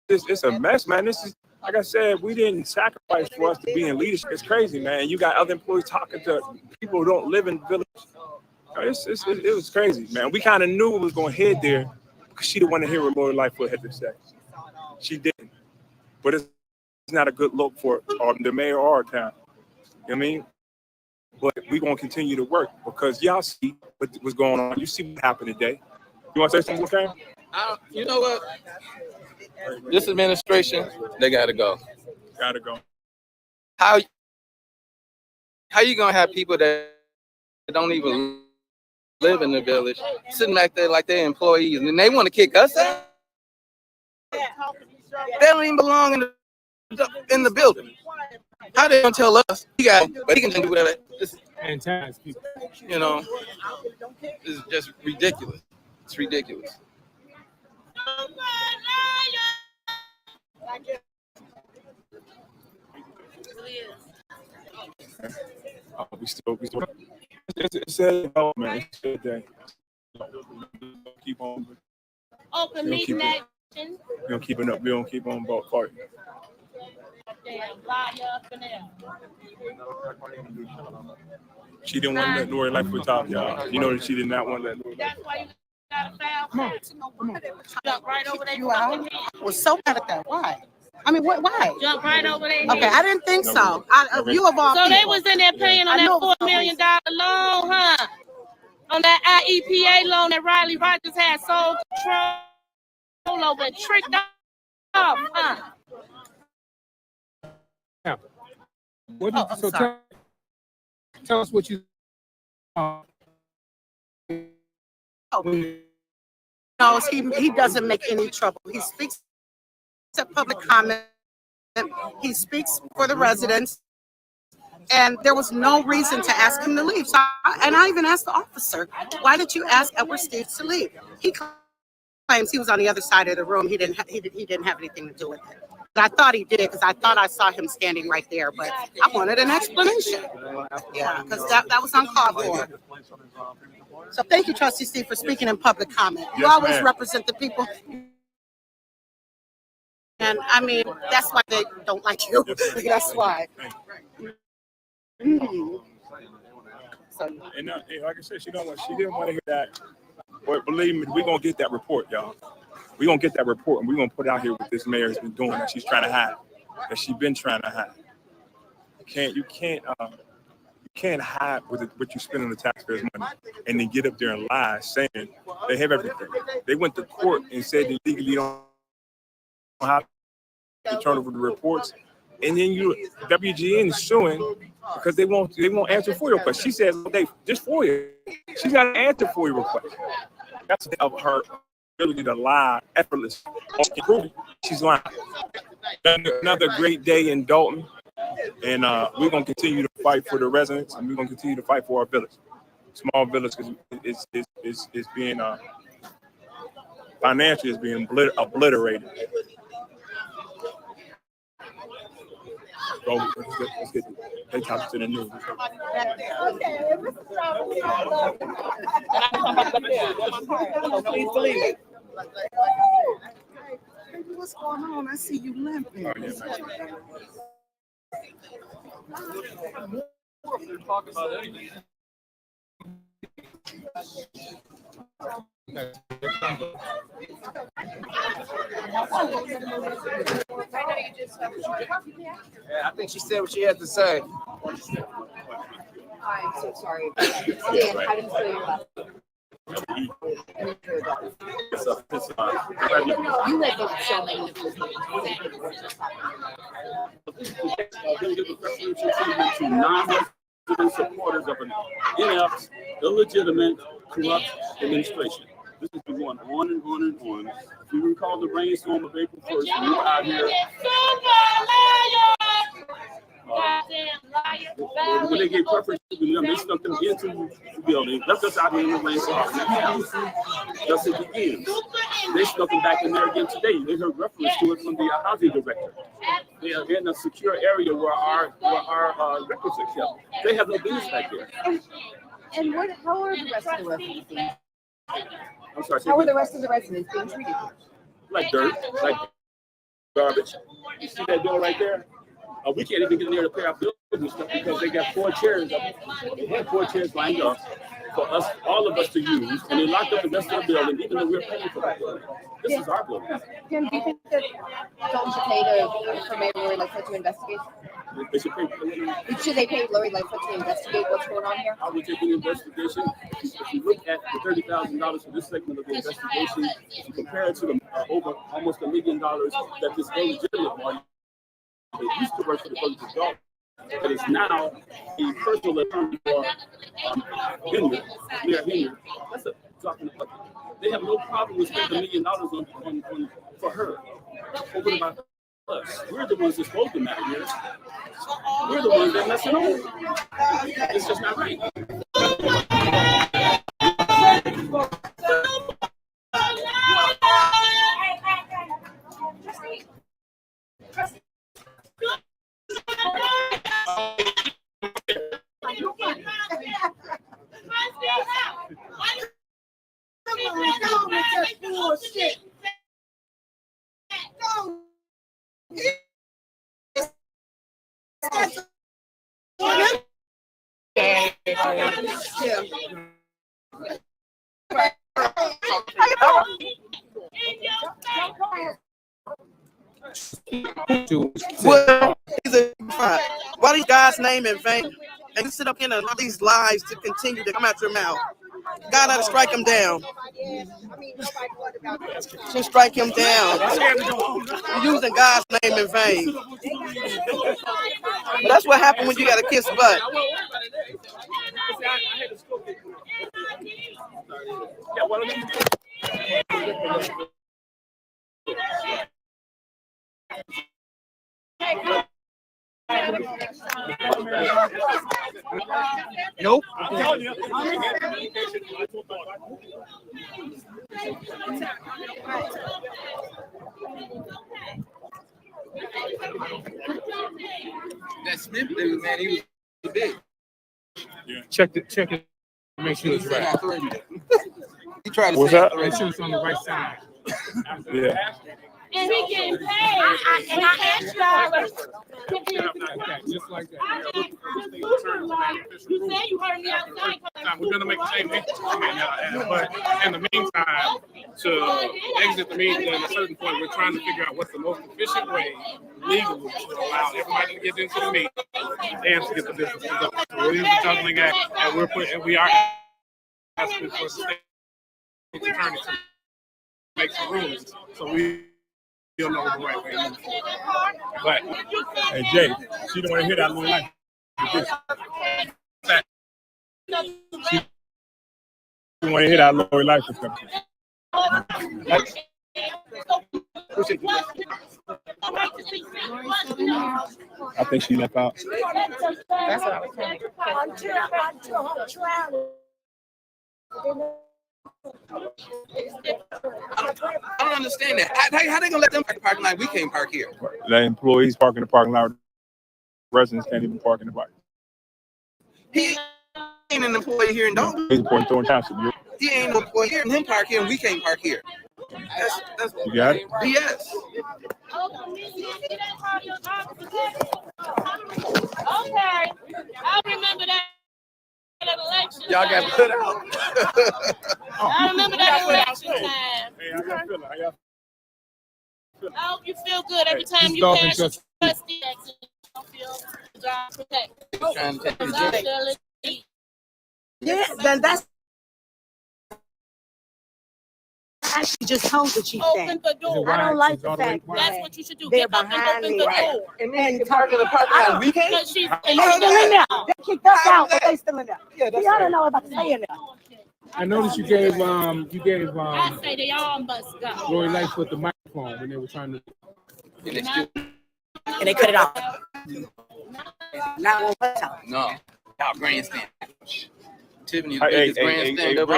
It's a mess, man. This is like I said. We didn't sacrifice for us to be in leadership. It's crazy, man. You got other employees talking to people who don't live in the village. It was crazy, man. We kind of knew it was gonna head there because she didn't want to hear what Lori Lightfoot had to say. She didn't, but it's not a good look for the mayor or our town. You know what I mean? But we're going to continue to work because y'all see what's going on. You see what happened today. You want to say something, Cam? You know what? This administration, they got to go. Gotta go. How you going to have people that don't even live in the village sitting back there like they're employees and they want to kick us out? They don't even belong in the building. How they gonna tell us he got, but he can do whatever? Fantastic. You know, it's just ridiculous. It's ridiculous. We still. It's a development. It's a day. Keep on. Open meeting action. We don't keep it up. We don't keep on about fighting. Damn, lie up and down. She didn't want to let Lori Lightfoot top, y'all. You know that she did not want to let Lori. That's why you got a foul play. Jump right over there. You out? I was so mad at that. Why? I mean, what? Why? Jump right over there. Okay, I didn't think so. You of all So they people. was in there paying on that $4 million loan, huh? On that IEPA loan that Riley Rogers had sold control over and tricked off, huh? What did, so tell us what you. Knows he doesn't make any trouble. He speaks to public comment. He speaks for the residents. And there was no reason to ask him to leave. So I even asked the officer, why did you ask Edward Steve to leave? He claims he was on the other side of the room. He didn't have anything to do with it. But I thought he did because I thought I saw him standing right there. But I wanted an explanation. Yeah, because that was uncalled for. So thank you, Trustee Steve, for speaking in public comment. You always represent the people. And I mean, that's why they don't like you. That's why. And like I said, she didn't want to hear that. But believe me, we're gonna get that report, y'all. We're gonna get that report, and we're gonna put out here what this mayor has been doing, that she's trying to hide, that she's been trying to hide. You can't hide what you spend on the taxpayers' money, and then get up there and lie, saying they have everything. They went to court and said they legally don't have to turn over the reports, and then WGN is suing because they won't answer FOIA requests. She says they just FOIA. She's got an answer FOIA request. That's of her ability to lie effortless. She's lying. Another great day in Dolton, and we're gonna continue to fight for the residents, and we're gonna continue to fight for our village, small village, because it's being financially is being obliterated. So let's get the topics to the news. Please believe it. What's going on? I see you limping. Oh, yeah, Talk about anything. I think she said what she had to say. I'm so sorry. Dan, how do you spell your last name? You had booked so many of those to non-resident supporters of an inept, illegitimate, corrupt administration. This has been going on and on and on. If you recall the rainstorm of April 1st, we were out here. When they gave preference to them, they snuck them into the building, left us out here in the rainstorm. Thus it begins. They snuck them back in there again today. They heard reference to it from the housing director. They are in a secure area where our records are kept. They have no business back there. And how are the rest of the residents being? I'm sorry. How are the rest of the residents being treated? Like dirt, like garbage. You see that door right there? We can't even get in there to pay our bills and stuff because they got 4 chairs. They had 4 chairs lined up for us, all of us to use, and they locked up the rest of the building, even though we're paying for that building. This is our building. Tim, do you think that Dolton should pay for Mayor Lori Lightfoot to investigate? They should pay. Should they pay Lori Lightfoot to investigate what's going on here? I would take an investigation. If you look at the $30,000 for this segment of the investigation, if you compare it to the over almost $1 million that this illegitimate party that used to work for the village of Dolton, that is now a personal attorney for Henyard, Mayor Henyard. That's a drop in the bucket. They have no problem with spending $1 million on for her. But what about us? We're the ones that's supposed to matter here. We're the ones that are messing up. It's just not right. Why these guys' name in vain? And you sit up here and allow these lies to continue to come out your mouth. God ought to strike him down. Just strike him down. You're using God's name in vain. That's what happened when you got to kiss butt. Nope. That Smith dude, man, he was big. Yeah. Check it. Make sure it's right. He tried to What's say that? make sure it's on the right side. Yeah. And he getting paid with tax dollars. Just like that. You say you heard me outside. We're gonna make a change, but in the meantime, to exit the meeting at a certain point, we're trying to figure out what's the most efficient way legally to allow everybody to get into the meeting and to get the business to go. So it is a juggling act, and we are asking for the state attorney to make some rules, so we'll know the right way to move forward. But Hey Jay, she don't want to hear that little life. She don't want to hear that lower life stuff. I think she left out. That's what I was saying. I don't understand that. How they gonna let them park in the parking lot? We can't park here. The employees park in the parking lot. Residents can't even park in the park. He ain't an employee here in Dolton. He's in Dolton Township. He ain't no employee here, and him park here, and we can't park here. That's You got it? BS. Okay, I remember that election. Y'all got put out. I remember that election time. Hey, how y'all feeling? How y'all feeling? I hope you feel good every time you Dolton pass a just- trustee action. You feel the job protected. Trying to take the job. Yeah, then that's. I just told the chief Open the door. I don't like the fact That's that what you should do. they're Get up and behind open me. the Right. door. And then park in the parking lot. We can't. Because she's And they're still in there. They kicked us out, but they still in there. Yeah, that's See, I right. don't know about staying there. I noticed you gave I say they all must go. Lori Lightfoot the microphone when they were trying to. And they cut it off. Not one time. No, y'all grandstand. Tiffany, the Hey, biggest hey, grandstand hey, ever.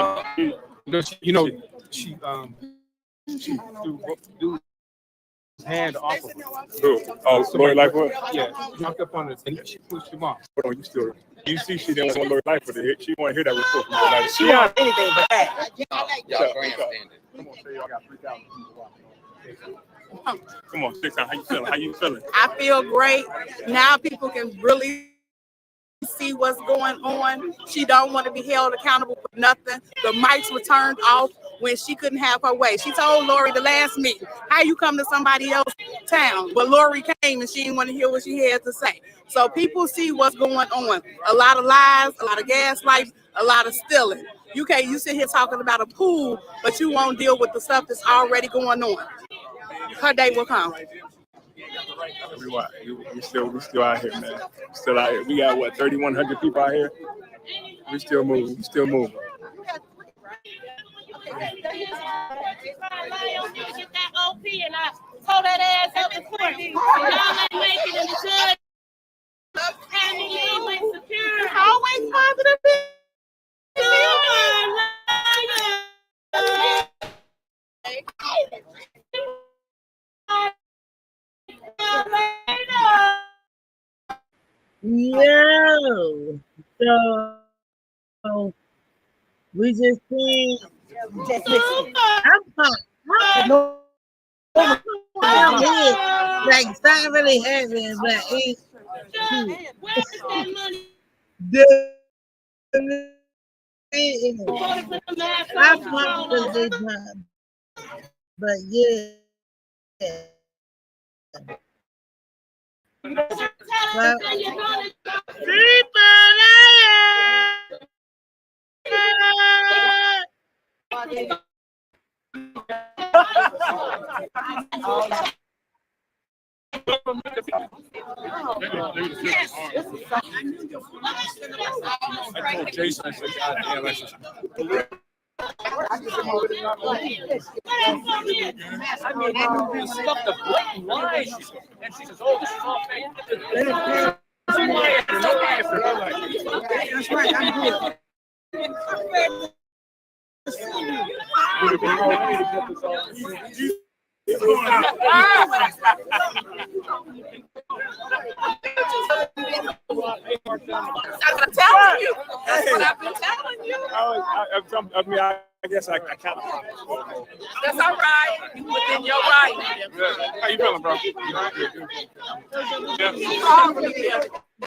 You know, she threw his hand off of her. Who? Oh, Lori Lightfoot? Yeah, jumped up on it and she pushed him off. Hold on, you still. You see, she didn't want Lori Lightfoot to hit. She want to hear that report from Lori Lightfoot. She want anything but that. Y'all grandstanding. Come on, say y'all got 3,000 people watching. Come on, 6 How you feeling? How you feeling? I feel great. Now people can really see what's going on. She don't want to be held accountable for nothing. The mics were turned off when she couldn't have her way. She told Lori the last meeting, how you come to somebody else's town? But Lori came and she didn't want to hear what she had to say. So people see what's going on. A lot of lies, a lot of gaslights, a lot of stealing. You sit here talking about a pool, but you won't deal with the stuff that's already going on. Her day will come. We still out here, man. Still out here. We got what, 3,100 people out here? We still moving. We still moving. Get that OP and I told that ass up in court. Y'all ain't making it. The judge had me always secure. Always positive. Yo, so we just seen. I'm here, like it's not really happening, but it's I fucked with this time, but yeah. Well, I told Jason, I said, God damn, I said, stuff the blatant lies. And she says, oh, this is all fake. That's right, I'm good. I'm telling you. That's what I've been telling you. I guess I kind of. That's all right. You within your right. How you feeling, bro?